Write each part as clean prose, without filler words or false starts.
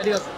ঠিক আছে।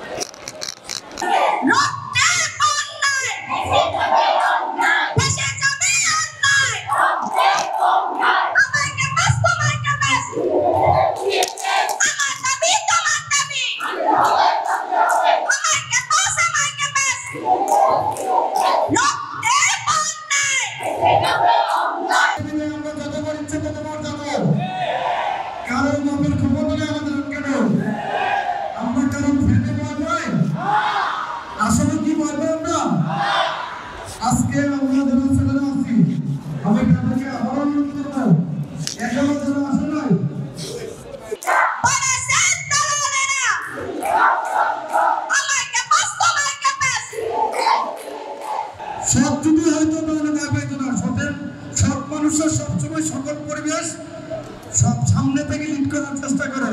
সব মানুষের সবসময় সকল পরিবেশ সব সামনে থেকে লিড করার চেষ্টা করে।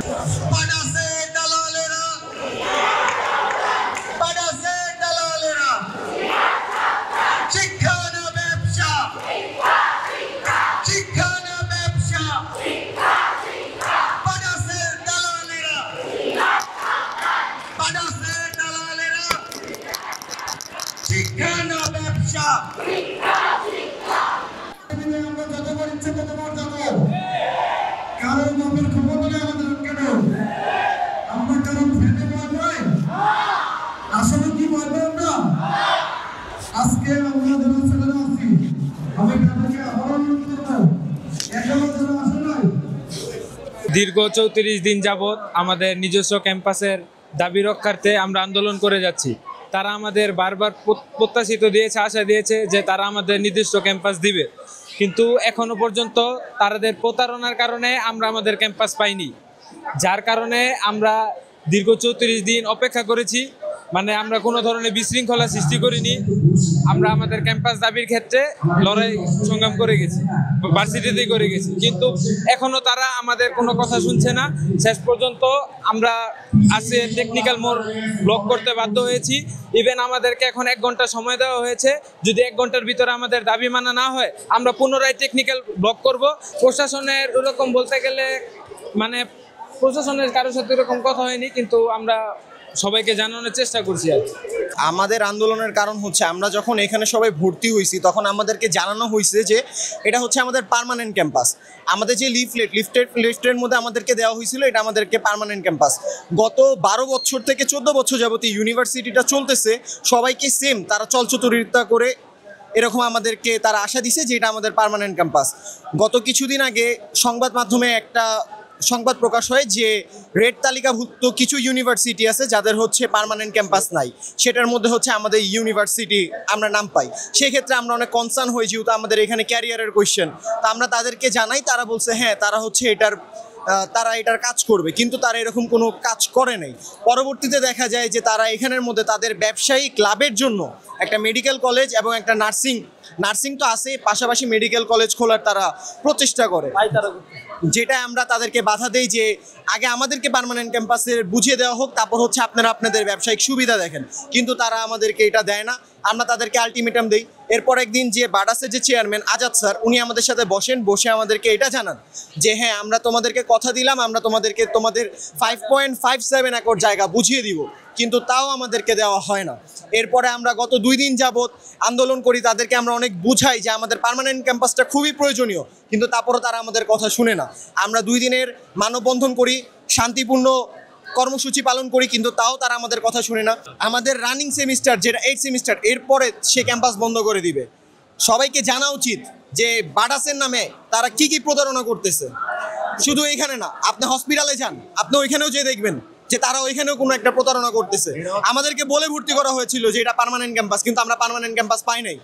দীর্ঘ 34 দিন যাবৎ আমাদের নিজস্ব ক্যাম্পাসের দাবি রক্ষার্থে আমরা আন্দোলন করে যাচ্ছি। তারা আমাদের বারবার প্রত্যাশিত দিয়েছে, আশা দিয়েছে যে তারা আমাদের নির্দিষ্ট ক্যাম্পাস দিবে, কিন্তু এখনো পর্যন্ত তাদের প্রতারণার কারণে আমরা আমাদের ক্যাম্পাস পাইনি, যার কারণে আমরা দীর্ঘ 34 দিন অপেক্ষা করেছি। মানে আমরা কোনো ধরনের বিশৃঙ্খলা সৃষ্টি করিনি, আমরা আমাদের ক্যাম্পাস দাবির ক্ষেত্রে লড়াই সংগ্রাম করে গেছি, ভার্সিটিতে করে গেছি, কিন্তু এখনো তারা আমাদের কোনো কথা শুনছে না। শেষ পর্যন্ত আমরা আজকে টেকনিক্যাল মোড় ব্লক করতে বাধ্য হয়েছি। ইভেন আমাদেরকে এখন 1 ঘন্টা সময় দেওয়া হয়েছে, যদি 1 ঘন্টার ভিতরে আমাদের দাবি মানা না হয় আমরা পুনরায় টেকনিক্যাল ব্লক করব। প্রশাসনের ওরকম বলতে গেলে মানে প্রশাসনের কারোর সাথে এরকম কথা হয়নি, কিন্তু আমরা সবাইকে জানানোর চেষ্টা করছি। আর আমাদের আন্দোলনের কারণ হচ্ছে আমরা যখন এখানে সবাই ভর্তি হয়েছি তখন আমাদেরকে জানানো হয়েছে যে এটা হচ্ছে আমাদের পার্মানেন্ট ক্যাম্পাস। আমাদের যে লিফটের মধ্যে আমাদেরকে দেওয়া হয়েছিল এটা আমাদেরকে পার্মানেন্ট ক্যাম্পাস। গত 12 বছর থেকে 14 বছর যাবত ইউনিভার্সিটিটা চলতেছে, সবাইকে সেম তারা চলচ্চিত্রতা করে এরকম আমাদেরকে তারা আশা দিছে যে এটা আমাদের পার্মানেন্ট ক্যাম্পাস। গত কিছুদিন আগে সংবাদ মাধ্যমে একটা সংবাদ প্রকাশ হয় যে রেড তালিকাভুক্ত কিছু ইউনিভার্সিটি আছে যাদের হচ্ছে পার্মানেন্ট ক্যাম্পাস নাই, সেটার মধ্যে হচ্ছে আমাদের ইউনিভার্সিটি আমরা নাম পাই। সেক্ষেত্রে আমরা অনেক কনসার্ন হই, যেহেতু আমাদের এখানে ক্যারিয়ারের কোয়েশ্চেন। তা আমরা তাদেরকে জানাই, তারা বলছে হ্যাঁ তারা হচ্ছে তারা এটার কাজ করবে, কিন্তু তারা এরকম কোনো কাজ করে নাই। পরবর্তীতে দেখা যায় যে তারা এখানের মধ্যে তাদের ব্যবসায়ী ক্লাবের জন্য একটা মেডিকেল কলেজ এবং একটা নার্সিং তো আছে, পাশাপাশি মেডিকেল কলেজ খোলার তারা প্রচেষ্টা করে, যেটা আমরা তাদেরকে বাধা দেই যে আগে আমাদেরকে পার্মানেন্ট ক্যাম্পাসের বুঝিয়ে দেওয়া হোক, তারপর হচ্ছে আপনারা আপনাদের ব্যবসায়িক সুবিধা দেখেন, কিন্তু তারা আমাদেরকে এটা দেয় না। আমরা তাদেরকে আলটিমেটাম দিই। এরপর একদিন যে বাডাসের যে চেয়ারম্যান আজাদ স্যার, উনি আমাদের সাথে বসে আমাদেরকে এটা জানান যে হ্যাঁ আমরা তোমাদেরকে কথা দিলাম, আমরা তোমাদের 5.57 একর জায়গা বুঝিয়ে দিব, কিন্তু তাও আমাদেরকে দেওয়া হয় না। এরপরে আমরা গত 2 দিন যাবৎ আন্দোলন করি, তাদেরকে আমরা অনেক বুঝাই যে আমাদের পার্মানেন্ট ক্যাম্পাসটা খুবই প্রয়োজনীয়, কিন্তু তারপরও তারা আমাদের কথা শুনে না। আমরা 2 দিনের মানববন্ধন করি, শান্তিপূর্ণ কর্মসূচি পালন করি, কিন্তু তাও তারা আমাদের কথা শুনে না। আমাদের রানিং সেমিস্টার যেটা 8 সেমিস্টার, এরপরে সে ক্যাম্পাস বন্ধ করে দিবে। সবাইকে জানা উচিত যে বাডাসের নামে তারা কি প্রতারণা করতেছে। শুধু এখানে না, আপনি হসপিটালে যান, আপনি ওইখানেও যেয়ে দেখবেন যে তারা ওইখানেও কোনো একটা প্রতারণা করতেছে। আমাদেরকে বলে ভর্তি করা হয়েছিল যে এটা পার্মানেন্ট ক্যাম্পাস, কিন্তু আমরা পার্মানেন্ট ক্যাম্পাস পাই নাই।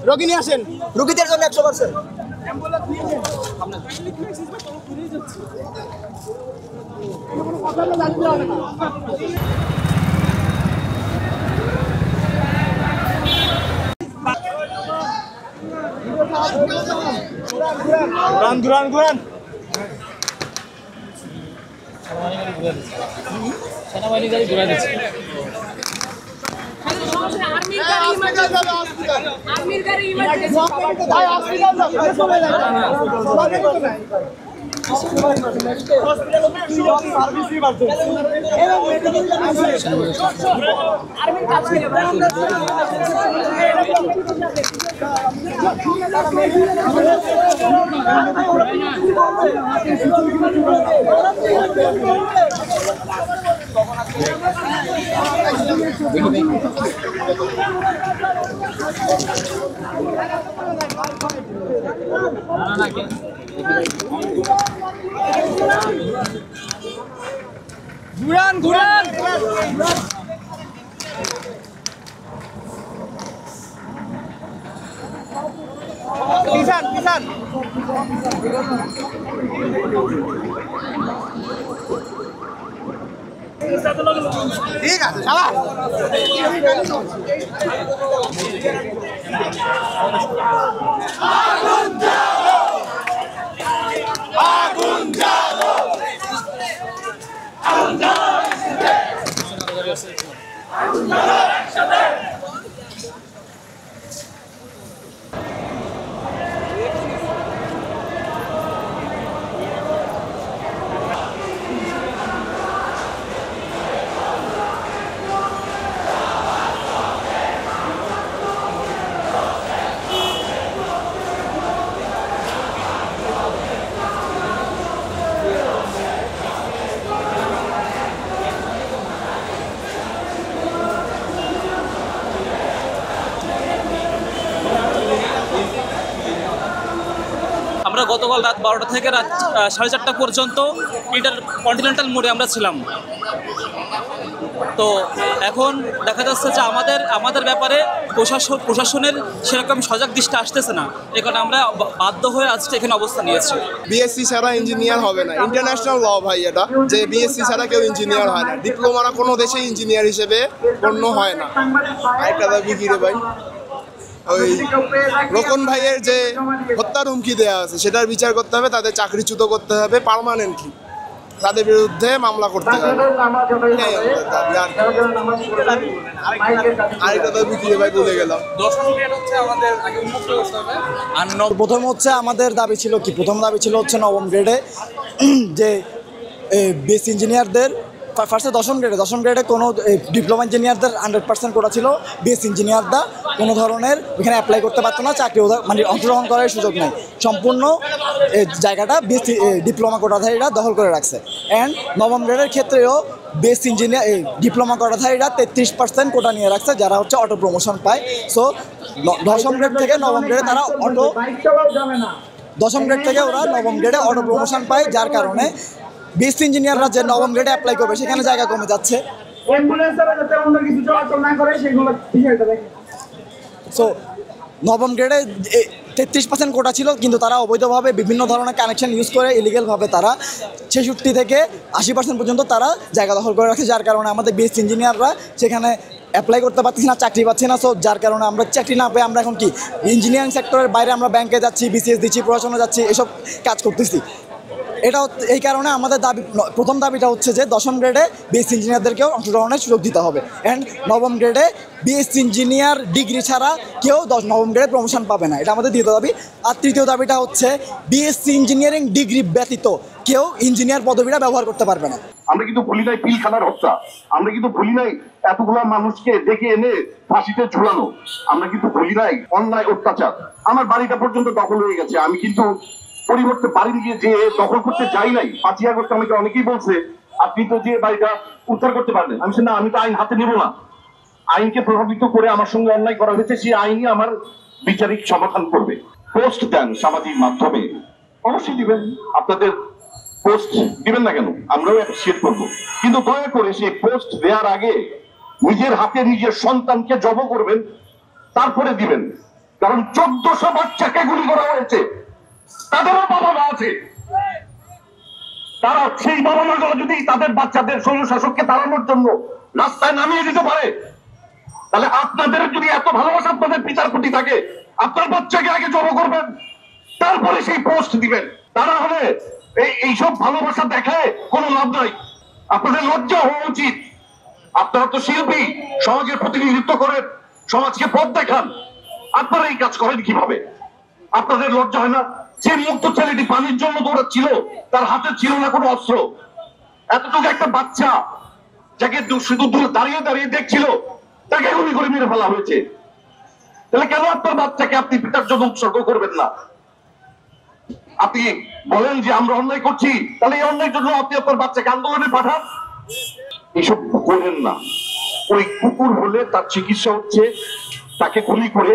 রোগী নিয়ে আসেন, রোগীদের জন্য 100%। ঘুরান সেনাবাহিনী গাড়ি ঘুরে দিচ্ছে। আর্মির গাড়ি ইমার্জেন্সি আর্মির কাজ ঘুরান কিষান ঠিক আছে শালা আমরা গতকাল রাত 12টা থেকে রাত 4:30 পর্যন্ত কন্টিনেন্টাল মোড়ে আমরা ছিলাম। তো এখন দেখা যাচ্ছে যে আমাদের ব্যাপারে প্রশাসনের সেরকম সজাগ দৃষ্টি আসতেছে না। এই কারণে আমরা বাধ্য হয়ে আজকে এখানে অবস্থান নিয়েছি। বিএসসি ছাড়া ইঞ্জিনিয়ার হবে না, ইন্টারন্যাশনাল ল ভাই এটা, যে বিএসসি ছাড়া কেউ ইঞ্জিনিয়ার হয় না। ডিপ্লোমারা কোনো দেশে ইঞ্জিনিয়ার হিসেবে গণ্য হয় না। আরেকটা দাবি কি রে ভাই, ওই রোকন ভাইয়ের যে হত্যার হুমকি দেওয়া আছে সেটার বিচার করতে হবে, তাদের চাকরিচ্যুত করতে হবে পার্মানেন্টলি, তাদের বিরুদ্ধে মামলা করতে হবে। আরেকটা দাবি কি রে ভাই, ভুলে গেলাম। প্রথম হচ্ছে আমাদের দাবি ছিল কি, প্রথম দাবি ছিল হচ্ছে নবম গ্রেডে যে বেস ইঞ্জিনিয়ারদের ফার্স্টে দশম গ্রেডে কোনো ডিপ্লোমা ইঞ্জিনিয়ারদের 100% কোটা ছিল, বেস ইঞ্জিনিয়াররা কোনো ধরনের এখানে অ্যাপ্লাই করতে পারতো না, চাকরি মানে অংশগ্রহণ করার সুযোগ নেই। সম্পূর্ণ জায়গাটা বেস ডিপ্লোমা কোটাধারীরা দখল করে রাখছে। অ্যান্ড নবম গ্রেডের ক্ষেত্রেও বেস ইঞ্জিনিয়ার ডিপ্লোমা কোটাধারীরা 33% কোটা নিয়ে রাখছে, যারা হচ্ছে অটো প্রমোশন পায়। সো দশম গ্রেড থেকে নবম গ্রেডে তারা দশম গ্রেড থেকে ওরা নবম গ্রেডে অটো প্রমোশন পায়, যার কারণে বেস ইঞ্জিনিয়াররা যে নবম গ্রেডে অ্যাপ্লাই করবে সেখানে জায়গা কমে যাচ্ছে। সো নবম গ্রেডে 33% কোটা ছিল, কিন্তু তারা অবৈধভাবে বিভিন্ন ধরনের কানেকশন ইউজ করে ইলিগেলভাবে তারা 66 থেকে 80% পর্যন্ত তারা জায়গা দখল করে রাখছে, যার কারণে আমাদের বেস ইঞ্জিনিয়াররা সেখানে অ্যাপ্লাই করতে পারছি না, চাকরি পাচ্ছি না। সো যার কারণে আমরা চাকরি না পেয়ে আমরা এখন কি ইঞ্জিনিয়ারিং সেক্টরের বাইরে আমরা ব্যাংকে যাচ্ছি, বিসিএস দিচ্ছি, পড়াশোনা যাচ্ছি, এসব কাজ করতেছি। এটা এই কারণে আমাদের দাবি, প্রথম দাবিটা হচ্ছে যে দশম গ্রেডে বিএসসি ইঞ্জিনিয়ারদেরকেও অংশগ্রহণের সুযোগ দিতে হবে। অ্যান্ড নবম গ্রেডে বিএসসি ইঞ্জিনিয়ার ডিগ্রি ছাড়া কেউ নবম গ্রেডে প্রমোশন পাবে না, এটা আমাদের দ্বিতীয় দাবি। আর তৃতীয় দাবিটা হচ্ছে বিএসসি ইঞ্জিনিয়ারিং ডিগ্রি ব্যতীত কেউ ইঞ্জিনিয়ার পদবিটা ব্যবহার করতে পারবে না। আমরা কিন্তু ভুলি নাই পিলখানার হত্যা, আমরা কিন্তু ভুলি নাই এতগুলা মানুষকে ডেকে এনে ফাঁসিতে ঝুলানো, আমরা কিন্তু ভুলি নাই অন্যায় অত্যাচার। আমার বাড়িটা পর্যন্ত দখল হয়ে গেছে, আমি কিন্তু পরিবর্তে বাড়ি গিয়ে যে দখল করতে যাই নাই। 5ই আগস্ট আমাকে অনেকেই বলছে আপনি তো যে বাড়িটা উদ্ধার করতে পারবেন, আমি না, আমি তো আইন হাতে নেব না। আইনকে প্রভাবিত করে আমার সঙ্গে অন্যায় করা হয়েছে, সেই আইনই আমার বিচারিক সমাধান করবে। পোস্ট দেন সামাজিক মাধ্যমে, অবশ্যই দিবেন, আপনাদের পোস্ট দিবেন না কেন, আমরাও অ্যাপ্রিসিয়েট করবো, কিন্তু দয়া করে সেই পোস্ট দেওয়ার আগে নিজের হাতে নিজের সন্তানকে জব করবেন, তারপরে দিবেন। কারণ 1400 বাচ্চাকে গুলি করা হয়েছে, তাদেরও বাবা মা আছে। তারা সেই বাবা মাগুলো যদি তাদের বাচ্চাদের স্বৈরশাসককে তাড়ানোর জন্য রাস্তায় নামিয়ে দিতে পারে, তাহলে আপনাদের যদি এত ভালোবাসা আপনাদের পিতার প্রতি থাকে, আপনার বাচ্চাকে আগে জড়ো করবেন, তারপরে সেই পোস্ট দিবেন। তারা হলে এইসব ভালোবাসা দেখায় কোনো লাভ নাই। আপনাদের লজ্জা হওয়া উচিত। আপনারা তো শিল্পী, সমাজের প্রতিনিধিত্ব করেন, সমাজকে পথ দেখান, আপনারা এই কাজ করেন কিভাবে? আপনাদের লজ্জা হয় না? যে মুক্ত ছেলেটি পানির জন্য দৌড়াচ্ছিল, তার হাতে ছিল না কোনো অস্ত্র, এতটুকু একটা বাচ্চা যাকে শুধু দাঁড়িয়ে দাঁড়িয়ে দেখছিল, তাকে গুলি করে মেরে ফেলা হয়েছে। তাহলে কেন আপনার বাচ্চাকে আপনি পিতার জন্য উৎসর্গ করবেন না? আপনি বলেন যে আমরা অন্যায় করছি, তাহলে এই অন্যায়ের জন্য আপনি আপনার বাচ্চাকে আন্দোলনে পাঠান। এসব করেন না। ওই কুকুর হলে তার চিকিৎসা হচ্ছে তাকে গুলি করে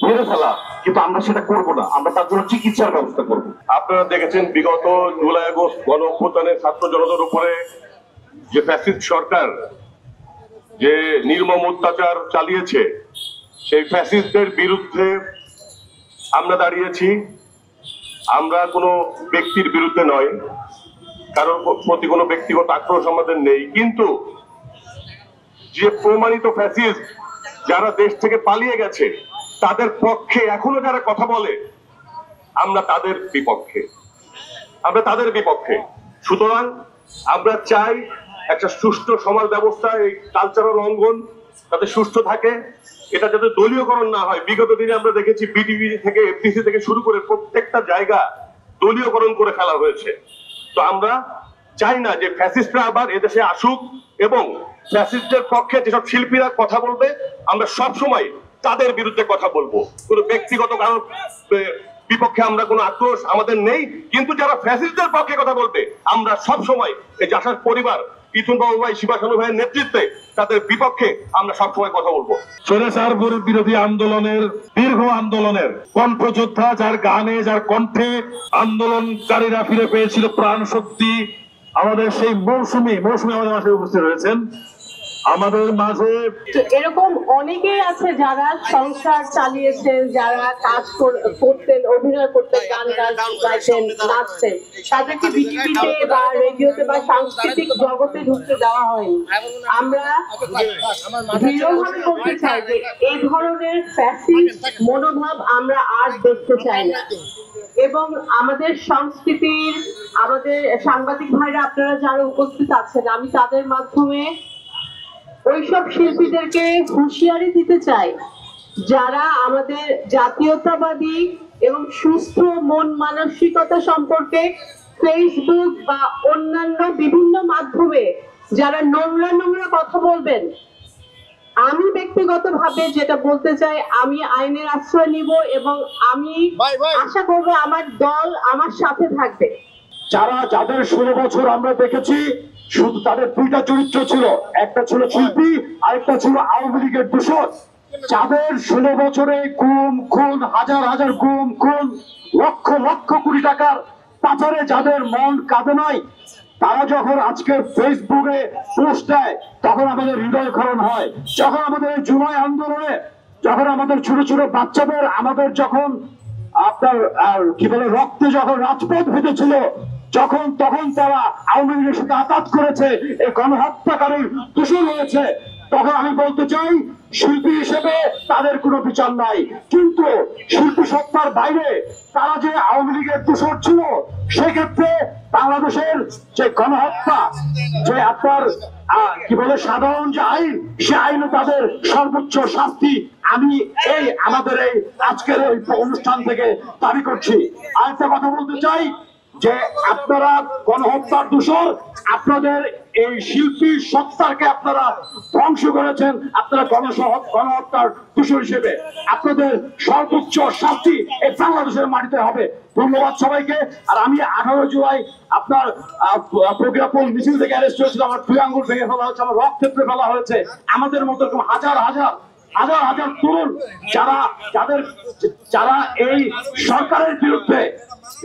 মেরে ফেলা, কিন্তু আমরা সেটা করবো না, আমরা তার জন্য চিকিৎসার ব্যবস্থা করবো। আপনারা দেখেছেন বিগত জুলাই আগস্ট গণ অভ্যুত্থানে ছাত্র জনতার উপরে যে ফ্যাসিস্ট সরকার যে নির্মম অত্যাচার চালিয়েছে, সেই ফ্যাসিস্টদের বিরুদ্ধে আমরা দাঁড়িয়েছি। আমরা কোনো ব্যক্তির বিরুদ্ধে নয়, কারোর প্রতি কোনো ব্যক্তিগত আক্রোশ আমাদের নেই, কিন্তু যে প্রমাণিত ফ্যাসিস্ট যারা দেশ থেকে পালিয়ে গেছে, তাদের পক্ষে এখনো যারা কথা বলে, আমরা তাদের বিপক্ষে। সুতরাং আমরা চাই একটা সুষ্ঠু সমাজ ব্যবস্থা, এই কালচারাল অঙ্গন যাতে সুষ্ঠু থাকে, এটা যাতে দলীয়করণ না হয়। বিগত দিনে আমরা দেখেছি বিটিভি থেকে এফডিসি থেকে শুরু করে প্রত্যেকটা জায়গা দলীয়করণ করে ফেলা হয়েছে। তো আমরা চাই না যে ফ্যাসিস্টরা আবার এদেশে আসুক, এবং ফ্যাসিস্টদের পক্ষে যেসব শিল্পীরা কথা বলবে, আমরা সব সময় তাদের বিরুদ্ধে কথা বলবো। কোনো ব্যক্তিগত কারণ বিপক্ষে আমরা কোনো আক্রোশ আমাদের নেই, কিন্তু যারা ফ্যাসিস্টদের পক্ষে কথা বলবে, আমরা সব সময় এই জাসার পরিবার, ইথুন বাবু ভাই, শিবাসানু ভাইয়ের নেতৃত্বে তাদের বিপক্ষে আমরা সবসময় কথা বলবো। স্বৈরাচার বিরোধী আন্দোলনের দীর্ঘ আন্দোলনের কণ্ঠযোদ্ধা, যার গানে যার কণ্ঠে আন্দোলনকারীরা ফিরে পেয়েছিল প্রাণ শক্তি, আমাদের সেই মৌসুমী আমাদের মাঝে উপস্থিত রয়েছেন। আমাদের মাঝে এরকম অনেকেই আছে যারা সংসার চালিয়েছেন, যারা কাজ করতেন, অভিনয় করতেন, গান গাইতেন, নাচতেন, তাদেরকে বিটিভিতে বা রেডিওতে বা সাংস্কৃতিক জগতে ঢুকতে দেওয়া হয়নি। আমরা দৃঢ়ভাবে বলতে চাই যে এই ধরনের ফ্যাসিস্ট মনোভাব আমরা আর দেখতে চাই না। এবং আমাদের সংস্কৃতির, আমাদের সাংবাদিক ভাইরা আপনারা যারা উপস্থিত আছেন, আমি তাদের মাধ্যমে ওইসব শিল্পীদেরকে হুঁশিয়ারি দিতে চাই যারা আমাদের জাতীয়তাবাদী এবং সুস্থ মন মানসিকতা সম্পর্কে ফেসবুক বা অন্যান্য বিভিন্ন মাধ্যমে যারা নোংরা কথা বলবেন। আমি ব্যক্তিগতভাবে যেটা বলতে চাই, আমি আইনের আশ্রয় নিব এবং আমি আশা করব আমার দল আমার সাথে থাকবে। যাদের 16 বছর আমরা দেখেছি, শুধু তাদের দুইটা চরিত্র ছিল, একটা ছিল শিল্পী, আরেকটা ছিল আওয়ামী লীগের দূষণ। যাদের 16 বছরে গুম খুন, হাজার গুম খুন, লক্ষ কোটি টাকার পাচারে যাদের মন কাঁদে নাই, তারা যখন আজকে ফেসবুকে পোস্ট দেয়, তখন আমাদের হৃদয় ক্ষরণ হয়। যখন আমাদের জুলাই আন্দোলনে, যখন আমাদের ছোট বাচ্চাদের, আমাদের যখন আপনার কি বলে রক্তে যখন রাজপথ ভেটেছিল, তখন তারা আওয়ামী লীগের সাথে আঘাত করেছে, এই গণহত্যাকারীর দূষণ হয়েছে, তখন আমি বলতে চাই শিল্পী হিসেবে তাদের কোনো বিচার নাই। কিন্তু শিল্পী সত্তার বাইরে তারা যে আওয়ামী লীগের দূষণ ছিল, সেক্ষেত্রে বাংলাদেশের যে গণহত্যা, যে আপনার কি বলে সাধারণ যে আইন, সে আইনে তাদের সর্বোচ্চ শাস্তি আমি আমাদের এই আজকের এই অনুষ্ঠান থেকে দাবি করছি। আরেকটা কথা বলতে চাই যে আপনারা গণহত্যার দূষণ, আপনাদের এই শিল্পী সত্তাকে আপনারা ধ্বংস করেছেন, আপনারা গণহত্যার দূষণ হিসেবে আপনাদের সর্বোচ্চ শাস্তি এই বাংলাদেশের মাটিতে হবে। ধন্যবাদ সবাইকে। আর আমি 18 জুলাই আপনার প্রজ্ঞাপন মিছিল থেকে অ্যারেস্ট হয়েছিল, আমার 2 আঙ্গুল ভেঙে ফেলা হয়েছে, আমার রক্ত ক্ষেত্রে ফেলা হয়েছে। আমাদের মতো হাজার তরুণ যারা এই সরকারের বিরুদ্ধে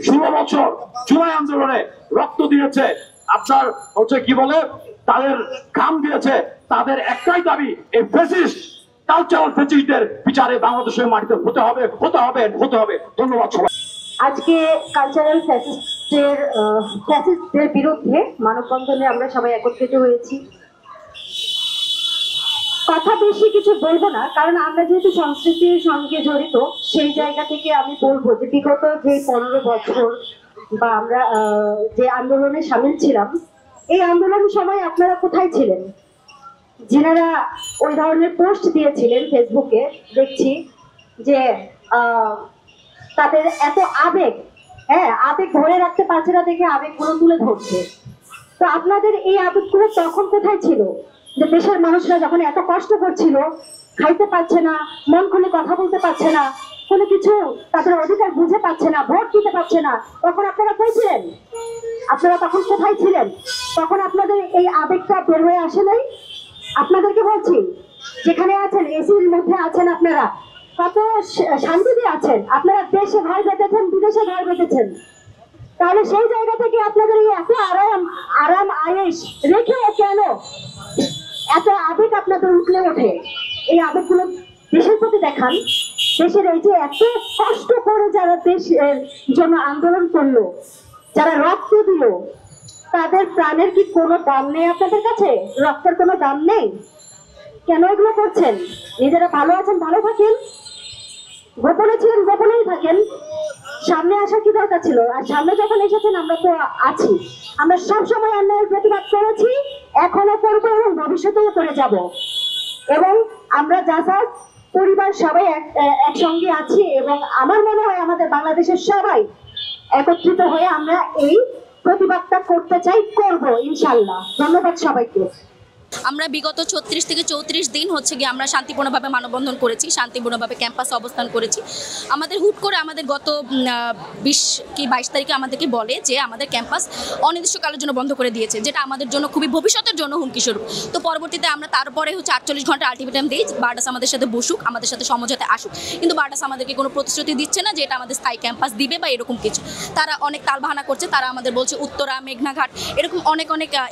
16 বছর জুলাই আন্দোলনে রক্ত দিয়েছে, আপনার হচ্ছে কি বলে তাদের ঘাম দিয়েছে, তাদের একটাই দাবি, এই ফ্যাসিস্ট কালচারাল ফ্যাসিস্টদের বিচারে বাংলাদেশের মাটিতে হতে হবে। ধন্যবাদ সবাই। আজকে কালচারাল ফ্যাসিস্টদের বিরুদ্ধে মানববন্ধনে আমরা সবাই একত্রিত হয়েছি। কথা বেশি কিছু বলবো না, কারণ আমরা যেহেতু সংস্কৃতির সঙ্গে জড়িত, সেই জায়গা থেকে আমি বলবো যে বিগত যে 15 বছর বা আমরা যে আন্দোলনে সামিল ছিলাম, এই আন্দোলনের সময় আপনারা কোথায় ছিলেন? যিনারা ওই ধরনের পোস্ট দিয়েছিলেন ফেসবুকে, দেখছি যে তাদের এত আবেগ, আবেগ ধরে রাখতে পারছে না দেখে আবেগগুলো তুলে ধরছে। তো আপনাদের এই আবেগগুলো তখন কোথায় ছিল? যে দেশের মানুষরা যখন এত কষ্ট করছিল, খাইতে পারছে না, মন খুলে কথা বলতে পারছে না, কোনো কিছু তাদের অধিকার বুঝে পাচ্ছে না, ভোট দিতে পারছে না, তখন আপনারা কই ছিলেন? আপনারা তখন কোথায় ছিলেন? তখন আপনাদের এই আবেগটা বের হয়ে আসে নাই? আপনাদেরকে বলছি, যেখানে আছেন, এসির মধ্যে আছেন, আপনারা কত শান্তিতে আছেন, আপনারা দেশে ঘর বেঁধেছেন, বিদেশে ঘর বেঁধেছেন, তাহলে সেই জায়গা থেকে আপনাদের এই এত আরাম আয়েশ রেখেও কেন এত আবেগ আপনাদের উঠলে ওঠে? এই আবেগগুলো দেশের প্রতি দেখান। দেশের এই যে এত কষ্ট করে যারা দেশের জন্য আন্দোলন করলো, যারা রক্ত দিল, তাদের প্রাণের কি কোনো দাম নেই আপনাদের কাছে? রক্তের কোনো দাম নেই? কেন এগুলো করছেন? নিজেরা ভালো আছেন, ভালো থাকেন, গোপনে ছিলেন, গোপনেই থাকেন। সামনে আসার কি দরকার ছিল? আর সামনে যখন এসেছেন, আমরা তো আছি, আমরা সবসময় অন্যায়ের প্রতিবাদ করেছি, এখনো করবো এবং ভবিষ্যতেও করে যাব। এবং আমরা জাসাস পরিবার সবাই একসঙ্গে আছি, এবং আমার মনে হয় আমাদের বাংলাদেশের সবাই একত্রিত হয়ে আমরা এই প্রতিবাদটা করতে চাই, করব ইনশাল্লাহ। ধন্যবাদ সবাইকে। আমরা বিগত 36 থেকে 34 দিন হচ্ছে গিয়ে আমরা শান্তিপূর্ণভাবে মানববন্ধন করেছি, শান্তিপূর্ণভাবে ক্যাম্পাসে অবস্থান করেছি। আমাদের হুট করে আমাদের গত 20 কি 22 তারিখে আমাদেরকে বলে যে আমাদের ক্যাম্পাস অনির্দিষ্টকালের জন্য বন্ধ করে দিয়েছে, যেটা আমাদের জন্য খুবই ভবিষ্যতের জন্য হুমকিস্বরূপ। তো পরবর্তীতে আমরা তারপরে হচ্ছে 48 ঘন্টা আলটিমেটাম দিই, বারডাস আমাদের সাথে বসুক, আমাদের সাথে সমঝোতায় আসুক। কিন্তু বারডাস আমাদেরকে কোনো প্রতিশ্রুতি দিচ্ছে না যে এটা আমাদের স্থায়ী ক্যাম্পাস দিবে বা এরকম কিছু। তারা অনেক তালবাহানা করছে, তারা আমাদের বলছে উত্তরা, মেঘনাঘাট, এরকম অনেক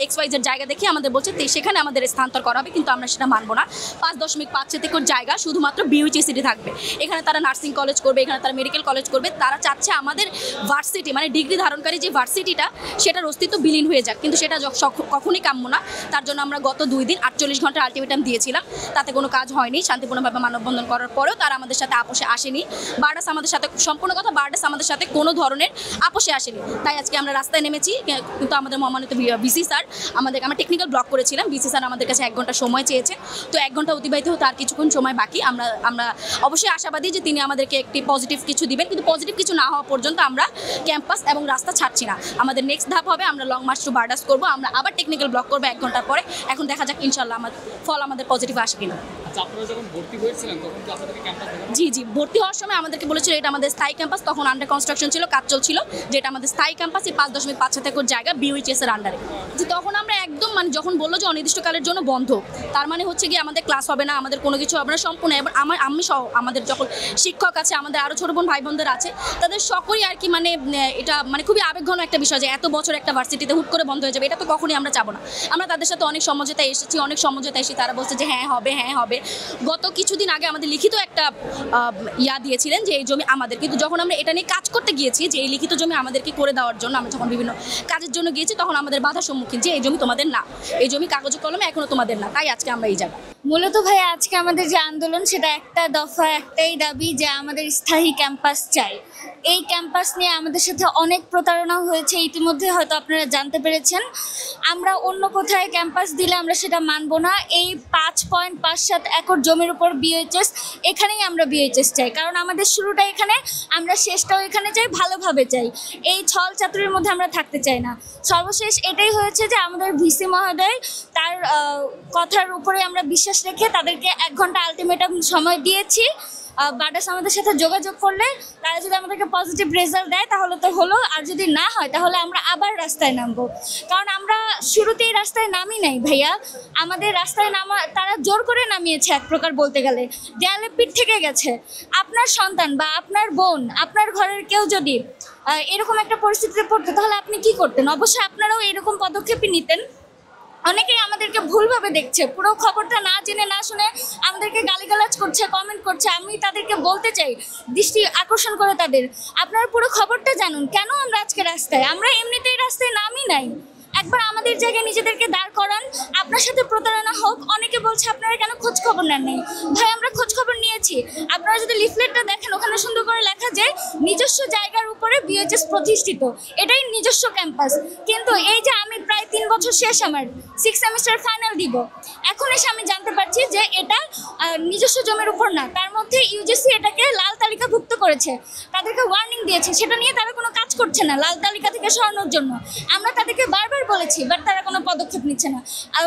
XYZ জায়গা দেখে আমাদের বলছে সেখানে আমাদের স্থানান্তর করা হবে, কিন্তু আমরা সেটা মানবো না। 5.5 একর জায়গা শুধুমাত্র বিউইটিসিটি থাকবে, এখানে তারা নার্সিং কলেজ করবে, এখানে তারা মেডিকেল কলেজ করবে। তারা চাচ্ছে আমাদের ভার্সিটি, মানে ডিগ্রি ধারণকারী যে ভার্সিটিটা, সেটার অস্তিত্ব বিলীন হয়ে যাক, কিন্তু সেটা কখনোই কাম্য না। তার জন্য আমরা গত 2 দিন 48 ঘন্টা আলটিমেটাম দিয়েছিলাম, তাতে কোনো কাজ হয়নি। শান্তিপূর্ণভাবে মানববন্ধন করার পরেও তারা আমাদের সাথে আপোষে আসেনি। বারডাস আমাদের সাথে, সম্পূর্ণ কথা, বারডাস আমাদের সাথে কোনো ধরনের আপোষে আসেনি। তাই আজকে আমরা রাস্তায় নেমেছি, কিন্তু আমাদের মহামান্য বিসি স্যার আমরা টেকনিক্যাল ব্লক করেছিলাম, বিসি স্যার আমাদের কাছে 1 ঘন্টা সময় চেয়েছে। তো 1 ঘন্টা অতিবাহিত হতে আর কিছুক্ষণ সময় বাকি। আমরা অবশ্যই আশাবাদী যে তিনি আমাদেরকে একটি পজিটিভ কিছু দিবেন, কিন্তু পজিটিভ কিছু না হওয়া পর্যন্ত আমরা ক্যাম্পাস এবং রাস্তা ছাড়ছি না। আমাদের নেক্সট ধাপ হবে আমরা লং মার্চ টু বারডাস করবো, আমরা আবার টেকনিক্যাল ব্লক করবো 1 ঘন্টার পরে। এখন দেখা যাক ইনশাল্লাহ আমাদের পজিটিভ আসে কিনা। জি, ভর্তি হওয়ার সময় আমাদেরকে বলেছিল এটা আমাদের স্থায়ী ক্যাম্পাস, তখন আন্ডার কনস্ট্রাকশন ছিল, কাজ চলছিল, যেটা আমাদের স্থায়ী ক্যাম্পাস এই 5.5 একর জায়গা বিউইটিএস এর আন্ডারে। যে তখন আমরা একদম যখন বললো যে অনির্দিষ্টকালের জন্য বন্ধ, তার মানে হচ্ছে গিয়ে আমাদের ক্লাস হবে না, আমাদের কোনো কিছু হবে না সম্পূর্ণ। এবার আমি সহ আমাদের যখন শিক্ষক আছে, আমাদের আরও ছোটো বোন ভাই বোনদের আছে, তাদের সকলেই আর কি এটা খুবই আবেগঘন একটা বিষয় যে এত বছর একটা ভার্সিটিতে হুট করে বন্ধ হয়ে যাবে, এটা তো কখনই আমরা চাবো না। আমরা তাদের সাথে অনেক সমঝোতায় এসেছি, তারা বলছে যে হ্যাঁ হবে। গত কিছুদিন আগে আমাদের লিখিত একটা দিয়েছিলেন যে এই জমি আমাদের, কিন্তু যখন আমরা এটা নিয়ে কাজ করতে গিয়েছি যে এই লিখিত জমি আমাদেরকে করে দেওয়ার জন্য, আমরা যখন বিভিন্ন কাজের জন্য গিয়েছি, তখন আমাদের বাধার সম্মুখীন যে এই জমি তোমাদের না, এই জমি কাগজে কলমে এখনো তোমাদের না। তাই আজকে আমরা এই জায়গায়। মূলত ভাই আজকে আমাদের যে আন্দোলন, সেটা একটা দফা, একটাই দাবি যে আমাদের স্থায়ী ক্যাম্পাস চাই। এই ক্যাম্পাস নিয়ে আমাদের সাথে অনেক প্রতারণা হয়েছে, ইতিমধ্যে হয়তো আপনারা জানতে পেরেছেন। আমরা অন্য কোথায় ক্যাম্পাস দিলে আমরা সেটা মানব না। এই 5.57 একর জমির উপর বিএইচএস, এখানেই আমরা বিএইচএস চাই, কারণ আমাদের শুরুটা এখানে, আমরা শেষটাও এখানে চাই, ভালোভাবে চাই। এই ছল চাতুরির মধ্যে আমরা থাকতে চাই না। সর্বশেষ এটাই হয়েছে যে আমাদের ভিসি মহোদয় তার কথার উপরে আমরা বিশ্বাস রেখে তাদেরকে 1 ঘন্টা আলটিমেটাম সময় দিয়েছি। বারডাস আমাদের সাথে যোগাযোগ করলে তারা যদি আমাদেরকে পজিটিভ রেজাল্ট দেয় তাহলে তো হলো, আর যদি না হয় তাহলে আমরা আবার রাস্তায় নামবো। কারণ আমরা শুরুতেই রাস্তায় নামি নাই ভাইয়া, আমাদের রাস্তায় তারা জোর করে নামিয়েছে, এক প্রকার বলতে গেলে দেয়ালে পিঠ থেকে গেছে। আপনার সন্তান বা আপনার বোন, আপনার ঘরের কেউ যদি এরকম একটা পরিস্থিতিতে পড়তো, তাহলে আপনি কি করতেন? অবশ্যই আপনারাও এরকম পদক্ষেপই নিতেন। অনেকেই আমাদেরকে ভুলভাবে দেখছে, পুরো খবরটা না জেনে না শুনে আমাদেরকে গালিগালাজ করছে, কমেন্ট করছে। আমি তাদেরকে বলতে চাই, দৃষ্টি আকর্ষণ করে তাদের, আপনারা পুরো খবরটা জানুন। কেন আমরা আজকে রাস্তায়? আমরা এমনিতেই রাস্তায় নামই নাই। একবার আমাদের জায়গায় নিজেদেরকে দাঁড় করান। আপনার সাথে প্রতারণা হোক, অনেকে বলছে আপনারা কেন খোঁজ খবর নেন নাই। ভাই, আমরা খোঁজ খবর নিয়েছি। আপনারা যদি লিফলেটটা দেখেন, ওখানে সুন্দর করে লেখা যে নিজস্ব জায়গার উপরে বিএইচএস প্রতিষ্ঠিত, এটাই নিজস্ব ক্যাম্পাস। কিন্তু এই যে আমি প্রায় 3 বছর শেষ, আমার 6 সেমিস্টার ফাইনাল দিব, এখন এসে আমি জানতে পারছি যে এটা নিজস্ব জমির উপর না। তার মধ্যে ইউজিসি এটাকে লাল তালিকাভুক্ত করেছে, তাদেরকে ওয়ার্নিং দিয়েছে, সেটা নিয়ে তারা কোনো কাজ করছে না লাল তালিকা থেকে সরানোর জন্য। আমরা তাদেরকে বারবার বলেছি, বাট তারা কোনো পদক্ষেপ নিচ্ছে না। আর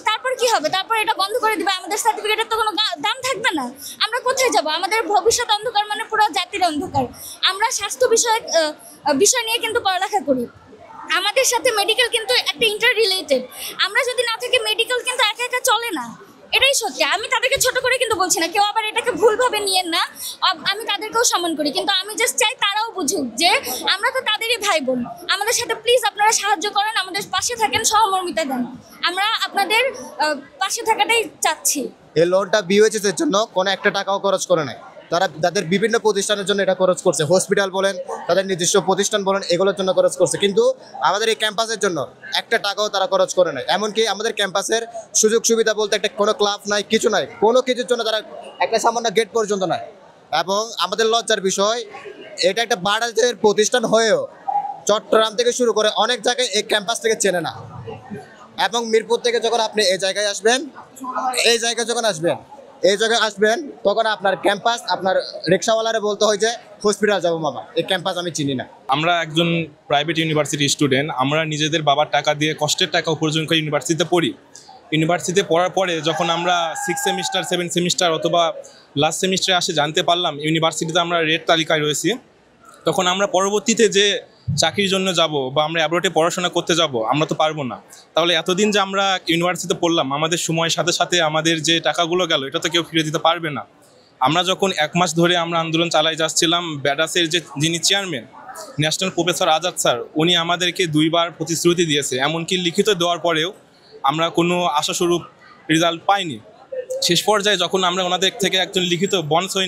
তারপর কি হবে? তারপর এটা বন্ধ করে দিবে, আমাদের সার্টিফিকেটের তো কোনো দাম থাকবে না। আমরা কোথায় যাব? আমাদের ভবিষ্যৎ অন্ধকার, মানে পুরো জাতির অন্ধকার। আমরা স্বাস্থ্য বিষয় নিয়ে কিন্তু পড়ালেখা করি, আমাদের সাথে মেডিকেল কিন্তু একটা ইন্টার রিলেটেড। আমরা যদি না থাকি, মেডিকেল কিন্তু একা একা চলে না, এটাই সত্যি। আমি তাদেরকে ছোট করে কিন্তু বলছি না, কেউ আবার এটাকে ভুলভাবে নিয়েন না। আমি তাদেরকেও সম্মান করি, কিন্তু আমি জাস্ট চাই তারাও বুঝুক যে আমরা তো তাদেরই ভাই বোন। আমাদের সাথে প্লিজ আপনারা সাহায্য করেন, আমাদের পাশে থাকেন, সহমর্মিতা দেন। আমরা আপনাদের পাশে থাকাটাই চাচ্ছি। এই লোনটা বিওএইচএস এর জন্য কোনো একটা টাকাও খরচ করে নাই। তারা তাদের বিভিন্ন প্রতিষ্ঠানের জন্য এটা খরচ করছে, হসপিটাল বলেন, তাদের নিজস্ব প্রতিষ্ঠান বলেন, এগুলোর জন্য খরচ করছে। কিন্তু আমাদের এই ক্যাম্পাসের জন্য একটা টাকাও তারা খরচ করে নাই। এমনকি আমাদের ক্যাম্পাসের সুযোগ সুবিধা বলতে একটা কোনো ক্লাব নাই, কিছু নাই, কোনো কিছুর জন্য তারা একটা সামান্য গেট পর্যন্ত নাই। এবং আমাদের লজ্জার বিষয়, এটা একটা বাংলাদেশের প্রতিষ্ঠান হয়েও চট্টগ্রাম থেকে শুরু করে অনেক জায়গায় এই ক্যাম্পাস থেকে চেনে না। এবং মিরপুর থেকে যখন আপনি এই জায়গায় আসবেন, তখন আপনার ক্যাম্পাস, আপনার রিক্সাওয়ালারে বলতে হয় যে হসপিটাল যাবো মামা, এই ক্যাম্পাস আমি চিনি না। আমরা একজন প্রাইভেট ইউনিভার্সিটি স্টুডেন্ট, আমরা নিজেদের বাবার টাকা দিয়ে, কষ্টের টাকা উপার্জন করে ইউনিভার্সিটিতে পড়ি। ইউনিভার্সিটিতে পড়ার পরে যখন আমরা 6 সেমিস্টার 7 সেমিস্টার অথবা লাস্ট সেমিস্টারে আসে জানতে পারলাম ইউনিভার্সিটিতে আমরা রেড তালিকায় রয়েছি, তখন আমরা পরবর্তীতে যে চাকরির জন্য যাব বা আমরা অ্যাব্রোডে পড়াশোনা করতে যাব, আমরা তো পারবো না। তাহলে এতদিন যে আমরা ইউনিভার্সিটিতে পড়লাম, আমাদের সময়ের সাথে সাথে আমাদের যে টাকাগুলো গেল, এটা তো কেউ ফিরে দিতে পারবে না। আমরা যখন 1 মাস ধরে আমরা আন্দোলন চালাই যাচ্ছিলাম, ব্যাডাসের যিনি chairman national professor Azad sir, উনি আমাদেরকে 2 বার প্রতিশ্রুতি দিয়েছে, এমনকি লিখিত দেওয়ার পরেও আমরা কোনো আশাস্বরূপ রেজাল্ট পাইনি। শেষ পর্যায়ে যখন আমরা ওনাদের থেকে একজন লিখিত বন্ড সই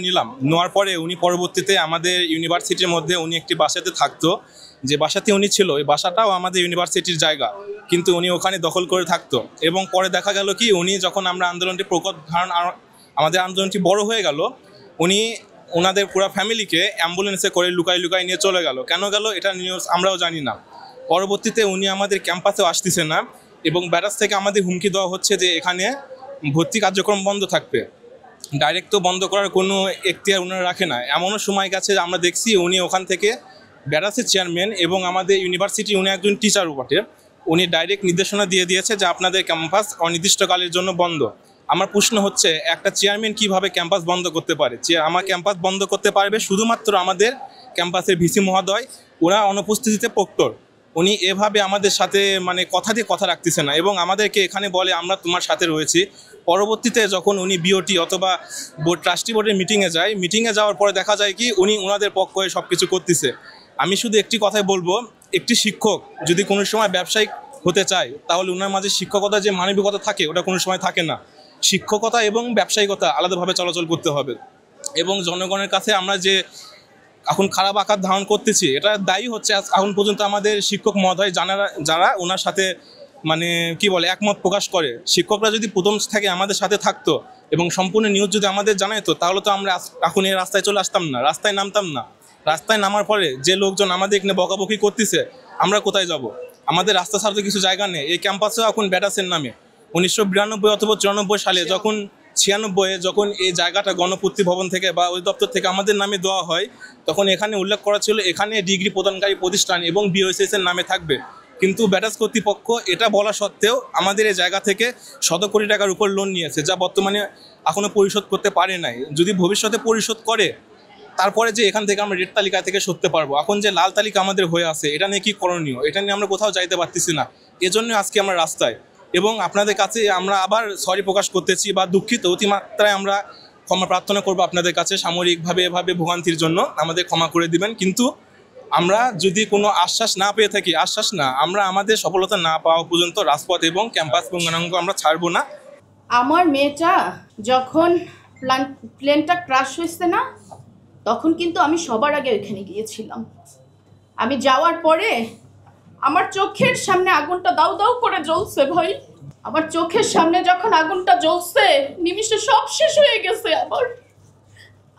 নেওয়ার পরে উনি পরবর্তীতে আমাদের ইউনিভার্সিটির মধ্যে উনি একটি বাসাতে থাকতো, যে বাসাতে উনি ছিল ওই বাসাটাও আমাদের ইউনিভার্সিটির জায়গা, কিন্তু উনি ওখানে দখল করে থাকতো। এবং পরে দেখা গেল কি, উনি যখন আমরা আন্দোলনটি প্রকট ধারণ, আমাদের আন্দোলনটি বড় হয়ে গেল, উনি ওনাদের পুরো ফ্যামিলিকে অ্যাম্বুলেন্সে করে লুকাই নিয়ে চলে গেল। কেন গেল এটা নিউজ আমরাও জানি না। পরবর্তীতে উনি আমাদের ক্যাম্পাসেও আসতেছে না এবং ব্যারাজ থেকে আমাদের হুমকি দেওয়া হচ্ছে যে এখানে ভর্তি কার্যক্রম বন্ধ থাকবে, ডাইরেক্ট তো বন্ধ করার কোনো এখতিয়ার ওনারা রাখে না। এমনও সময় গেছে আমরা দেখছি উনি ওখান থেকে ব্যারাজের চেয়ারম্যান এবং আমাদের ইউনিভার্সিটি, উনি একজন টিচারও বটে, উনি ডাইরেক্ট নির্দেশনা দিয়ে দিয়েছে যে আপনাদের ক্যাম্পাস অনির্দিষ্টকালের জন্য বন্ধ। আমার প্রশ্ন হচ্ছে, একটা চেয়ারম্যান কিভাবে ক্যাম্পাস বন্ধ করতে পারে? আমার ক্যাম্পাস বন্ধ করতে পারবে শুধুমাত্র আমাদের ক্যাম্পাসের ভিসি মহোদয়, ওরা অনুপস্থিতিতে প্রক্টর। উনি এভাবে আমাদের সাথে মানে কথা দিয়ে কথা রাখতেছে না এবং আমাদেরকে এখানে বলে আমরা তোমার সাথে রয়েছি। পরবর্তীতে যখন উনি বিওটি অথবা ট্রাস্টি বোর্ডের মিটিংয়ে যাওয়ার পরে দেখা যায় কি উনি ওনাদের পক্ষ হয়ে সব কিছু করতেছে। আমি শুধু একটি কথাই বলবো, একটি শিক্ষক যদি কোনো সময় ব্যবসায়িক হতে চায় তাহলে ওনার মাঝে শিক্ষকতা যে মানবিকতা থাকে ওটা কোনো সময় থাকে না। শিক্ষকতা এবং ব্যবসায়িকতা আলাদাভাবে চলাচল করতে হবে। এবং জনগণের কাছে আমরা যে এখন খারাপ আকার ধারণ করতেছি, এটা দায়ী হচ্ছে এখন পর্যন্ত আমাদের শিক্ষক মহোদয় যারা ওনার সাথে মানে কি বলে একমত প্রকাশ করে। শিক্ষকরা যদি প্রথম থেকে আমাদের সাথে থাকতো এবং সম্পূর্ণ নিউজ যদি আমাদের জানাইতো তাহলে তো আমরা এখন এই রাস্তায় চলে আসতাম না, রাস্তায় নামতাম না। রাস্তায় নামার পরে যে লোকজন আমাদের এখানে বকাবকি করতেছে, আমরা কোথায় যাব? আমাদের রাস্তা ছাড়া তো কিছু জায়গা নেই। এই ক্যাম্পাসেও এখন ব্যাটাসের নামে 1992 অথবা 94 সালে যখন 96-এ যখন এই জায়গাটা গণপূর্তি ভবন থেকে বা ওই দপ্তর থেকে আমাদের নামে দেওয়া হয়, তখন এখানে উল্লেখ করা ছিল এখানে ডিগ্রি প্রদানকারী প্রতিষ্ঠান এবং বিওএসএস-এর নামে থাকবে। কিন্তু ব্যাটাস কর্তৃপক্ষ এটা বলা সত্ত্বেও আমাদের এই জায়গা থেকে শত কোটি টাকার উপর লোন নিয়েছে, যা বর্তমানে এখনও পরিশোধ করতে পারে নাই। যদি ভবিষ্যতে পরিশোধ করে তারপরে যে এখান থেকে আমরা রেড তালিকা থেকে সরতে পারবো। এখন যে লাল তালিকা আমাদের হয়ে আছে, এটা নিয়ে কি করণীয়, এটা নিয়ে আমরা কোথাও যাইতে পারতেছি না। এজন্য আজকে আমরা রাস্তায়। এবং আপনাদের কাছে আমরা আবার সরি প্রকাশ করতেছি বা দুঃখিত, অতিমাত্রায় আমরা ক্ষমা প্রার্থনা করবো আপনাদের কাছে। সামরিকভাবে এভাবে ভোগান্তির জন্য আমাদের ক্ষমা করে দিবেন। কিন্তু আমরা যদি কোনো আশ্বাস না পেয়ে থাকি, আশ্বাস না, আমরা আমাদের সফলতা না পাওয়া পর্যন্ত রাজপথ এবং ক্যাম্পাস পূর্ণাঙ্গ আমরা ছাড়বো না। আমার মেয়েটা যখন প্লেনটা ক্রাশ হয়েছে না, তখন কিন্তু আমি সবার আগে ওইখানে গিয়েছিলাম। আমি যাওয়ার পরে আমার চোখের সামনে আগুনটা দাউ দাউ করে জ্বলছে ভাই। আমার চোখের সামনে যখন আগুনটা জ্বলছে, নিমিষে সব শেষ হয়ে গেছে।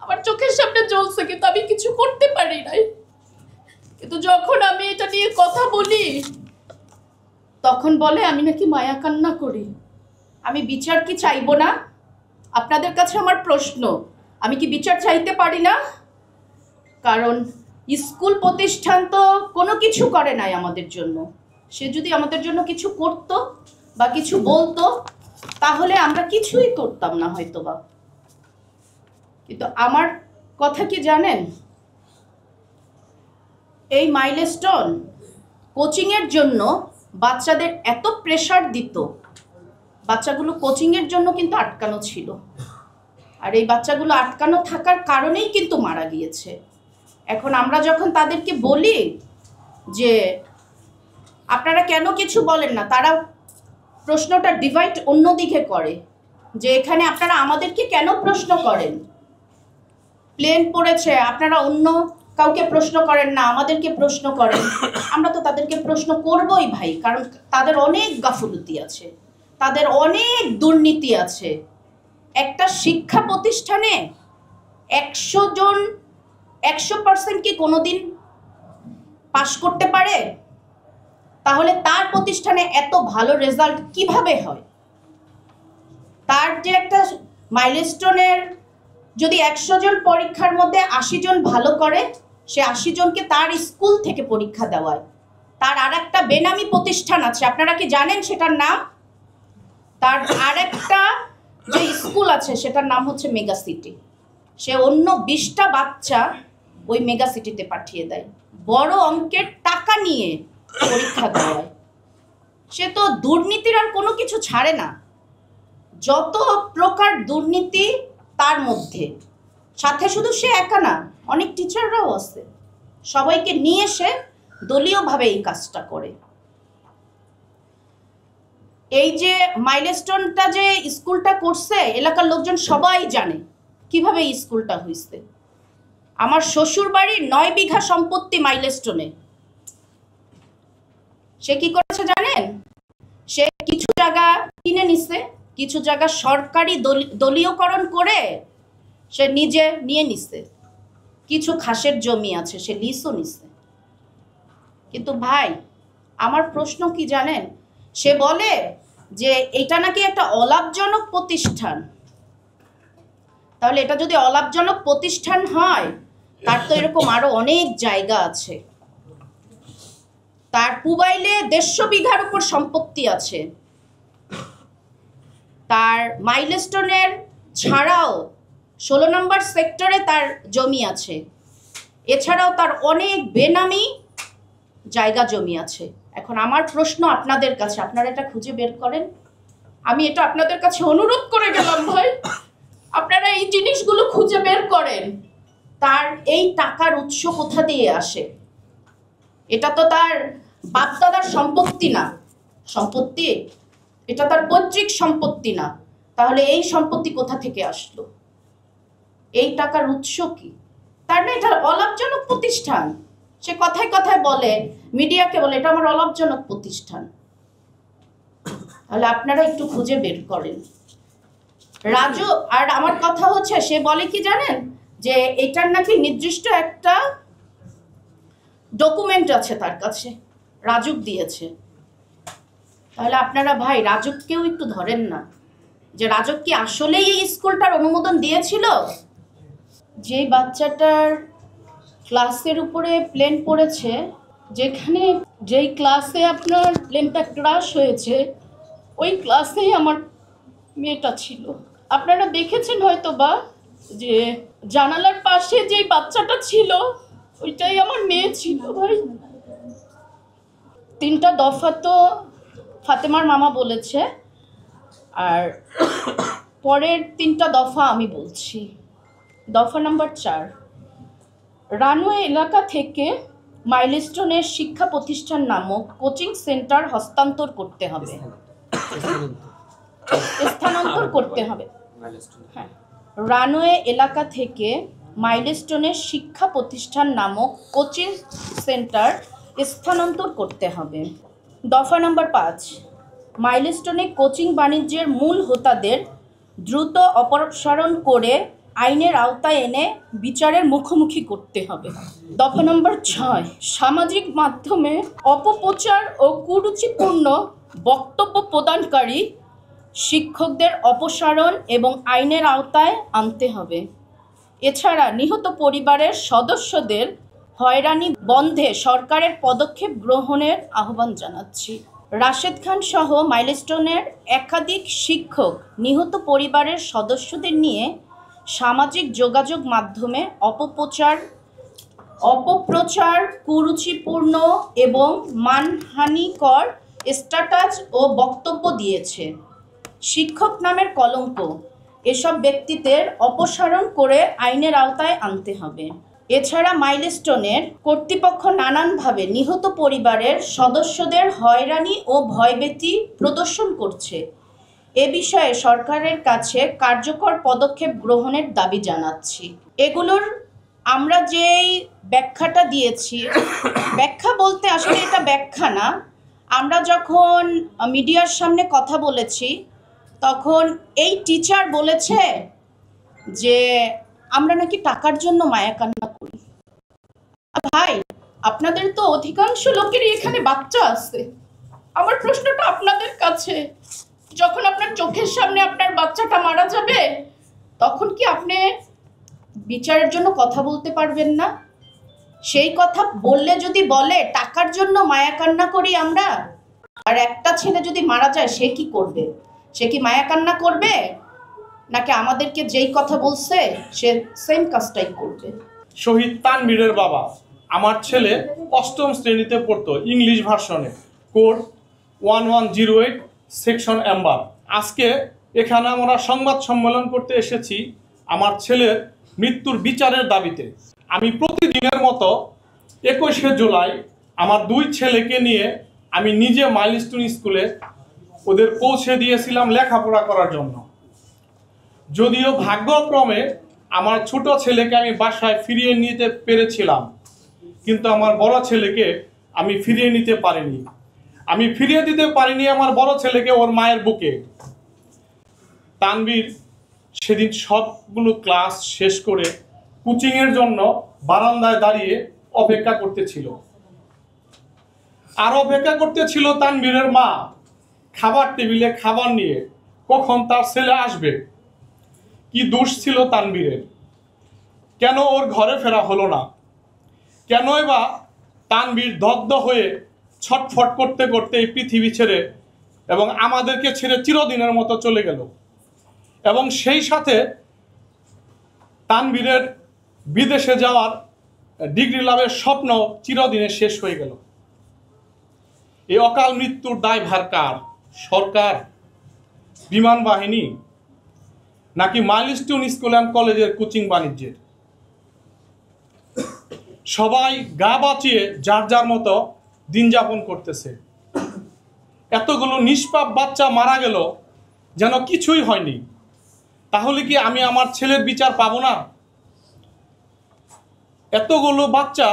আমার চোখের সামনে জ্বলছে, কিন্তু আমি কিছু করতে পারি নাই। কিন্তু যখন আমি এটা নিয়ে কথা বলি, তখন বলে আমি নাকি মায়া কান্না করি। আমি বিচার কি চাইবো না? আপনাদের কাছে আমার প্রশ্ন, আমি কি বিচার চাইতে পারি না? কারণ স্কুল প্রতিষ্ঠান তো কোনো কিছু করে নাই আমাদের জন্য। সে যদি আমাদের জন্য কিছু করত বা কিছু বলতো, তাহলে আমরা কিছুই করতাম না হয়তোবা। কিন্তু আমার কথা কি জানেন, এই মাইলস্টোন কোচিংয়ের জন্য বাচ্চাদের এত প্রেশার দিত, বাচ্চাগুলো কোচিংয়ের জন্য কিন্তু আটকানো ছিল। আর এই বাচ্চাগুলো আটকানো থাকার কারণেই কিন্তু মারা গিয়েছে। এখন আমরা যখন তাদেরকে বলি যে আপনারা কেন কিছু বলেন না, তারা প্রশ্নটা ডিভাইড অন্যদিকে করে, যে এখানে আপনারা আমাদেরকে কেন প্রশ্ন করেন? প্লেন পড়েছে, আপনারা অন্য কাউকে প্রশ্ন করেন না, আমাদেরকে প্রশ্ন করেন। আমরা তো তাদেরকে প্রশ্ন করবই ভাই, কারণ তাদের অনেক গাফুলতি আছে, তাদের অনেক দুর্নীতি আছে। একটা শিক্ষা প্রতিষ্ঠানে 100 জন 100% কি কোনোদিন পাশ করতে পারে? তাহলে তার প্রতিষ্ঠানে এত ভালো রেজাল্ট কিভাবে হয়? তার যে একটা মাইলস্টোনের যদি 100 জন পরীক্ষার মধ্যে 80 জন ভালো করে, সে 80 জনকে তার স্কুল থেকে পরীক্ষা দেওয়ায়। তার আর একটা বেনামি প্রতিষ্ঠান আছে, আপনারা কি জানেন সেটার নাম? তার আরেকটা যে স্কুল আছে সেটার নাম হচ্ছে মেগা সিটি। সে অন্য 20টা বাচ্চা ওই মেগা সিটিতে পাঠিয়ে দেয়, বড় অঙ্কের টাকা নিয়ে পরীক্ষা দেওয়ায়। সে তো দুর্নীতির আর কোনো কিছু ছাড়ে না, যত প্রকার দুর্নীতি তার মধ্যে। সাথে শুধু সে একা না, অনেক টিচাররাও আছে, সবাইকে নিয়ে সে দলীয়ভাবে এই কাজটা করে। এই যে মাইলস্টোনটা যে স্কুলটা করছে, এলাকার লোকজন সবাই জানে কিভাবে এই স্কুলটা হয়েছে। আমার শ্বশুর বাড়ির 9 বিঘা সম্পত্তি মাইলস্টোনে। সে কি করেছে জানেন? সে কিছু জায়গা কিনে নিছে, কিছু জায়গা সরকারি দলীয়করণ করে সে নিজে নিয়ে নিছে। কিছু খাসের জমি আছে, সে লিজও নিছে। কিন্তু ভাই, আমার প্রশ্ন কি জানেন? সে বলে যে এটা নাকি একটা অলাভজনক প্রতিষ্ঠান। তাহলে এটা যদি অলাভজনক প্রতিষ্ঠান হয়, তার তো এরকম আরো অনেক জায়গা আছে। তার পুবাইলে 150 বিঘার উপর সম্পত্তি আছে। তার মাইলস্টোনের ছাড়াও 16 নম্বর সেক্টরে তার জমি আছে। এছাড়াও তার অনেক বেনামি জায়গা জমি আছে। এখন আমার প্রশ্ন আপনাদের কাছে, আপনারা এটা খুঁজে বের করেন। আমি এটা আপনাদের কাছে অনুরোধ করে গেলাম ভাই, আপনারা এই জিনিসগুলো খুঁজে বের করেন। তার এই টাকার উৎস কোথা দিয়ে আসে? এটা তো তার বাপদাদার সম্পত্তি না। সম্পত্তি এটা তার পৈতৃক সম্পত্তি না। তাহলে এই সম্পত্তি কোথা থেকে আসলো? এই টাকার উৎস কি? তার না এটা অলাভজনক প্রতিষ্ঠান। সে কথায় কথায় বলে, মিডিয়াকে বলে এটা আমার অলাভজনক প্রতিষ্ঠান। তাহলে আপনারা একটু খুঁজে বের করেন। রাজু, আর আমার কথা হচ্ছে, সে বলে কি জানেন, যে এটার নাকি নির্দিষ্ট একটা ডকুমেন্ট আছে তার কাছে, রাজুক দিয়েছে। তাহলে আপনারা ভাই রাজুককেও একটু ধরেন না, যে রাজুক কি আসলেই এই স্কুলটার অনুমোদন দিয়েছিল? যে বাচ্চাটার ক্লাসের উপরে প্লেন পড়েছে, যেই ক্লাসে আপনার প্লেনটা ক্রাশ হয়েছে, ওই ক্লাসেই আমার মেয়েটা ছিল। আপনারা দেখেছেন হয়তো বা, যে জানালার পাশে যেই বাচ্চাটা ছিল, ওইটাই আমার মেয়ে ছিল ভাই। 3টা দফা তো ফাতেমার মামা বলেছে, আর পরের 3টা দফা আমি বলছি। দফা নাম্বার 4, রানওয়ে এলাকা থেকে মাইলস্টোনের শিক্ষা প্রতিষ্ঠান নামক কোচিং সেন্টার হস্তান্তর করতে হবে, স্থানান্তর করতে হবে। হ্যাঁ, রানওয়ে এলাকা থেকে মাইলস্টোনের শিক্ষা প্রতিষ্ঠান নামক কোচিং সেন্টার স্থানান্তর করতে হবে। দফা নম্বর 5, মাইলস্টোনে কোচিং বাণিজ্যের মূল হোতাদের দ্রুত অপসারণ করে আইনের আওতায় এনে বিচারের মুখোমুখি করতে হবে। দফা নম্বর 6, সামাজিক মাধ্যমে অপপ্রচার ও কুরুচিপূর্ণ বক্তব্য প্রদানকারী শিক্ষকদের অপসারণ এবং আইনের আওতায় আনতে হবে। এছাড়া নিহত পরিবারের সদস্যদের হয়রানি বন্ধে সরকারের পদক্ষেপ গ্রহণের আহ্বান জানাচ্ছি। রাশেদ খান সহ মাইলস্টোনের একাধিক শিক্ষক নিহত পরিবারের সদস্যদের নিয়ে সামাজিক যোগাযোগ মাধ্যমে অপপ্রচার, কুরুচিপূর্ণ এবং মানহানিকর স্ট্যাটাস ও বক্তব্য দিয়েছে। শিক্ষক নামের কলঙ্ক, এসব ব্যক্তিদের অপসারণ করে আইনের আওতায় আনতে হবে। এছাড়া মাইলস্টোনের কর্তৃপক্ষ নানানভাবে নিহত পরিবারের সদস্যদের হয়রানি ও ভয়ভীতি প্রদর্শন করছে। এ বিষয়ে সরকারের কাছে কার্যকর পদক্ষেপ গ্রহণের দাবি জানাচ্ছি। এগুলোর আমরা যেই ব্যাখ্যাটা দিয়েছি, ব্যাখ্যা বলতে আসলে এটা ব্যাখ্যা না, আমরা যখন মিডিয়ার সামনে কথা বলেছি তখন এই টিচার বলেছে যে আমরা নাকি টাকার জন্য মায়া কান্না করি। ভাই, আপনাদের তো অধিকাংশ লোকেরই এখানে বাচ্চা আছে। আমার প্রশ্নটা আপনাদের কাছে, যখন আপনার চোখের সামনে আপনার বাচ্চাটা মারা যাবে তখন কি আপনি বিচারের জন্য কথা বলতে পারবেন না? সেই কথা বললে যদি বলে টাকার জন্য মায়া কান্না করি আমরা, আর একটা ছেলে যদি মারা যায় সে কি করবে? সে কি মায়া কান্না করবে, নাকি আমাদেরকে যেই কথা বলছে সে সেম কাজটাই করবে? শহীদ তানবীরের বাবা, আমার ছেলে 8ম শ্রেণীতে পড়তো, ইংলিশ ভার্সনে, কোড 1108 সেকশন এম্বার। আজকে এখানে আমরা সংবাদ সম্মেলন করতে এসেছি আমার ছেলের মৃত্যুর বিচারের দাবিতে। আমি প্রতিদিনের মতো 21শে জুলাই আমার 2 ছেলেকে নিয়ে আমি নিজে মাইলস্টোন স্কুলে ওদের পৌঁছে দিয়েছিলাম লেখাপড়া করার জন্য। যদিও ভাগ্যক্রমে আমার ছোট ছেলেকে আমি বাসায় ফিরিয়ে নিতে পেরেছিলাম, কিন্তু আমার বড় ছেলেকে আমি ফিরিয়ে নিতে পারিনি। আমি ফিরিয়ে দিতে পারিনি আমার বড় ছেলেকে ওর মায়ের বুকে। তানবীর সেদিন সবগুলো ক্লাস শেষ করে কোচিংয়ের জন্য বারান্দায় দাঁড়িয়ে অপেক্ষা করতেছিল। আর অপেক্ষা করতেছিল তানবীরের মা খাবার টেবিলে খাবার নিয়ে, কখন তার ছেলে আসবে। কি দোষ ছিল তানবীরের? কেন ওর ঘরে ফেরা হলো না? কেনই বা তানবীর দগ্ধ হয়ে ছটফট করতে করতে এই পৃথিবী ছেড়ে এবং আমাদেরকে ছেড়ে চিরদিনের মতো চলে গেল? এবং সেই সাথে তানবীরের বিদেশে যাওয়ার ডিগ্রি লাভের স্বপ্ন চিরদিনে শেষ হয়ে গেল। এই অকাল মৃত্যুর দায়ভার কার? সরকার, বিমান বাহিনী, নাকি মাইলস্টোন স্কুল অ্যান্ড কলেজের কোচিং বাণিজ্যের? সবাই গা বাঁচিয়ে যার যার মতো দিন যাপন করতেছে। এতগুলো নিষ্পাপ বাচ্চা মারা গেল যেন কিছুই হয়নি। তাহলে কি আমি আমার ছেলের বিচার পাবো না? এতগুলো বাচ্চা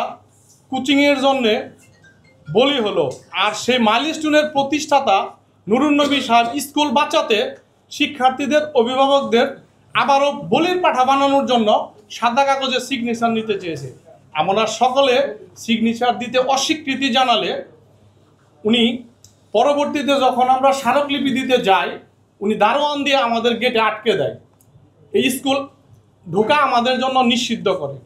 কোচিংয়ের জন্যে বলি হলো, আর সেই মাইলস্টোনের প্রতিষ্ঠাতা নুরুন নবী সাহেব স্কুল বাঁচাতে শিক্ষার্থীদের অভিভাবকদের আবারও বলির পাঠা বানানোর জন্য সাদা কাগজে সিগনেচার নিতে চেয়েছে। আমরা সকলে সিগনেচার দিতে অস্বীকৃতি জানালে উনি পরবর্তীতে যখন আমরা স্মারকলিপি দিতে যাই উনি দারোয়ান দিয়ে আমাদের গেটে আটকে দেয়। এই স্কুল ঢোকা আমাদের জন্য নিষিদ্ধ করে।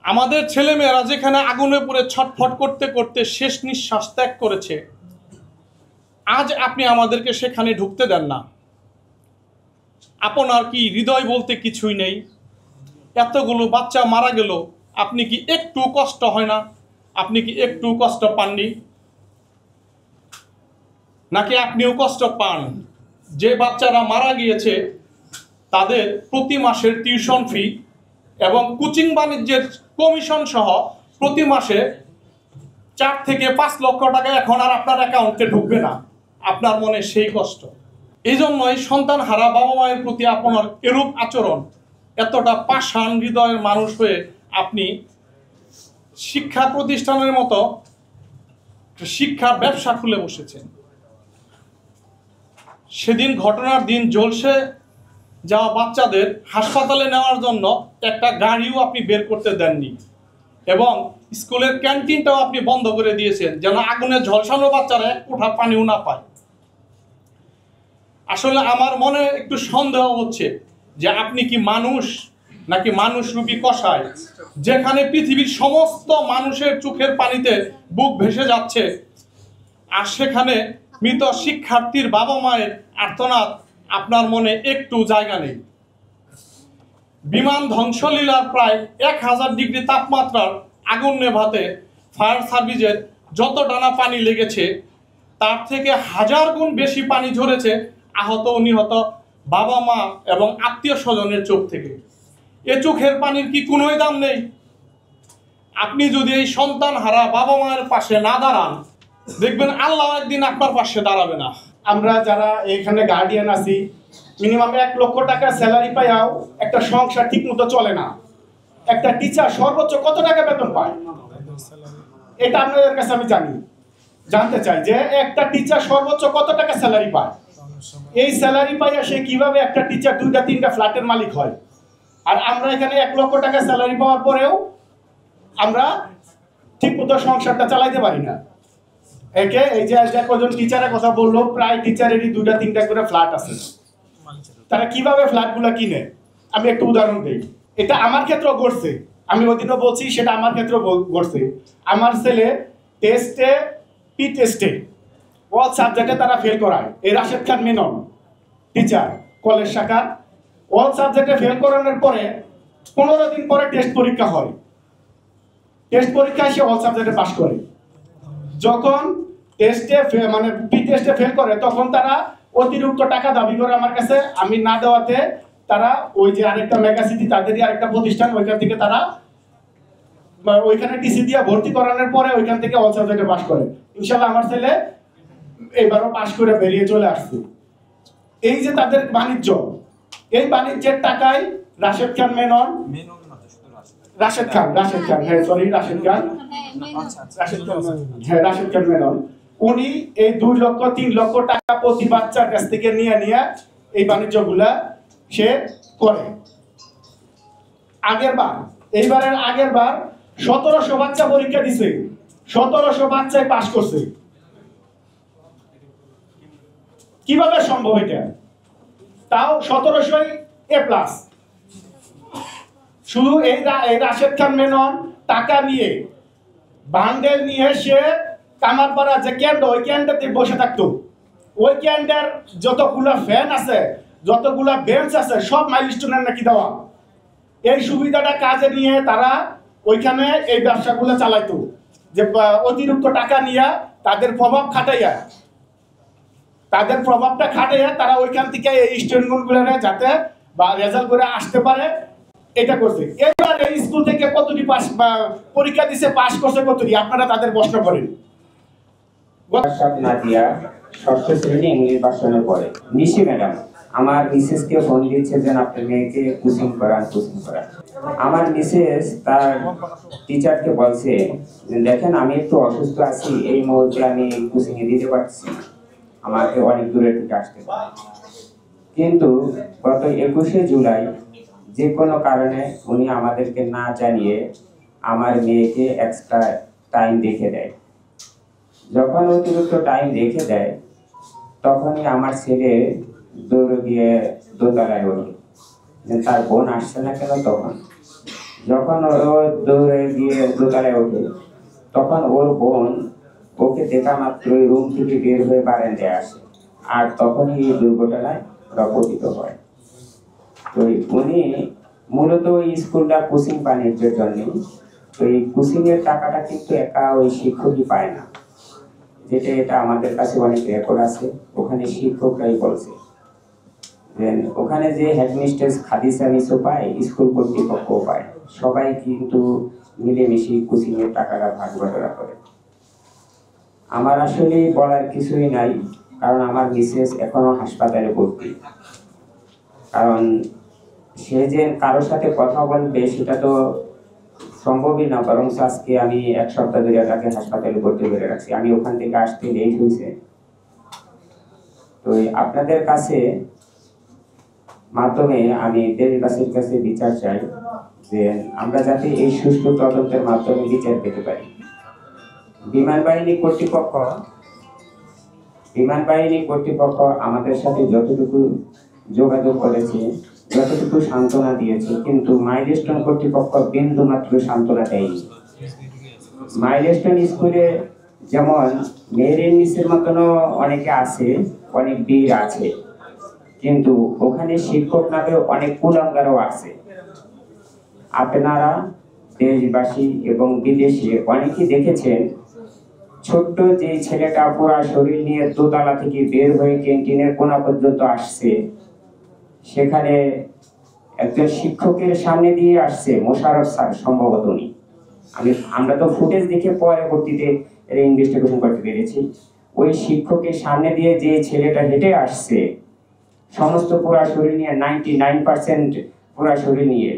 আমাদের ছেলেমেয়েরা যেখানে আগুনে পুড়ে ছটফট করতে করতে শেষ নিঃশ্বাস ত্যাগ করেছে, আজ আপনি আমাদেরকে সেখানে ঢুকতে দেন না। আপনার কি হৃদয় বলতে কিছুই নেই? এতগুলো বাচ্চা মারা গেল, আপনি কি একটু কষ্ট হয় না? আপনি কি একটু কষ্ট পাননি? নাকি আপনিও কষ্ট পান? যে বাচ্চারা মারা গিয়েছে তাদের প্রতি মাসের টিউশন ফি এবং কোচিং বাণিজ্যের কমিশন সহ প্রতি মাসে 4 থেকে 5 লক্ষ টাকা এখন আর আপনার অ্যাকাউন্টে ঢুকবে না। আপনার মনে সেই কষ্ট। এই জন্যই সন্তান হারা বাবা মায়ের প্রতি আপনার এরূপ আচরণ, এতটা পাষাণ হৃদয়ের মানুষ হয়ে আপনি শিক্ষা প্রতিষ্ঠানের মতো শিক্ষা ব্যবসা খুলে বসেছেন। সেদিন ঘটনার দিন জলসে যাওয়া বাচ্চাদের হাসপাতালে নেওয়ার জন্য একটা গাড়িও আপনি বের করতে দেননি এবং স্কুলের ক্যান্টিনটাও আপনি বন্ধ করে দিয়েছেন যেন আগুনে ঝলসানো বাচ্চারা এক কোঠা পানিও না পায়। আসলে আমার মনে একটু সন্দেহ হচ্ছে যে আপনি কি মানুষ নাকি মানুষরূপী কষায়, যেখানে পৃথিবীর সমস্ত মানুষের চোখের পানিতে বুক ভেসে যাচ্ছে আর সেখানে মৃত শিক্ষার্থীর বাবা মায়ের আর্তনাদ আপনার মনে একটু জায়গা নেই। বিমান ধ্বংসলীলার প্রায় 1000 ডিগ্রি তাপমাত্রার আগুন নেভাতে ফায়ার সার্ভিসের যত ডানা পানি লেগেছে তার থেকে 1000 গুণ বেশি পানি ঝরেছে আহত ও নিহত বাবা মা এবং আত্মীয় স্বজনের চোখ থেকে। এ চোখের পানির কি কোনোই দাম নেই? আপনি যদি এই সন্তান হারা বাবা মায়ের পাশে না দাঁড়ান, দেখবেন আল্লাহ একদিন আপনার পাশে দাঁড়াবে না। আমরা যারা এখানে গার্ডিয়ান আছি, মিনিমাম 1 লক্ষ টাকা স্যালারি পাইয়াও একটা সংসার ঠিক মতো চলে না। একটা টিচার সর্বোচ্চ কত টাকা বেতন পায় এটা আপনাদের কাছে আমি জানতে চাই যে একটা টিচার সর্বোচ্চ কত টাকা স্যালারি পায়। এই স্যালারি পাইয়া সে কিভাবে একটা টিচার 2-3টা ফ্ল্যাটের মালিক হয়। আর আমরা এখানে 1 লক্ষ টাকা স্যালারি পাওয়ার পরেও আমরা ঠিক মতো সংসারটা চালাইতে পারি না। একে এই যে কজন টিচারের কথা বললো, প্রায় টিচারেরই 2-3টা করে ফ্ল্যাট আছে। তারা কিভাবে ফ্ল্যাটগুলো কিনে আমি একটু উদাহরণ দিই। এটা আমার ক্ষেত্রেও ঘটছে, আমি ওইদিনও বলছি সেটা আমার ক্ষেত্রেও ঘটছে। আমার ছেলে পি টেস্টে অল সাবজেক্টে তারা ফেল করায়। এই রাশেদ খান মেনন টিচার কলেজ শাখার অল সাবজেক্টে ফেল করানোর পরে 15 দিন পরে টেস্ট পরীক্ষা হয়। টেস্ট পরীক্ষায় সে অল সাবজেক্টে পাস করে। যখন পি টেস্টে ফেল করে তখন তারা অতিরিক্ত টাকা দাবি করে আমার কাছে। আমি না দেওয়াতে তারা ওই যে আরেকটা মেগাসিটি তাদেরই আরেকটা প্রতিষ্ঠান, ওইখান থেকে তারা ওইখানে টিসি দিয়ে ভর্তি করানোর পরে ওইখান থেকে অল সাবজেক্টে পাস করে। ইনশাআল্লাহ আমার ছেলে এবারও পাস করে বেরিয়ে চলে আসছে। এই যে তাদের বাণিজ্য, এই বাণিজ্যের টাকায় রাশেদ খান মেনন, রাশেদ খান মেনন উনি এই 2 লক্ষ 3 লক্ষ টাকা প্রতি বাচ্চার কাছ থেকে নিয়ে এই বাণিজ্যগুলা সে করে। এইবারের আগের বার 1700 বাচ্চা পরীক্ষা দিছে, 1700 বাচ্চায় পাস করছে। কিভাবে সম্ভব এটা? তাও 1700 A+। শুধু এই রাশেদ খান মেনন টাকা নিয়ে বান্ডেল নিয়ে সে কামারপাড়া যে ক্যান্ড, ওই ক্যান্ডে বসে থাকতো। ওই ক্যান্ডের যতগুলা ফ্যান আছে, যতগুলা বেঞ্চ আছে, সব মাইলস্টোনের নাকি দেওয়া। এই সুবিধাটা কাজে নিয়ে তারা ওইখানে এই ব্যবসাগুলো চালাইতো, যে অতিরিক্ত টাকা নিয়ে তাদের প্রভাবটা খাটাইয়া তারা ওইখান থেকে এই স্টুডেন্টগুলো যাতে বা রেজাল্ট করে আসতে পারে এটা করছে। এবার এই স্কুল থেকে কতটি পাস পরীক্ষা দিছে, পাস করছে কতটি, আপনারা তাদের প্রশ্ন করেন। নাদিয়া 6ষ্ঠ শ্রেণী ইংলিশ ভার্সনে পড়ে। নিশি ম্যাডাম আমার মিসেসকে ফোন দিয়েছে যে আপনার মেয়েকে কোচিং করান। আমার মিসেস তার টিচারকে বলছে দেখেন আমি একটু অসুস্থ আছি, এই মুহূর্তে আমি কোচিং এ দিতে পারছি না, আমাকে অনেক দূরে থেকে আসতে পারে। কিন্তু গত 21শে জুলাই যে কোনো কারণে উনি আমাদেরকে না জানিয়ে আমার মেয়েকে এক্সট্রা টাইম রেখে দেয়। যখন অতিরিক্ত টাইম রেখে দেয় তখনই আমার ছেলে দৌড়ে গিয়ে দোতলায় ওঠে, তার বোন আসছে না কেন। যখন ও দৌড়ে গিয়ে দোতলায় ওঠে তখন ওর বোন ওকে দেখা মাত্রই রুম থেকে বের হয়ে বারান্দায় আসে, আর তখনই এই দুর্ঘটনায় পতিত হয়। তো উনি মূলত ওই স্কুলটা কোচিং বাণিজ্যের জন্য, তো এই কোচিং এর টাকাটা কিন্তু একা ওই শিক্ষকই পায় না, এটা আমাদের কাছে অনেক রেকর্ড আছে। ওখানে শিক্ষকরাই বলছে দেন ওখানে যে হেডমিস্ট্রেস খাদিজা মিসও পায়, স্কুল কর্তৃপক্ষও পায়, সবাই কিন্তু মিলেমিশে কোচিংয়ের টাকাটা ভাগ বটরা করে। আমার আসলে বলার কিছুই নাই, কারণ আমার মিসেস এখনো হাসপাতালে ভর্তি। কারণ সে যে কারোর সাথে কথা বলবে সেটা তো সম্ভবই না, বরং আজকে আমি 1 সপ্তাহ ধরে তাকে হাসপাতালে ভর্তি করে রাখছি। আমি ওখান থেকে আসতে লেট হয়েছে। তো আপনাদের কাছে মাধ্যমে আমি দেশবাসীর কাছে বিচার চাই যে আমরা যাতে এই সুষ্ঠু তদন্তের মাধ্যমে বিচার পেতে পারি। বিমান বাহিনী কর্তৃপক্ষ আমাদের সাথে যতটুকু যোগাযোগ করেছে, যতটুকু সান্ত্বনা দিয়েছে, কিন্তু মাইলস্টোন কর্তৃপক্ষ বিন্দু মাত্র সান্ত্বনা দেয়নি। মাইলস্টোন স্কুলে যেমন মেয়ের মিসের মতনও অনেকে আছে, অনেক বীর আছে, কিন্তু ওখানে শিক্ষক নামে অনেক কুলাঙ্গারও আছে। আপনারা দেশবাসী এবং বিদেশে অনেকেই দেখেছেন, ছোট্ট যে ছেলেটা পুরা শরীর নিয়ে দোতলা থেকে বের হয়ে ক্যান্টিনের কোণা পর্যন্ত আসছে, সেখানে একজন শিক্ষকের সামনে দিয়ে আসছে, মোশাররফ স্যার সম্ভবত উনি। আমরা তো ফুটেজ দেখে পরবর্তীতে ইনভেস্টিগেশন করতে পেরেছি। ওই শিক্ষকের সামনে দিয়ে যে ছেলেটা হেঁটে আসছে, সমস্ত পুরা শরীর নিয়ে 99% পুরা শরীর নিয়ে,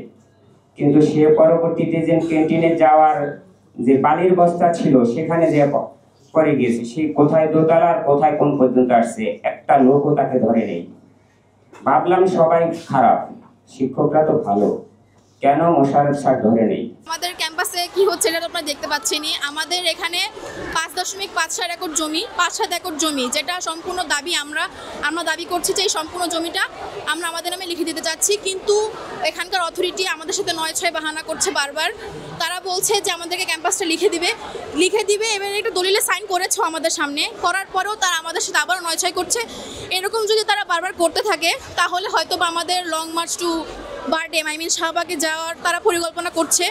কিন্তু সে পরবর্তীতে যে ক্যান্টিনে যাওয়ার যে বালির বস্তা ছিল সেখানে যে পরে গিয়েছে, সে কোথায় দোতলার কোথায় কোন পর্যন্ত আসছে, একটা লোকও তাকে ধরে নেই। ভাবলাম সবাই খারাপ, শিক্ষকরা তো ভালো, কেন মোশাররফ স্যার ধরে নেই? আমাদের ক্যাম্পাসে কি হচ্ছে এটা আপনারা দেখতে পাচ্ছেনই। আমাদের এখানে 5.57 একর জমি, 5-7 একর জমি, যেটা সম্পূর্ণ দাবি আমরা দাবি করছি যে এই সম্পূর্ণ জমিটা আমরা আমাদের নামে লিখে দিতে চাচ্ছি। কিন্তু এখানকার অথরিটি আমাদের সাথে 9-6 বাহানা করছে বারবার। তারা বলছে যে আমাদেরকে ক্যাম্পাসটা লিখে দিবে এবার একটা দলিলে সাইন করেছে আমাদের সামনে, করার পরেও তারা আমাদের সাথে আবার 9-6 করছে। এরকম যদি তারা বারবার করতে থাকে তাহলে হয়তো বা আমাদের লং মার্চ টু বারডেম শাহবাগে যাওয়ার তারা পরিকল্পনা করছে।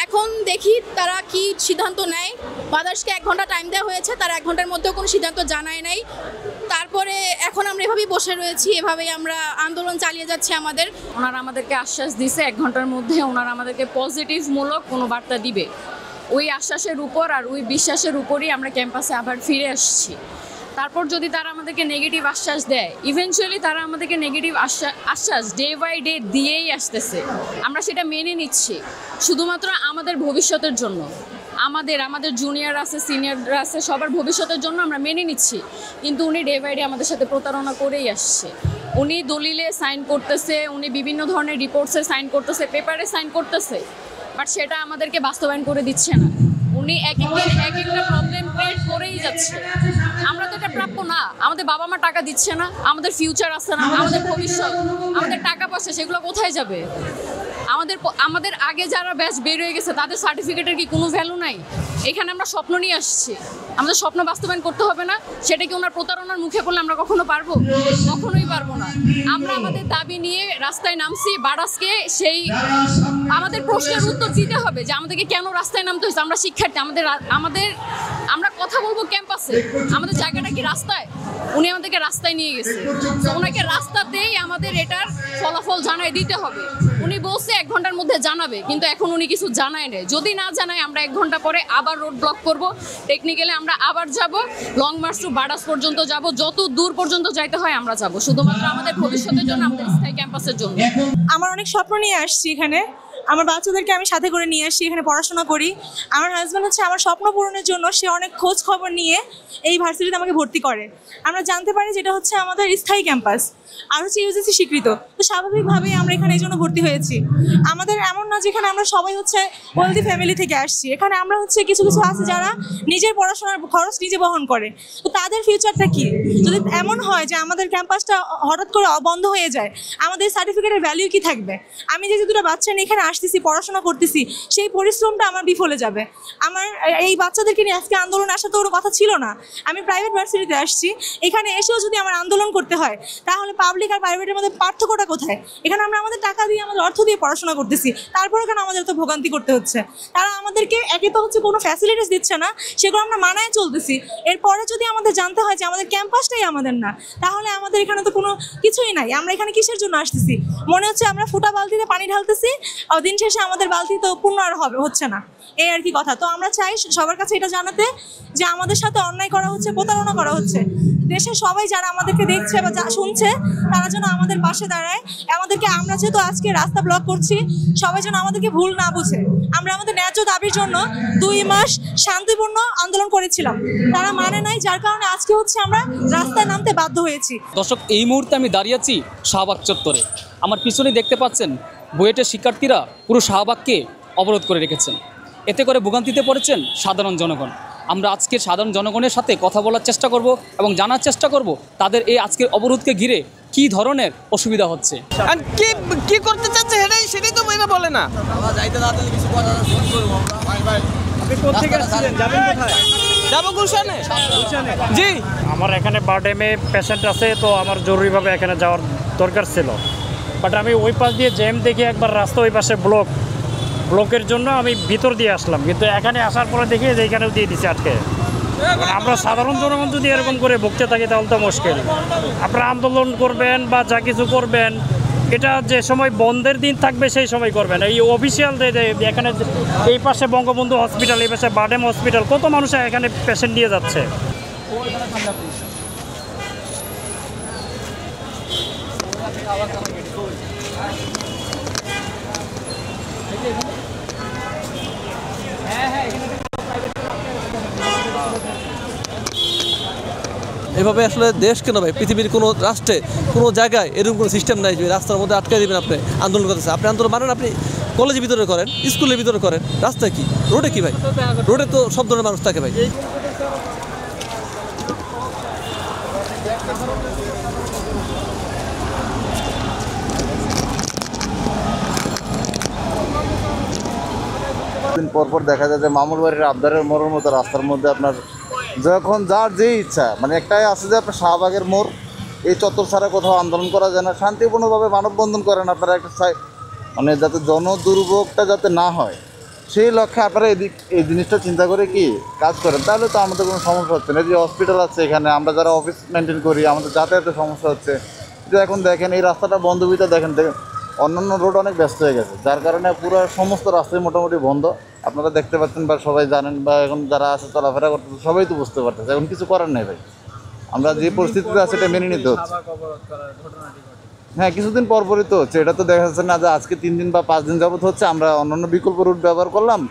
এখন দেখি তারা কি সিদ্ধান্ত নেয়। বাদার্সকে 1 ঘন্টা টাইম দেওয়া হয়েছে, তারা 1 ঘন্টার মধ্যেও কোনো সিদ্ধান্ত জানায় নাই। তারপরে এখন আমরা এভাবেই বসে রয়েছি, এভাবেই আমরা আন্দোলন চালিয়ে যাচ্ছি। ওনারা আমাদেরকে আশ্বাস দিয়েছে 1 ঘন্টার মধ্যে ওনারা আমাদেরকে পজিটিভমূলক কোনো বার্তা দিবে। ওই আশ্বাসের উপর আর ওই বিশ্বাসের উপরই আমরা ক্যাম্পাসে আবার ফিরে আসছি। তারপর যদি তারা আমাদেরকে নেগেটিভ আশ্বাস দেয়, ইভেনচুয়ালি তারা আমাদেরকে নেগেটিভ আশ্বাস ডে বাই ডে দিয়েই আসতেছে, আমরা সেটা মেনে নিচ্ছি শুধুমাত্র আমাদের ভবিষ্যতের জন্য। আমাদের জুনিয়র আছে, সিনিয়ররা আছে, সবার ভবিষ্যতের জন্য আমরা মেনে নিচ্ছি। কিন্তু উনি ডে বাই ডে আমাদের সাথে প্রতারণা করেই আসছে। উনি দলিলে সাইন করতেছে, উনি বিভিন্ন ধরনের রিপোর্টসে সাইন করতেছে, পেপারে সাইন করতেছে, বাট সেটা আমাদেরকে বাস্তবায়ন করে দিচ্ছে না। উনি এক একটা প্রবলেম ক্রিয়েট করেই যাচ্ছে। আমরা তো এটা প্রাপ্য না। আমাদের বাবা মা টাকা দিচ্ছে না, আমাদের ফিউচার আছে না, আমাদের ভবিষ্যৎ, আমাদের টাকা পয়সা সেগুলো কোথায় যাবে? আমাদের আগে যারা ব্যাচ বের হয়ে গেছে তাদের সার্টিফিকেটের কি কোনো ভ্যালু নাই? এখানে আমরা স্বপ্ন নিয়ে আসছি, আমাদের স্বপ্ন বাস্তবায়ন করতে হবে না? সেটা কি ওনার প্রতারণার মুখে পড়লে আমরা কখনো পারবো? কখনোই পারবো না। আমরা আমাদের দাবি নিয়ে রাস্তায় নামছি। বারাসকে সেই আমাদের প্রশ্নের উত্তর দিতে হবে যে আমাদেরকে কেন রাস্তায় নামতে হয়েছে। আমরা শিক্ষার্থী, আমরা কথা বলবো ক্যাম্পাসে, আমাদের জায়গাটা কি রাস্তায়? উনি আমাদেরকে রাস্তায় নিয়ে গেছে, ওনাকে রাস্তাতেই আমাদের এটার ফলাফল জানাই দিতে হবে। উনি বলছে 1 ঘন্টার মধ্যে জানাবে, কিন্তু এখন উনি কিছু জানায় নেই। যদি না জানায় আমরা 1 ঘন্টা পরে আবার রোড ব্লক করব, টেকনিক্যালি আমরা আবার যাব, লং মার্চ টু বারাস পর্যন্ত যাব, যত দূর পর্যন্ত যাইতে হয় আমরা যাব, শুধুমাত্র আমাদের ভবিষ্যতের জন্য, আমাদের স্থায়ী ক্যাম্পাসের জন্য। আমার অনেক স্বপ্ন নিয়ে আসছি এখানে, আমার বাচ্চাদেরকে আমি সাথে করে নিয়ে আসছি, এখানে পড়াশোনা করি। আমার হাজব্যান্ড হচ্ছে আমার স্বপ্ন পূরণের জন্য সে অনেক খোঁজ খবর নিয়ে এই ভার্সিটিতে আমাকে ভর্তি করে। আমরা জানতে পারি যেটা হচ্ছে আমাদের স্থায়ী ক্যাম্পাস আর হচ্ছে ইউজিসি স্বীকৃত, তো স্বাভাবিকভাবেই আমরা এখানে এই জন্য ভর্তি হয়েছি। আমাদের এমন না যেখানে আমরা সবাই হচ্ছে ওয়েলদি ফ্যামিলি থেকে আসছি, এখানে আমরা হচ্ছে কিছু আছে যারা নিজের পড়াশোনার খরচ নিজে বহন করে, তো তাদের ফিউচারটা কি? যদি এমন হয় যে আমাদের ক্যাম্পাসটা হঠাৎ করে বন্ধ হয়ে যায়, আমাদের সার্টিফিকেটের ভ্যালু কি থাকবে? আমি যে দুটো বাচ্চা নিয়ে এখানে আসতেছি, পড়াশোনা করতেছি, সেই পরিশ্রমটা আমার বিফলে যাবে। আমার এই বাচ্চাদেরকে নিয়ে আজকে আন্দোলন আসার তো কোনো কথা ছিল না। আমি প্রাইভেট ভার্সিটিতে আসছি, এখানে এসেও যদি আমার আন্দোলন করতে হয় তাহলে পাবলিক আর প্রাইভেটের মধ্যে পার্থক্যটা কোথায়? এখানে আমরা আমাদের টাকা দিয়ে, আমাদের অর্থ দিয়ে পড়াশোনা করতেছি, তারপরে কেন আমাদের তো ভোগান্তি করতে হচ্ছে? তারা আমাদেরকে একে তো হচ্ছে কোনো ফ্যাসিলিটিস দিচ্ছে না, সেগুলো আমরা মানায় চলতেছি। এরপরে যদি আমাদের জানতে হয় যে আমাদের ক্যাম্পাসটাই আমাদের না, তাহলে আমাদের এখানে তো কোনো কিছুই নাই। আমরা এখানে কিসের জন্য আসতেছি? মনে হচ্ছে আমরা ফুটা বালতিতে পানি ঢালতেছি, দিন শেষে আমাদের বালতি তো পূর্ণ আর হচ্ছে না, এই আর কি কথা। তো আমরা চাই সবার কাছে এটা জানাতে যে আমাদের সাথে অন্যায় করা হচ্ছে, প্রতারণা করা হচ্ছে। দেশের সবাই যারা আমাদেরকে দেখছে বা যা শুনছে তারা যেন আমাদের পাশে দাঁড়ায়। আমাদেরকে, আমরা যেহেতু আজকে রাস্তা ব্লক করছি, সবাই যেন আমাদেরকে ভুল না বুঝে। আমরা আমাদের ন্যায্য দাবির জন্য 2 মাস শান্তিপূর্ণ আন্দোলন করেছিলাম, তারা মানে নাই, যার কারণে আজকে হচ্ছে আমরা রাস্তায় নামতে বাধ্য হয়েছি। দর্শক, এই মুহূর্তে আমি দাঁড়িয়ে আছি শাহবাগ চত্বরে। আমার পিছনে দেখতে পাচ্ছেন বুয়েটের শিক্ষার্থীরা পুরো শাহবাগকে অবরোধ করে রেখেছেন। এতে করে ভোগান্তিতে পড়েছেন সাধারণ জনগণ। আমরা আজকে সাধারণ জনগণের সাথে কথা বলার চেষ্টা করব এবং জানার চেষ্টা করব তাদের এই আজকের অবরোধকে ঘিরে কি ধরনের অসুবিধা হচ্ছে, কি করতে চাচ্ছে সেটাই তো মেয়েরা বলে না। যাবো গুলশানে। জি, আমার এখানে বারডেমে পেশেন্ট আছে, তো আমার জরুরিভাবে এখানে যাওয়ার দরকার ছিল। বাট আমি ওই পাশ দিয়ে জ্যাম দেখি, একবার রাস্তা ওই পাশে ব্লকের জন্য আমি ভিতর দিয়ে আসলাম, কিন্তু এখানে আসার পরে দেখি যে এখানেও দিয়ে দিচ্ছে আটকে। আমরা সাধারণ জনগণ যদি এরকম করে ভুগতে থাকি তাহলে তো মুশকিল। আপনারা আন্দোলন করবেন বা যা কিছু করবেন, এটা যে সময় বন্ধের দিন থাকবে সেই সময় করবেন। এই অফিসিয়াল এখানে এই পাশে বঙ্গবন্ধু হসপিটাল, এই পাশে বারডেম হসপিটাল, কত মানুষ এখানে পেশেন্ট নিয়ে যাচ্ছে। এভাবে আসলে দেশ কেন ভাই, পৃথিবীর কোনো রাষ্ট্রে কোনো জায়গায় এরকম কোনো সিস্টেম নাই যে রাস্তার মধ্যে আটকে দেবেন। আপনি আন্দোলন করতেছে, আপনি আন্দোলন মানেন, আপনি কলেজের ভিতরে করেন, স্কুলের ভিতরে করেন, রাস্তায় কি, রোডে কি ভাই? রোডে তো সব ধরনের মানুষ থাকে ভাই। দিন পরপর দেখা যায় যে মামুর বাড়ির আবদারের মোড়ের মতো রাস্তার মধ্যে আপনার যখন যার যে ইচ্ছা, মানে একটাই আছে যে আপনার শাহবাগের মোড়, এই চত্বর ছাড়া কোথাও আন্দোলন করা যায় না। শান্তিপূর্ণভাবে মানববন্ধন করেন আপনারা, একটা মানে যাতে জনদুর্ভোগটা যাতে না হয় সেই লক্ষ্যে আপনারা এই জিনিসটা চিন্তা করে কি কাজ করেন, তাহলে তো আমাদের কোনো সমস্যা হচ্ছে না। যে হসপিটাল আছে এখানে, আমরা যারা অফিস মেনটেন করি, আমাদের যাতায়াতের সমস্যা হচ্ছে। কিন্তু এখন দেখেন এই রাস্তাটা বন্ধ বিতে দেখেন অন্যান্য রোড অনেক ব্যস্ত হয়ে গেছে, যার কারণে পুরো সমস্ত রাস্তায় মোটামুটি বন্ধ। আপনারা দেখতে পাচ্ছেন বা সবাই জানেন, বা এখন যারা আছে চলাফেরা করতেছে সবাই তো বুঝতে পারতেছে এখন কিছু করার নেই ভাই। আমরা যে পরিস্থিতিতে আছে এটা মেনে নিতে হচ্ছে। হ্যাঁ, কিছুদিন পরপরই তো হচ্ছে, এটা তো দেখা যাচ্ছে না যে আজকে 3 দিন বা 5 দিন যাবত হচ্ছে, আমরা অন্যান্য বিকল্প রুট ব্যবহার করলাম,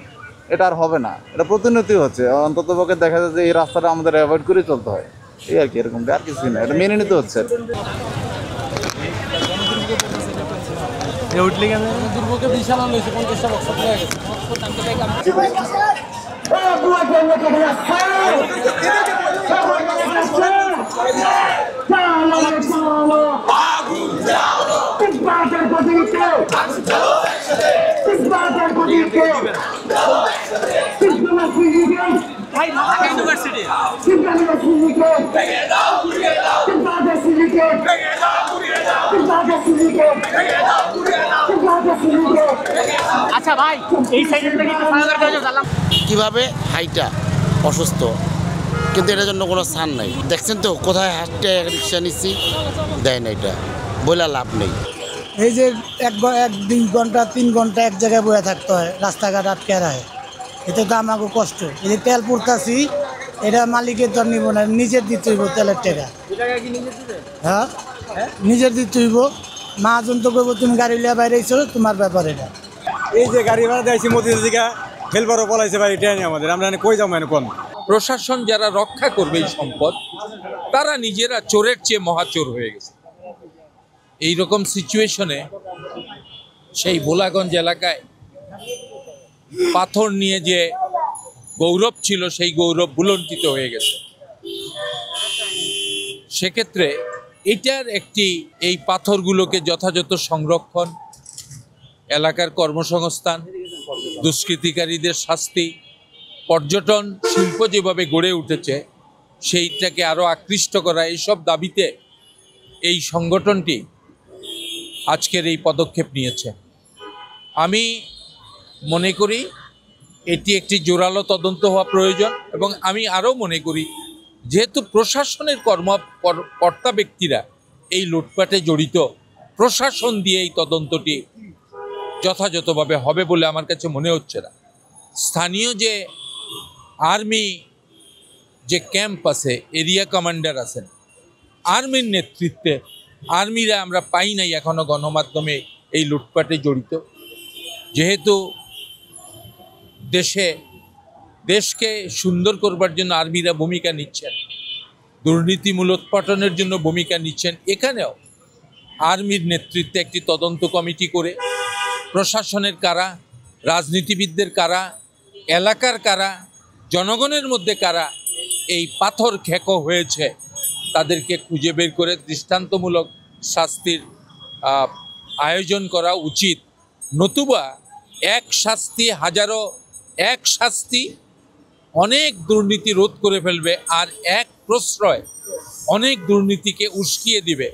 এটা আর হবে না। এটা প্রতিনিয়তই হচ্ছে, অন্তত পক্ষে দেখা যায় যে এই রাস্তাটা আমাদের অ্যাভয়েড করে চলতে হয়, এই আর কি, এরকম আর কিছুই না, এটা মেনে নিতে হচ্ছে। দুর্ভোগে বিশাল হয়েছে, 50টা বছর হয়ে গেছে। আচ্ছা ভাই, এই সাইডের থেকে কিভাবে হাইটা অসুস্থ, কিন্তু এটার জন্য কোনো স্থান নাই। দেখছেন তো কোথায় হাঁটতে রিক্সা নিচ্ছি, দেয় না, এটা বলে লাভ নেই। এই যে 1-2 ঘন্টা 3 ঘন্টা এক জায়গায় বয়ে থাকতে হয়, রাস্তাঘাট আটকে রাখে, এতে তো আমাকে কষ্ট। এই যে তেল পুড়তাছি, এটা মালিকের তো নিব না, নিজের দিতে হইব তেলের টাকা। হ্যাঁ, নিজের দিতে হইব। মাহাজন তো করবো তুমি গাড়ি লিয়ে বাইরে আইছো, তোমার ব্যাপার এটা। এই যে গাড়ি ভাড়া দিয়েছি মতিঝিকা হেলবারও পলাইছে ভাই, এটা নিয়ে আমাদের, আমরা কই যাবো মানে কোন? প্রশাসন যারা রক্ষা করবে এই সম্পদ, তারা নিজেরা চোরের চেয়ে মহাচোর হয়ে গেছে। এই রকম সিচুয়েশনে সেই ভোলাগঞ্জ এলাকায় পাথর নিয়ে যে গৌরব ছিল, সেই গৌরব ভুলণ্ঠিত হয়ে গেছে। সেক্ষেত্রে এটার একটি, এই পাথরগুলোকে যথাযথ সংরক্ষণ এলাকার কর্মসংস্থান, দুষ্কৃতিকারীদের শাস্তি, পর্যটন শিল্প যেভাবে গড়ে উঠেছে সেইটাকে আরও আকৃষ্ট করা, এইসব দাবিতে এই সংগঠনটি আজকের এই পদক্ষেপ নিয়েছে। আমি মনে করি এটি একটি জোরালো তদন্ত হওয়া প্রয়োজন এবং আমি আরও মনে করি যেহেতু প্রশাসনের কর্তা ব্যক্তিরা এই লুটপাটে জড়িত, প্রশাসন দিয়ে এই তদন্তটি যথাযথভাবে হবে বলে আমার কাছে মনে হচ্ছে না। স্থানীয় যে আর্মি যে ক্যাম্প আছে, এরিয়া কমান্ডার আছেন, আর্মির নেতৃত্বে, আর্মিরা আমরা পাই নাই এখনও গণমাধ্যমে এই লুটপাটে জড়িত। যেহেতু দেশকে সুন্দর করবার জন্য আর্মিরা ভূমিকা নিচ্ছেন, দুর্নীতি মূলোৎপাটনের জন্য ভূমিকা নিচ্ছেন, এখানেও আর্মির নেতৃত্বে একটি তদন্ত কমিটি করে প্রশাসনের কারা, রাজনীতিবিদদের কারা, এলাকার কারা, জনগণের মধ্যে কারা এই পাথর খেকো হয়েছে তাদেরকে খুঁজে বের করে দৃষ্টান্তমূলক শাস্তির আয়োজন করা উচিত। নতুবা এক শাস্তি হাজারো, এক শাস্তি অনেক দুর্নীতি রোধ করে ফেলবে, আর এক প্রশ্রয় অনেক দুর্নীতিকে উস্কিয়ে দিবে।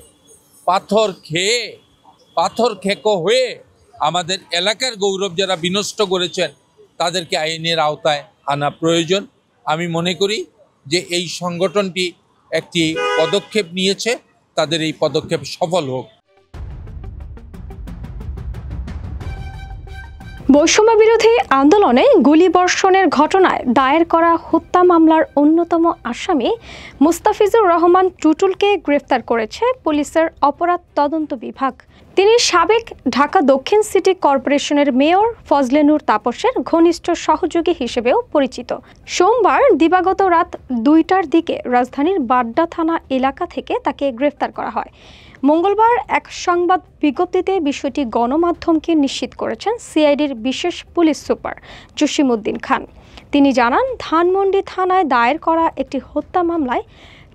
পাথর খেকো হয়ে আমাদের এলাকার গৌরব যারা বিনষ্ট করেছেন তাদেরকে আইনের আওতায় আনা প্রয়োজন। আমি মনে করি যে এই সংগঠনটি একটি পদক্ষেপ নিয়েছে, তাদের এই পদক্ষেপ সফল হোক। বৈষম্য বিরোধী আন্দোলনে গুলিবর্ষণের ঘটনায় দায়ের করা হত্যা মামলার অন্যতম আসামি মুস্তাফিজুর রহমান টুটুলকে গ্রেফতার করেছে পুলিশের অপরাধ তদন্ত বিভাগ। তিনি সাবেক ঢাকা দক্ষিণ সিটি কর্পোরেশনের মেয়র ফজলে নূর তাপসের ঘনিষ্ঠ সহযোগী হিসেবেও পরিচিত। সোমবার দিবাগত রাত 2টার দিকে রাজধানীর বাড্ডা থানা এলাকা থেকে তাকে গ্রেফতার করা হয়। মঙ্গলবার এক সংবাদ বিজ্ঞপ্তিতে বিষয়টি গণমাধ্যমকে নিশ্চিত করেছেন সিআইডির বিশেষ পুলিশ সুপার জসিমউদ্দিন খান। তিনি জানান, ধানমন্ডি থানায় দায়ের করা একটি হত্যা মামলায়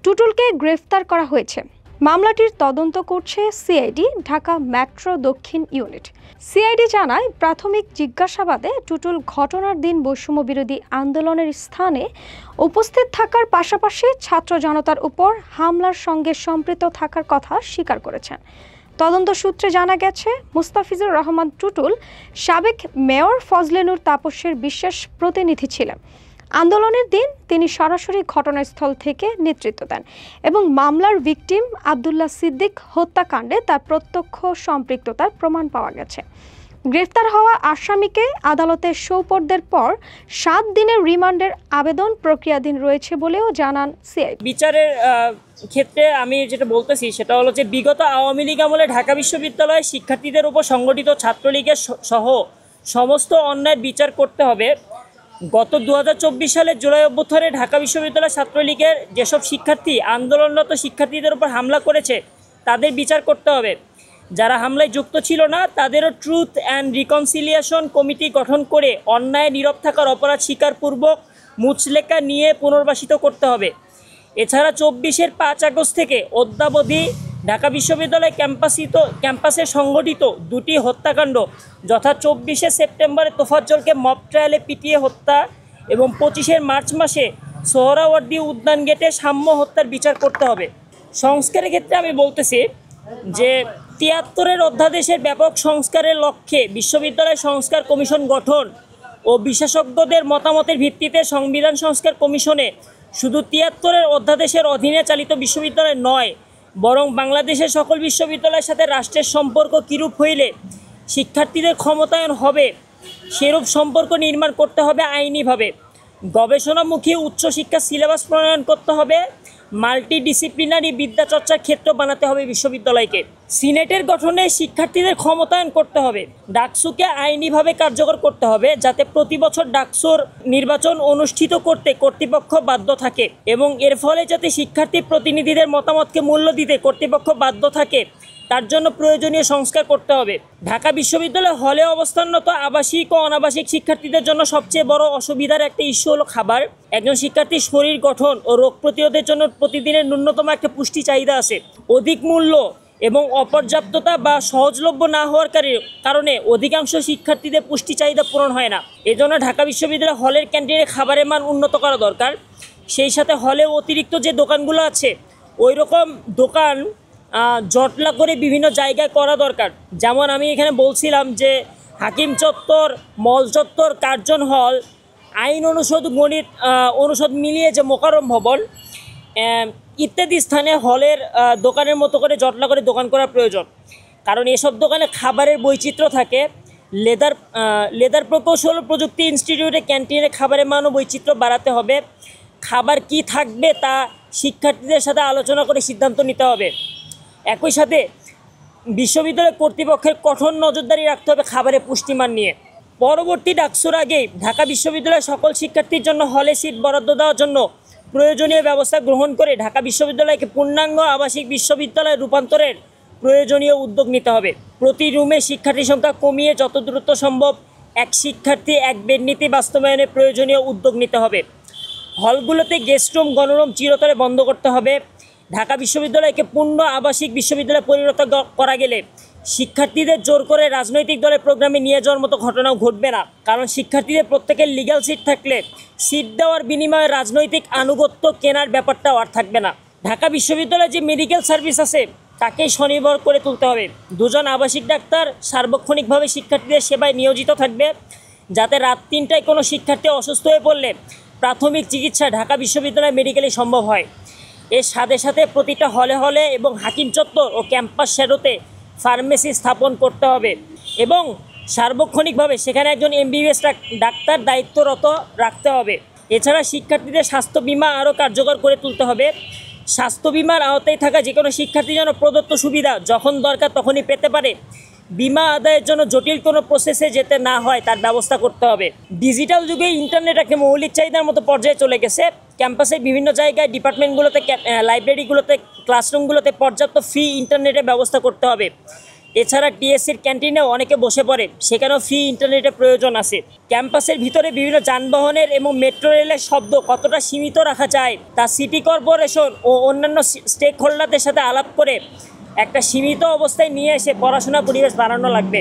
টুটুলকে গ্রেফতার করা হয়েছে। মামলাটির তদন্ত করছে সিআইডি ঢাকা মেট্রো দক্ষিণ ইউনিট। সিআইডি জানায়, প্রাথমিক জিজ্ঞাসাবাদে টুটুল ঘটনার দিন বৈষম্য বিরোধী আন্দোলনের স্থানে উপস্থিত থাকার পাশাপাশি ছাত্র জনতার উপর হামলার সঙ্গে সম্পৃক্ত থাকার কথা স্বীকার করেছেন। তদন্ত সূত্রে জানা গেছে, মুস্তাফিজুর রহমান টুটুল সাবেক মেয়র ফজলে নূর তাপসের বিশেষ প্রতিনিধি ছিলেন। আন্দোলনের দিন তিনি সরাসরি ঘটনাস্থল থেকে নেতৃত্ব দেন এবং মামলার ভিকটিম আব্দুল্লাহ সিদ্দিক হত্যাকাণ্ডে তার প্রত্যক্ষ সম্পৃক্ততার প্রমাণ পাওয়া গেছে। গ্রেফতার হওয়া আসামিকে আদালতে সোপর্দের পর 7 দিনের রিমান্ডের আবেদন প্রক্রিয়াধীন রয়েছে বলেও জানান সিআইডি। বিচারের ক্ষেত্রে আমি যেটা বলতেছি সেটা হলো যে বিগত আওয়ামী লীগ আমলে ঢাকা বিশ্ববিদ্যালয়ে শিক্ষার্থীদের উপর সংগঠিত ছাত্রলীগের সহ সমস্ত অন্যায়ের বিচার করতে হবে। গত 2024 সালের জুলাই অভ্যুত্থানে ঢাকা বিশ্ববিদ্যালয় ছাত্রলীগের যেসব শিক্ষার্থী আন্দোলনরত শিক্ষার্থীদের উপর হামলা করেছে তাদের বিচার করতে হবে। যারা হামলায় যুক্ত ছিল না তাদেরও ট্রুথ অ্যান্ড রিকনসিলিয়েশন কমিটি গঠন করে অন্যায় নীরব থাকার অপরাধ স্বীকারপূর্বক মুচলেকা নিয়ে পুনর্বাসিত করতে হবে। এছাড়া 24-এর 5 আগস্ট থেকে অদ্যাবধি ঢাকা বিশ্ববিদ্যালয় ক্যাম্পাসে সংগঠিত 2টি হত্যাকাণ্ড যথা 24শে সেপ্টেম্বরে তোফাজ্জলকে মব ট্রায়ালে পিটিয়ে হত্যা এবং 25শে মার্চ মাসে সোহরাওয়ার্দী উদ্যান গেটে সাম্য হত্যার বিচার করতে হবে। সংস্কারের ক্ষেত্রে আমি বলতেছি যে 73-এর অধ্যাদেশের ব্যাপক সংস্কারের লক্ষ্যে বিশ্ববিদ্যালয় সংস্কার কমিশন গঠন ও বিশেষজ্ঞদের মতামতের ভিত্তিতে সংবিধান সংস্কার কমিশনে শুধু 73-এর অধ্যাদেশের অধীনে চালিত বিশ্ববিদ্যালয় নয়, বরং বাংলাদেশের সকল বিশ্ববিদ্যালয়ের সাথে রাষ্ট্রের সম্পর্ক কিরূপ হইলে শিক্ষার্থীদের ক্ষমতায়ন হবে সেরূপ সম্পর্ক নির্মাণ করতে হবে আইনিভাবে। গবেষণামুখী উচ্চশিক্ষার সিলেবাস প্রণয়ন করতে হবে। মাল্টিডিসিপ্লিনারি বিদ্যা চর্চার ক্ষেত্র বানাতে হবে বিশ্ববিদ্যালয়কে। সিনেটের গঠনে শিক্ষার্থীদের ক্ষমতায়ন করতে হবে। ডাকসুকে আইনিভাবে কার্যকর করতে হবে যাতে প্রতি বছর ডাকসুর নির্বাচন অনুষ্ঠিত করতে কর্তৃপক্ষ বাধ্য থাকে এবং এর ফলে যাতে শিক্ষার্থী প্রতিনিধিদের মতামতকে মূল্য দিতে কর্তৃপক্ষ বাধ্য থাকে তার জন্য প্রয়োজনীয় সংস্কার করতে হবে। ঢাকা বিশ্ববিদ্যালয় হলে অবস্থানরত আবাসিক ও অনাবাসিক শিক্ষার্থীদের জন্য সবচেয়ে বড় অসুবিধার একটা ইস্যু হলো খাবার। একজন শিক্ষার্থীর শরীর গঠন ও রোগ প্রতিরোধের জন্য প্রতিদিনের ন্যূনতম একটা পুষ্টি চাহিদা আছে। অধিক মূল্য এবং অপর্যাপ্ততা বা সহজলভ্য না হওয়ার কারণে অধিকাংশ শিক্ষার্থীদের পুষ্টি চাহিদা পূরণ হয় না। এজন্য ঢাকা বিশ্ববিদ্যালয় হলের ক্যান্টিনে খাবারের মান উন্নত করা দরকার। সেই সাথে হলে অতিরিক্ত যে দোকানগুলো আছে ওই রকম দোকান জটলা করে বিভিন্ন জায়গায় করা দরকার। যেমন আমি এখানে বলছিলাম যে হাকিম চত্বর, মল চত্বর, কার্জন হল, আইন অনুষদ, গণিত অনুষদ মিলিয়ে যে মোকাররম ভবন ইত্যাদি স্থানে হলের দোকানের মতো করে জটলা করে দোকান করা প্রয়োজন। কারণ এসব দোকানে খাবারের বৈচিত্র্য থাকে। লেদার প্রকৌশল প্রযুক্তি ইনস্টিটিউটে ক্যান্টিনে খাবারের মান ও বৈচিত্র্য বাড়াতে হবে। খাবার কি থাকবে তা শিক্ষার্থীদের সাথে আলোচনা করে সিদ্ধান্ত নিতে হবে। একই সাথে বিশ্ববিদ্যালয় কর্তৃপক্ষের কঠোর নজরদারি রাখতে হবে খাবারের পুষ্টিমান নিয়ে। পরবর্তী ডাকসুর আগেই ঢাকা বিশ্ববিদ্যালয়ের সকল শিক্ষার্থীর জন্য হলে সিট বরাদ্দ দেওয়ার জন্য প্রয়োজনীয় ব্যবস্থা গ্রহণ করে ঢাকা বিশ্ববিদ্যালয়কে পূর্ণাঙ্গ আবাসিক বিশ্ববিদ্যালয়ে রূপান্তরের প্রয়োজনীয় উদ্যোগ নিতে হবে। প্রতি রুমে শিক্ষার্থী সংখ্যা কমিয়ে যত দ্রুত সম্ভব এক শিক্ষার্থী এক বেড নীতি বাস্তবায়নে প্রয়োজনীয় উদ্যোগ নিতে হবে। হলগুলোতে গেস্ট রুম, গণরুম চিরতরে বন্ধ করতে হবে। ঢাকা বিশ্ববিদ্যালয়কে পূর্ণ আবাসিক বিশ্ববিদ্যালয়ে পরিণত করা গেলে শিক্ষার্থীদের জোর করে রাজনৈতিক দলের প্রোগ্রামে নিয়ে যাওয়ার মতো ঘটনাও ঘটবে না। কারণ শিক্ষার্থীদের প্রত্যেকের লিগ্যাল সিট থাকলে সিট দেওয়ার বিনিময়ে রাজনৈতিক আনুগত্য কেনার ব্যাপারটাও আর থাকবে না। ঢাকা বিশ্ববিদ্যালয়ে যে মেডিকেল সার্ভিস আছে তাকেই স্বনির্ভর করে তুলতে হবে। দুজন আবাসিক ডাক্তার সার্বক্ষণিকভাবে শিক্ষার্থীদের সেবায় নিয়োজিত থাকবে, যাতে রাত 3টায় কোনো শিক্ষার্থী অসুস্থ হয়ে পড়লে প্রাথমিক চিকিৎসা ঢাকা বিশ্ববিদ্যালয় মেডিকেলে সম্ভব হয়। এর সাথে সাথে প্রতিটা হলে হলে এবং হাকিম চত্বর ও ক্যাম্পাস শ্যাডোতে ফার্মেসি স্থাপন করতে হবে এবং সার্বক্ষণিকভাবে সেখানে একজন MBBS ডাক্তার দায়িত্বরত রাখতে হবে। এছাড়া শিক্ষার্থীদের স্বাস্থ্য বিমা আরও কার্যকর করে তুলতে হবে। স্বাস্থ্য বিমার আওতায় থাকা যে কোনো শিক্ষার্থী যেন প্রদত্ত সুবিধা যখন দরকার তখনই পেতে পারে। বিমা আদায়ের জন্য জটিল কোনো প্রসেসে যেতে না হয় তার ব্যবস্থা করতে হবে। ডিজিটাল যুগে ইন্টারনেট একটা মৌলিক চাহিদার মতো পর্যায়ে চলে গেছে। ক্যাম্পাসের বিভিন্ন জায়গায়, ডিপার্টমেন্টগুলোতে, লাইব্রেরিগুলোতে, ক্লাসরুমগুলোতে পর্যাপ্ত ফ্রি ইন্টারনেটের ব্যবস্থা করতে হবে। এছাড়া TSCর ক্যান্টিনেও অনেকে বসে পড়ে, সেখানেও ফ্রি ইন্টারনেটের প্রয়োজন আছে। ক্যাম্পাসের ভিতরে বিভিন্ন যানবাহনের এবং মেট্রো রেলের শব্দ কতটা সীমিত রাখা যায় তা সিটি কর্পোরেশন ও অন্যান্য স্টেক হোল্ডারদের সাথে আলাপ করে একটা সীমিত অবস্থায় নিয়ে এসে পড়াশোনার পরিবেশ বাড়ানো লাগবে।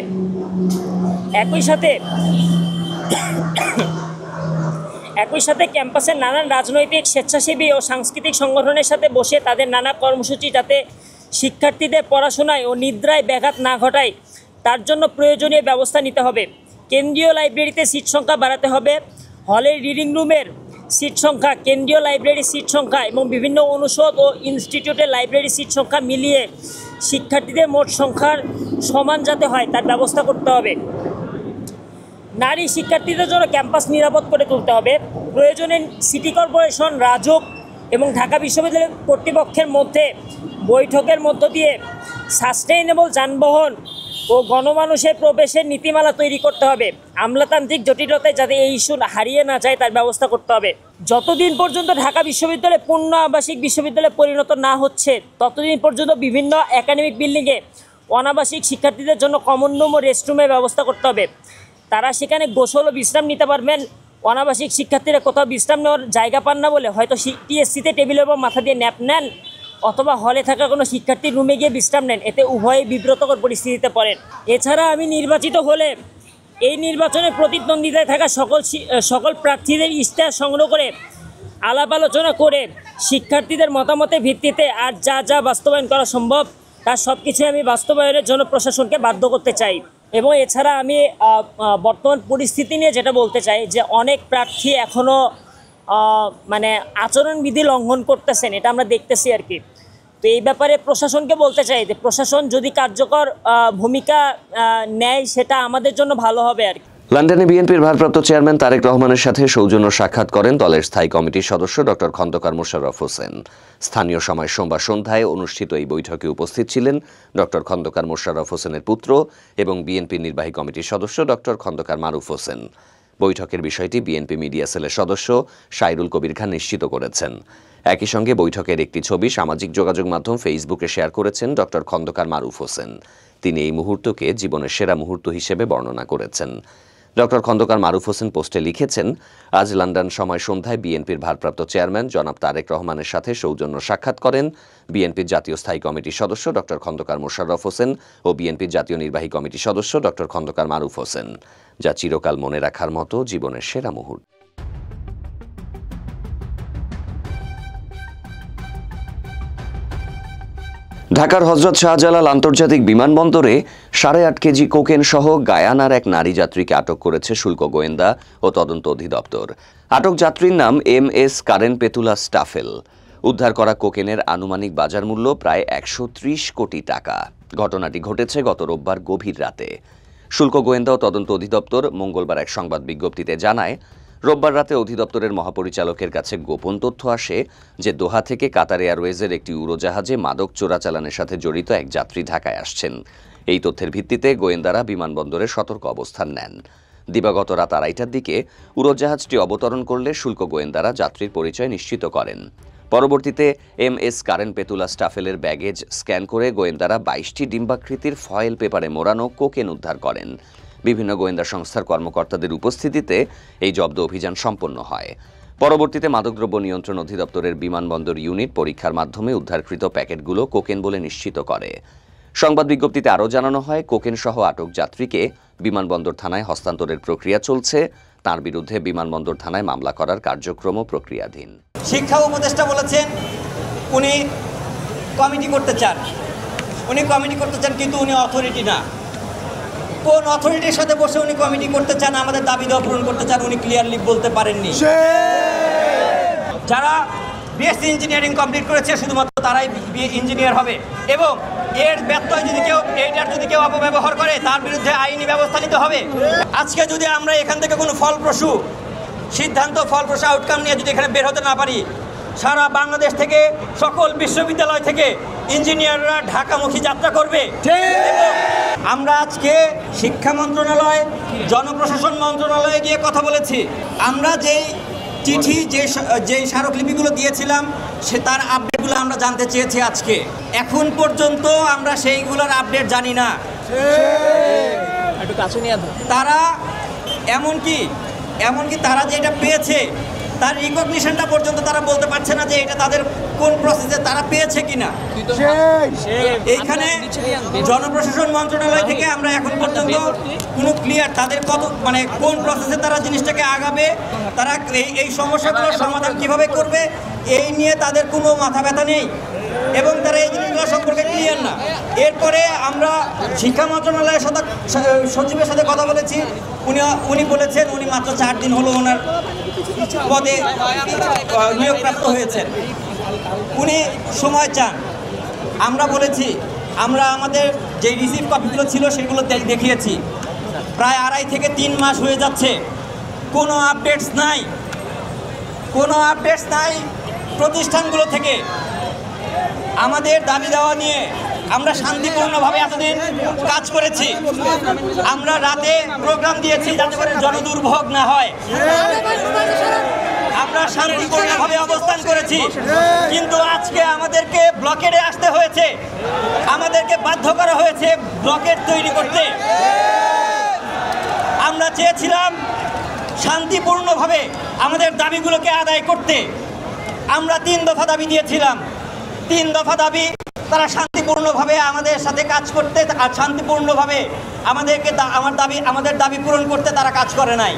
একই সাথে ক্যাম্পাসের নানান রাজনৈতিক, স্বেচ্ছাসেবী ও সাংস্কৃতিক সংগঠনের সাথে বসে তাদের নানা কর্মসূচি যাতে শিক্ষার্থীদের পড়াশোনায় ও নিদ্রায় ব্যাঘাত না ঘটায় তার জন্য প্রয়োজনীয় ব্যবস্থা নিতে হবে। কেন্দ্রীয় লাইব্রেরিতে সিট সংখ্যা বাড়াতে হবে। হলের রিডিং রুমের সিট সংখ্যা, কেন্দ্রীয় লাইব্রেরির সিট সংখ্যা এবং বিভিন্ন অনুষদ ও ইনস্টিটিউটের লাইব্রেরি সিট সংখ্যা মিলিয়ে শিক্ষার্থীদের মোট সংখ্যার সমান যাতে হয় তার ব্যবস্থা করতে হবে। নারী শিক্ষার্থীদের জন্য ক্যাম্পাস নিরাপদ করে তুলতে হবে। প্রয়োজনে সিটি কর্পোরেশন, রাজুক এবং ঢাকা বিশ্ববিদ্যালয় কর্তৃপক্ষের মধ্যে বৈঠকের মধ্য দিয়ে সাস্টেইনেবল যানবাহন ও গণমানুষের প্রবেশের নীতিমালা তৈরি করতে হবে। আমলাতান্ত্রিক জটিলতায় যাতে এই ইস্যু হারিয়ে না যায় তার ব্যবস্থা করতে হবে। যতদিন পর্যন্ত ঢাকা বিশ্ববিদ্যালয় পূর্ণ আবাসিক বিশ্ববিদ্যালয়ে পরিণত না হচ্ছে ততদিন পর্যন্ত বিভিন্ন একাডেমিক বিল্ডিংয়ে অনাবাসিক শিক্ষার্থীদের জন্য কমন রুম ও রেস্টরুমের ব্যবস্থা করতে হবে। তারা সেখানে গোসল ও বিশ্রাম নিতে পারবেন। অনাবাসিক শিক্ষার্থীরা কোথাও বিশ্রাম নেওয়ার জায়গা পান না বলে হয়তো TSCতে টেবিলের উপর মাথা দিয়ে ন্যাপ নেন অথবা হলে থাকা কোনো শিক্ষার্থীর রুমে গিয়ে বিশ্রাম নেন। এতে উভয়ে বিব্রতকর পরিস্থিতিতে পড়েন। এছাড়া আমি নির্বাচিত হলে এই নির্বাচনে প্রতিদ্বন্দ্বিতায় থাকা সকল প্রার্থীদের ইশতেহার সংগ্রহ করে আলাপ আলোচনা করে শিক্ষার্থীদের মতামতের ভিত্তিতে আর যা যা বাস্তবায়ন করা সম্ভব তার সব কিছুই আমি বাস্তবায়নের জন্য প্রশাসনকে বাধ্য করতে চাই। এবং এছাড়া আমি বর্তমান পরিস্থিতি নিয়ে যেটা বলতে চাই যে অনেক প্রার্থী এখনও মানে আচরণবিধি লঙ্ঘন করতেছেন, এটা আমরা দেখতেছি আর কি। তো এই ব্যাপারে প্রশাসনকে বলতে চাই যে প্রশাসন যদি কার্যকর ভূমিকা নেয় সেটা আমাদের জন্য ভালো হবে আর কি। লন্ডনে বিএনপির ভারপ্রাপ্ত চেয়ারম্যান তারেক রহমানের সাথে সৌজন্য সাক্ষাৎ করেন দলের স্থায়ী কমিটির সদস্য ডক্টর খন্দকার মোশাররফ হোসেন। স্থানীয় সময় সোমবার সন্ধ্যায় অনুষ্ঠিত এই বৈঠকে উপস্থিত ছিলেন ডক্টর খন্দকার মোশাররফ হোসেনের পুত্র এবং বিএনপির নির্বাহী কমিটির সদস্য ডক্টর খন্দকার মারুফ হোসেন। বৈঠকের বিষয়টি বিএনপি মিডিয়া সেলের সদস্য সাইরুল কবির খান নিশ্চিত করেছেন। একই সঙ্গে বৈঠকের একটি ছবি সামাজিক যোগাযোগ মাধ্যম ফেসবুকে শেয়ার করেছেন ডক্টর খন্দকার মারুফ হোসেন। তিনি এই মুহূর্তকে জীবনের সেরা মুহূর্ত হিসেবে বর্ণনা করেছেন। ডক্টর খন্দকার মারুফ হোসেন পোস্টে লিখেছেন, আজ লন্ডন সময় সন্ধ্যায় বিএনপির ভারপ্রাপ্ত চেয়ারম্যান জনাব তারেক রহমানের সাথে সৌজন্য সাক্ষাৎ করেন বিএনপির জাতীয় স্থায়ী কমিটির সদস্য ডক্টর খন্দকার মোশাররফ হোসেন ও বিএনপির জাতীয় নির্বাহী কমিটির সদস্য ডক্টর খন্দকার মারুফ হোসেন, যা চিরকাল মনে রাখার মতো জীবনের সেরা মুহূর্ত। ঢাকার হযরত শাহজালাল আন্তর্জাতিক বিমানবন্দরে 8.5 কেজি কোকেন সহ গায়ানার এক নারী যাত্রীকে আটক করেছে শুল্ক গোয়েন্দা ও তদন্ত অধিদপ্তর। আটক যাত্রীর নাম MS কারেন পেতুলা স্টাফেল। উদ্ধার করা কোকেনের আনুমানিক বাজার মূল্য প্রায় 130 কোটি টাকা। ঘটনাটি ঘটেছে গত রোববার গভীর রাতে। শুল্ক গোয়েন্দা ও তদন্ত অধিদপ্তর মঙ্গলবার এক সংবাদ বিজ্ঞপ্তিতে জানায়, রোববার রাতে অধিদপ্তরের মহাপরিচালকের কাছে গোপন তথ্য আসে যে দোহা থেকে কাতার এয়ারওয়েজের একটি উড়োজাহাজে মাদক চোরাচালানের সাথে জড়িত এক যাত্রী ঢাকায় আসছেন। এই তথ্যের ভিত্তিতে গোয়েন্দারা বিমানবন্দরে সতর্ক অবস্থান নেন। দিবাগত রাত 2:30টার দিকে উড়োজাহাজটি অবতরণ করলে শুল্ক গোয়েন্দারা যাত্রীর পরিচয় নিশ্চিত করেন। পরবর্তীতে MS কারেন পেতুলা স্টাফেলের ব্যাগেজ স্ক্যান করে গোয়েন্দারা 22টি ডিম্বাকৃতির ফয়েল পেপারে মোড়ানো কোকেন উদ্ধার করেন। বিভিন্ন গোয়েন্দা সংস্থার কর্মকর্তাদের উপস্থিতিতে এই জব্দ অভিযান সম্পন্ন হয়। পরবর্তীতে মাদকদ্রব্য নিয়ন্ত্রণ অধিদপ্তরের বিমানবন্দর ইউনিট পরীক্ষার মাধ্যমে উদ্ধারকৃত প্যাকেটগুলো কোকেন বলে নিশ্চিত করে। সংবাদ বিজ্ঞপ্তিতে আরও জানানো হয়, কোকেন সহ আটক যাত্রীকে বিমানবন্দর থানায় হস্তান্তরের প্রক্রিয়া চলছে। তার বিরুদ্ধে বিমানবন্দর থানায় মামলা করার কার্যক্রমও প্রক্রিয়াধীন। শিক্ষা উপদেষ্টা বলেছেন উনি কমিটি করতে চান, কিন্তু উনি অথরিটি না। কোন অথরিটির সাথে বসে উনি কমিটি করতে চান, আমাদের দাবি দেওয়া পূরণ করতে চান, উনি ক্লিয়ারলি বলতে পারেননি। যারা বিএসসি ইঞ্জিনিয়ারিং কমপ্লিট করেছে শুধুমাত্র তারাই ইঞ্জিনিয়ার হবে, এবং এর ব্যত্যয় যদি কেউ অপব্যবহার করে তার বিরুদ্ধে আইনি ব্যবস্থা নিতে হবে। আজকে যদি আমরা এখান থেকে কোনো ফলপ্রসূ সিদ্ধান্ত, ফলপ্রসূ আউটকাম নিয়ে যদি এখানে বের হতে না পারি, সারা বাংলাদেশ থেকে সকল বিশ্ববিদ্যালয় থেকে ইঞ্জিনিয়াররা ঢাকামুখী যাত্রা করবে। আমরা আজকে শিক্ষা মন্ত্রণালয়, জনপ্রশাসন মন্ত্রণালয়ে গিয়ে কথা বলেছি। আমরা যেই চিঠি, যেই স্মারকলিপিগুলো দিয়েছিলাম তার আপডেটগুলো আমরা জানতে চেয়েছি। আজকে এখন পর্যন্ত আমরা সেইগুলোর আপডেট জানি না। তারা এমনকি তারা যেটা পেয়েছে তার রিকগনিশনটা পর্যন্ত তারা বলতে পারছে না যে এটা তাদের কোন প্রসেসে তারা পেয়েছে কিনা। এইখানে জনপ্রশাসন মন্ত্রণালয় থেকে আমরা এখন পর্যন্ত কোনো ক্লিয়ার তাদের কোন প্রসেসে তারা জিনিসটাকে আগাবে, তারা এই সমস্যাগুলোর সমাধান কিভাবে করবে, এই নিয়ে তাদের কোনো মাথা ব্যথা নেই এবং তারা এই জিনিসগুলো সম্পর্কে ক্লিয়ার না। এরপরে আমরা শিক্ষা মন্ত্রণালয়ের সচিবের সাথে কথা বলেছি। উনি বলেছেন উনি মাত্র 4 দিন হলো ওনার পদে নিয়োগপ্রাপ্ত হয়েছেন, উনি সময় চান। আমরা বলেছি, আমরা আমাদের যে রিসিভ কপিগুলো ছিল সেগুলো দেখিয়েছি। প্রায় 2.5 থেকে 3 মাস হয়ে যাচ্ছে, কোনো আপডেটস নাই প্রতিষ্ঠানগুলো থেকে। আমাদের দাবি দেওয়া নিয়ে আমরা শান্তিপূর্ণভাবে এতদিন কাজ করেছি। আমরা রাতে প্রোগ্রাম দিয়েছি যাতে করে জনদুর্ভোগ না হয়। আমরা শান্তিপূর্ণভাবে অবস্থান করেছি, কিন্তু আজকে আমাদেরকে ব্লকেডে আসতে হয়েছে, আমাদেরকে বাধ্য করা হয়েছে ব্লকেড তৈরি করতে। আমরা চেয়েছিলাম শান্তিপূর্ণভাবে আমাদের দাবিগুলোকে আদায় করতে। আমরা 3 দফা দাবি দিয়েছিলাম। 3 দফা দাবি তারা শান্তিপূর্ণভাবে আমাদের সাথে কাজ করতে আর শান্তিপূর্ণভাবে আমাদের দাবি পূরণ করতে তারা কাজ করে নাই।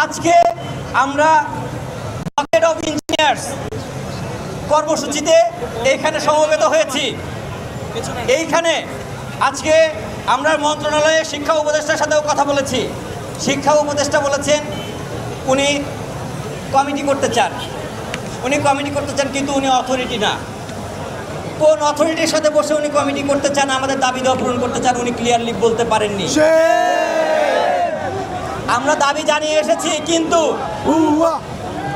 আজকে আমরা ব্লকেড অফ ইঞ্জিনিয়ার্স কর্মসূচিতে এইখানে সমবেত হয়েছি। এইখানে আজকে আমরা মন্ত্রণালয়ে শিক্ষা উপদেষ্টার সাথেও কথা বলেছি। শিক্ষা উপদেষ্টা বলেছেন উনি কমিটি করতে চান, কিন্তু উনি অথরিটি না। কোন অথরিটির সাথে বসে উনি কমিটি করতে চান, আমাদের দাবি দেওয়া পূরণ করতে চান, উনি ক্লিয়ারলি বলতে পারেননি। আমরা দাবি জানিয়ে এসেছি,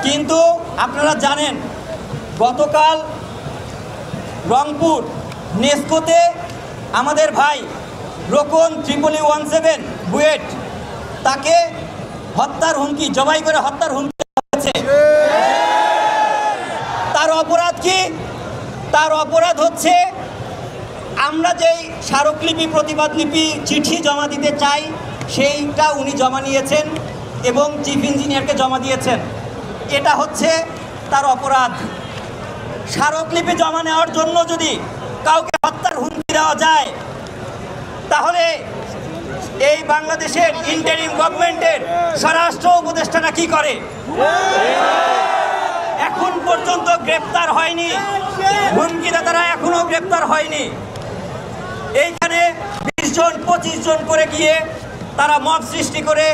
কিন্তু আপনারা জানেন গতকাল রংপুর নেস্কোতে আমাদের ভাই রোকন 317 বুয়েট তাকে হত্যার হুমকি, জবাই করে হত্যার হুমকি হয়েছে। তার অপরাধ কি? তার অপরাধ হচ্ছে আমরা যেই স্মারকলিপি, প্রতিবাদ লিপি, চিঠি জমা দিতে চাই সেইটা উনি জমা নিয়েছেন এবং চিফ ইঞ্জিনিয়ারকে জমা দিয়েছেন। এটা হচ্ছে তার অপরাধ। স্মারকলিপি জমা নেওয়ার জন্য যদি কাউকে হত্যার হুমকি দেওয়া যায়, তাহলে এই বাংলাদেশের ইন্টারিম গভর্নমেন্টের স্বরাষ্ট্র উপদেষ্টারা কি করে? এখন পর্যন্ত গ্রেপ্তার হয়নি, হুমকিদাতারা এখনো গ্রেপ্তার হয়নি। এইখানে 20 জন 25 জন করে গিয়ে তারা মব সৃষ্টি করে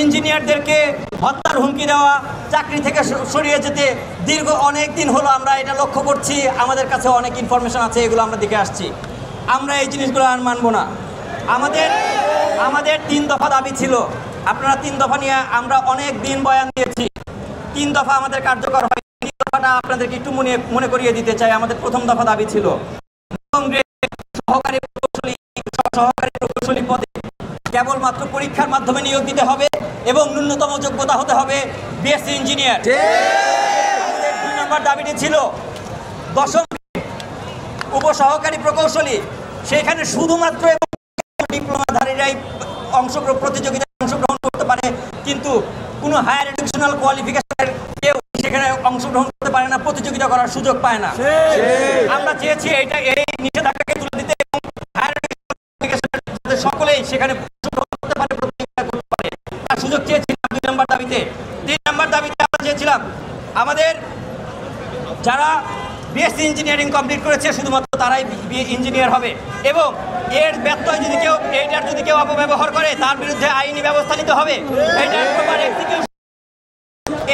ইঞ্জিনিয়ারদেরকে হত্যার হুমকি দেওয়া, চাকরি থেকে সরিয়ে যেতে দীর্ঘ অনেক দিন হলো আমরা এটা লক্ষ্য করছি। আমাদের কাছে অনেক ইনফরমেশন আছে, এগুলো আমরা দেখে আসছি। আমরা এই জিনিসগুলো আর মানব না। আমাদের 3 দফা দাবি ছিল। আপনারা 3 দফা নিয়ে আমরা অনেক দিন বয়ান দিয়েছি। 3 দফা আমাদের কার্যকর হয়। 3 দফাটা আপনাদেরকে একটু মনে করিয়ে দিতে চাই। আমাদের প্রথম দফা দাবি ছিল সহকারী প্রকৌশলী পদে কেবলমাত্র পরীক্ষার মাধ্যমে নিয়োগ দিতে হবে এবং ন্যূনতম যোগ্যতা হতে হবে বিএসসি ইঞ্জিনিয়ার। আমাদের 2 নম্বর দাবিটি ছিল 10ম উপসহকারী প্রকৌশলী, সেখানে শুধুমাত্র ডিপ্লোমাধারীরাই প্রতিযোগিতায় অংশগ্রহণ করতে পারে, কিন্তু কোনো হায়ার এডুকেশনাল কোয়ালিফিকেশনের কেউ সেখানে অংশগ্রহণ করতে পারে না, প্রতিযোগিতা করার সুযোগ পায় না। আমরা চেয়েছি এই নিষেধাজ্ঞাকে তুলে দিতে এবং হায়ার এডুকেশনের সকলেই সেখানে করতে পারে, প্রতিযোগিতা করতে পারে, তার সুযোগ চেয়েছিলাম 2 নম্বর দাবিতে। 3 নম্বর দাবিতে আমরা চেয়েছিলাম আমাদের যারা বিএসসি ইঞ্জিনিয়ারিং কমপ্লিট করেছে শুধুমাত্র তারাই ইঞ্জিনিয়ার হবে এবং এর ব্যত্যয় যদি কেউ অপব্যবহার করে তার বিরুদ্ধে আইনি ব্যবস্থা নিতে হবে।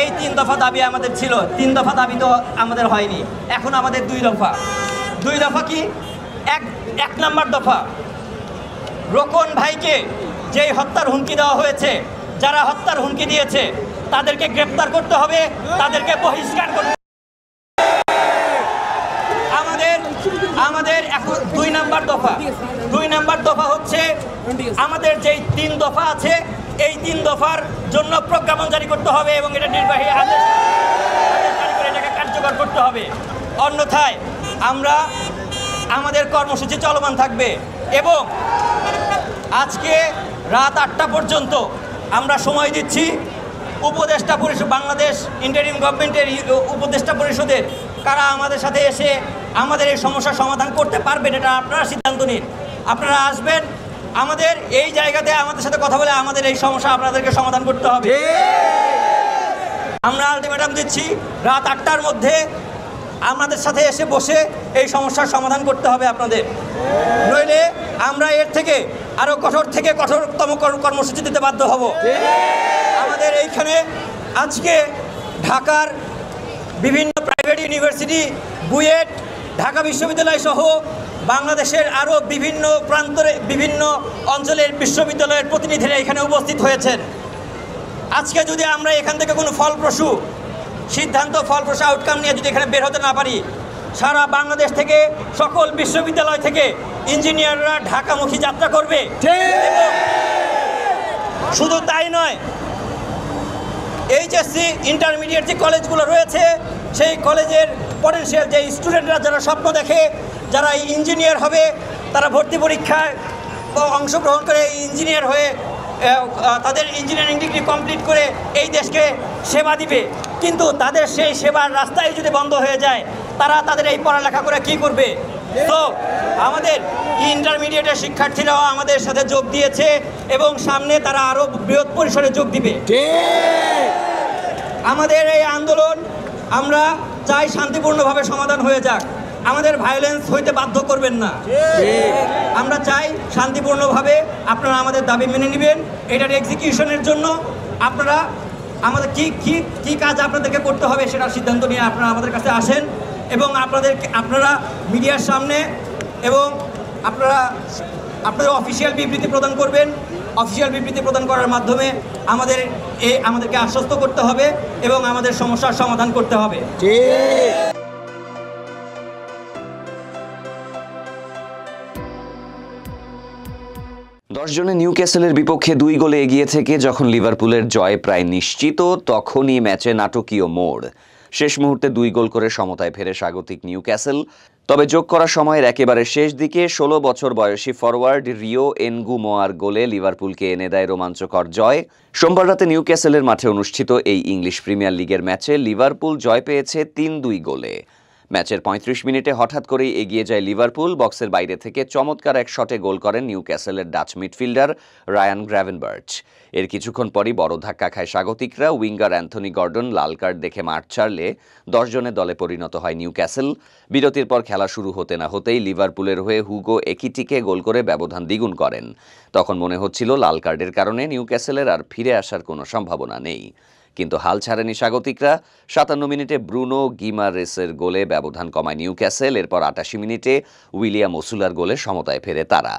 এই 3 দফা দাবি আমাদের ছিল। 3 দফা দাবি তো আমাদের হয়নি। এখন আমাদের 2 দফা। 2 দফা কি? 1 নম্বর দফা, রোকন ভাইকে যেই হত্যার হুমকি দেওয়া হয়েছে, যারা হত্যার হুমকি দিয়েছে তাদেরকে গ্রেপ্তার করতে হবে, তাদেরকে বহিষ্কার করতে হবে। আমাদের এখন 2 নম্বর দফা। 2 নম্বর দফা হচ্ছে আমাদের যেই 3 দফা আছে, এই 3 দফার জন্য প্রজ্ঞাপন জারি করতে হবে এবং এটা নির্বাহী আদেশ জারি করে এটাকে কার্যকর করতে হবে। অন্যথায় আমাদের কর্মসূচি চলমান থাকবে এবং আজকে রাত 8টা পর্যন্ত আমরা সময় দিচ্ছি উপদেষ্টা পরিষদ, বাংলাদেশ ইন্টারিম গভর্নমেন্টের উপদেষ্টা পরিষদের কারা আমাদের সাথে এসে আমাদের এই সমস্যার সমাধান করতে পারবেন, এটা আপনারা সিদ্ধান্ত নিন। আপনারা আসবেন আমাদের এই জায়গাতে আমাদের সাথে কথা বলে আমাদের এই সমস্যা আপনাদেরকে সমাধান করতে হবে। আমরা আলটিমেটাম দিচ্ছি রাত 8টার মধ্যে আমাদের সাথে এসে বসে এই সমস্যার সমাধান করতে হবে আপনাদের, নইলে আমরা এর থেকে আরও কঠোরতম কর্মসূচি দিতে বাধ্য হব। আমাদের এইখানে আজকে ঢাকার বিভিন্ন প্রাইভেট ইউনিভার্সিটি, বুয়েট, ঢাকা বিশ্ববিদ্যালয় সহ বাংলাদেশের আরও বিভিন্ন প্রান্তরে বিভিন্ন অঞ্চলের বিশ্ববিদ্যালয়ের প্রতিনিধিরা এখানে উপস্থিত হয়েছেন। আজকে যদি আমরা এখান থেকে কোনো ফলপ্রসূ আউটকাম নিয়ে যদি এখানে বের হতে না পারি, সারা বাংলাদেশ থেকে সকল বিশ্ববিদ্যালয় থেকে ইঞ্জিনিয়াররা ঢাকামুখী যাত্রা করবে। শুধু তাই নয়, এইচএসসি ইন্টারমিডিয়েট যে কলেজগুলো রয়েছে সেই কলেজের পটেনশিয়াল যে স্টুডেন্টরা যারা স্বপ্ন দেখে যারা ইঞ্জিনিয়ার হবে, তারা ভর্তি পরীক্ষায় অংশগ্রহণ করে ইঞ্জিনিয়ার হয়ে তাদের ইঞ্জিনিয়ারিং ডিগ্রি কমপ্লিট করে এই দেশকে সেবা দিবে, কিন্তু তাদের সেই সেবার রাস্তায় যদি বন্ধ হয়ে যায় তারা তাদের এই পড়ালেখা করে কি করবে? তো আমাদের ইন্টারমিডিয়েটের শিক্ষার্থীরাও আমাদের সাথে যোগ দিয়েছে এবং সামনে তারা আরও বৃহৎ পরিসরে যোগ দিবে। আমাদের এই আন্দোলন আমরা চাই শান্তিপূর্ণভাবে সমাধান হয়ে যাক, আমাদের ভায়োলেন্স হইতে বাধ্য করবেন না। আমরা চাই শান্তিপূর্ণভাবে আপনারা আমাদের দাবি মেনে নেবেন। এটার এক্সিকিউশনের জন্য আপনারা আমাদের কি কাজ আপনাদেরকে করতে হবে সেটার সিদ্ধান্ত নিয়ে আপনারা আমাদের কাছে আসেন এবং আপনারা মিডিয়ার সামনে এবং আপনাদের অফিসিয়াল বিবৃতি প্রদান করবেন। অফিসিয়াল বিবৃতি প্রদান করার মাধ্যমে আমাদেরকে আশ্বস্ত করতে হবে এবং আমাদের সমস্যার সমাধান করতে হবে। 10 জনে নিউক্যাসলের বিপক্ষে 2 গোলে এগিয়ে থেকে যখন লিভারপুলের জয় প্রায় নিশ্চিত, তখনই ম্যাচে নাটকীয় মোড়। শেষ মুহূর্তে 2 গোল করে সমতায় ফেরে স্বাগতিক নিউক্যাসল। তবে যোগ করা সময়ের একেবারে শেষ দিকে ১৬ বছর বয়সী ফরওয়ার্ড রিও এনগুমোয়ার গোলে লিভারপুলকে এনে দেয় রোমাঞ্চকর জয়। সোমবার রাতে নিউক্যাসলের মাঠে অনুষ্ঠিত এই ইংলিশ প্রিমিয়ার লিগের ম্যাচে লিভারপুল জয় পেয়েছে ৩-২ গোলে। ম্যাচের ৩৫ মিনিটে হঠাৎ করেই এগিয়ে যায় লিভারপুল। বক্সের বাইরে থেকে চমৎকার এক শটে গোল করেন নিউক্যাসলের ডাচ মিডফিল্ডার রায়ান গ্র্যাভেনবার্চ। এর কিছুক্ষণ পরই বড় ধাক্কা খায় স্বাগতিকরা। উইঙ্গার অ্যান্থনি গর্ডন লাল কার্ড দেখে মাঠ ছাড়লে ১০ জনের দলে পরিণত হয় নিউক্যাসল। বিরতির পর খেলা শুরু হতে না হতেই লিভারপুলের হয়ে হুগো একিটিকে গোল করে ব্যবধান দ্বিগুণ করেন। তখন মনে হচ্ছিল লাল কার্ডের কারণে নিউক্যাসলের আর ফিরে আসার কোনো সম্ভাবনা নেই। কিন্তু হাল ছাড়েনি স্বাগতিকরা। ৫৭ মিনিটে ব্রুনো গিমারেসের গোলে ব্যবধান কমায় নিউক্যাসল। এরপর ৮৮ মিনিটে উইলিয়াম ওসুলার গোলে সমতায় ফেরে তারা।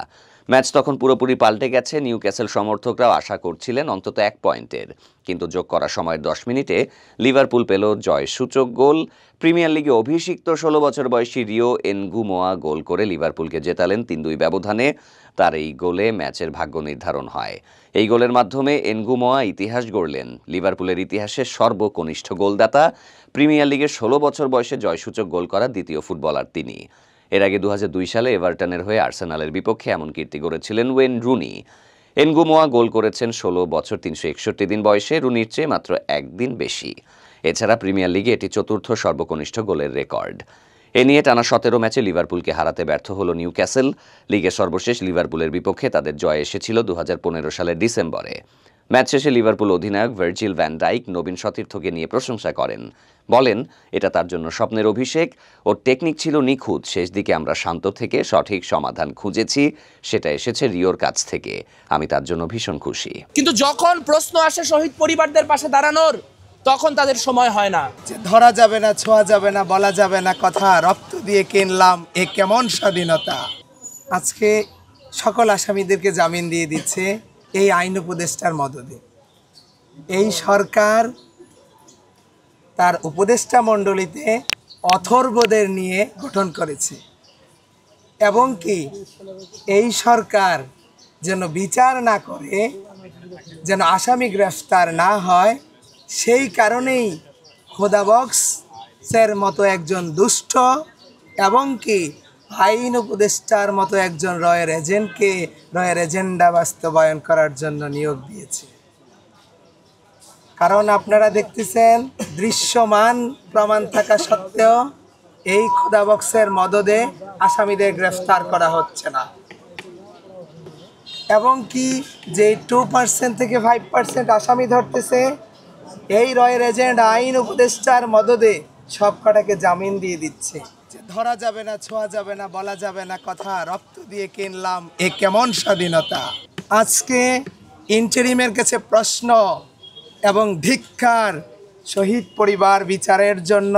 ম্যাচ তখন পুরোপুরি পাল্টে গেছে। নিউক্যাসল সমর্থকরাও আশা করছিলেন অন্তত ১ পয়েন্টের, কিন্তু যোগ করা সময়ের ১০ মিনিটে লিভারপুল পেল জয়সূচক গোল। প্রিমিয়ার লিগে অভিষিক্ত ১৬ বছর বয়সী রিও এনগুমোয়া গোল করে লিভারপুলকে জেতালেন ৩-২ ব্যবধানে। তার এই গোলে ম্যাচের ভাগ্য নির্ধারণ হয়। এই গোলের মাধ্যমে এনগুমোয়া ইতিহাস গড়লেন। লিভারপুলের ইতিহাসের সর্বকনিষ্ঠ গোলদাতা। প্রিমিয়ার লিগের ১৬ বছর বয়সে জয়সূচক গোল করা দ্বিতীয় ফুটবলার তিনি। এর আগে ২০০২ সালে এভারটনের হয়ে আর্সেনালের বিপক্ষে এমন কীর্তি গড়েছিলেন ওয়েন রুনি। এনগুমোয়া গোল করেছেন ৬০ বছর ৩৬১ দিন বয়সে, রুনির চেয়ে মাত্র ১ দিন বেশি। এছাড়া প্রিমিয়ার লিগে এটি চতুর্থ সর্বকনিষ্ঠ গোলের রেকর্ড। এ নিয়ে টানা ১৭ ম্যাচে লিভারপুলকে হারাতে ব্যর্থ হল নিউক্যাসল। লিগে সর্বশেষ লিভারপুলের বিপক্ষে তাদের জয় এসেছিল ২০১৫ সালের ডিসেম্বরে। ম্যাচ শেষে লিভারপুল অধিনায়ক ভার্জিল ভ্যান ডাইক নবীন সতীর্থকে নিয়ে প্রশংসা করেন। বলেন, এটা তার জন্য স্বপ্নের অভিষেক। ওর টেকনিক ছিল নিখুঁত। শেষ দিকে আমরা শান্ত থেকে সঠিক সমাধান খুঁজেছি, সেটা এসেছে রিওর কাছ থেকে। আমি তার জন্য ভীষণ খুশি। কিন্তু যখন প্রশ্ন আসে শহীদ পরিবারদের পাশে দাঁড়ানোর, তখন তাদের সময় হয় না। ধরা যাবে না, ছোঁয়া যাবে না, বলা যাবে না কথা, রক্ত দিয়ে কিনলাম এ কেমন স্বাধীনতা। আজকে সকল আসামিদেরকে জামিন দিয়ে দিচ্ছে এই আইন উপদেষ্টার মদদে। এই সরকার তার উপদেষ্টা মণ্ডলীতে অথর্বদের নিয়ে গঠন করেছে এবং কি এই সরকার যেন বিচার না করে, যেন আসামি গ্রেফতার না হয়, সেই কারণেই খোদাবক্সের মতো একজন দুষ্ট এবং কি আইন উপদেষ্টার মতো একজন রয়ের এজেন্টকে রয়ের এজেন্ডা বাস্তবায়ন করার জন্য নিয়োগ দিয়েছে। কারণ আপনারা দেখতেছেন দৃশ্যমান প্রমাণ থাকা সত্ত্বেও এই খোদাবক্সের মদদে আসামিদের গ্রেফতার করা হচ্ছে না এবং কি যে 2% থেকে 5% আসামি ধরতেছে, এই রয়ের এজেন্ট আইন উপদেষ্টার মদদে সব কটাকে জামিন দিয়ে দিচ্ছে। ধরা যাবে না, ছোঁয়া যাবে না, বলা যাবে না কথা, রক্ত দিয়ে কিনলাম এ কেমন স্বাধীনতা। আজকে ইন্টারিমের কাছে প্রশ্ন এবং ধিক্কার, শহীদ পরিবার বিচারের জন্য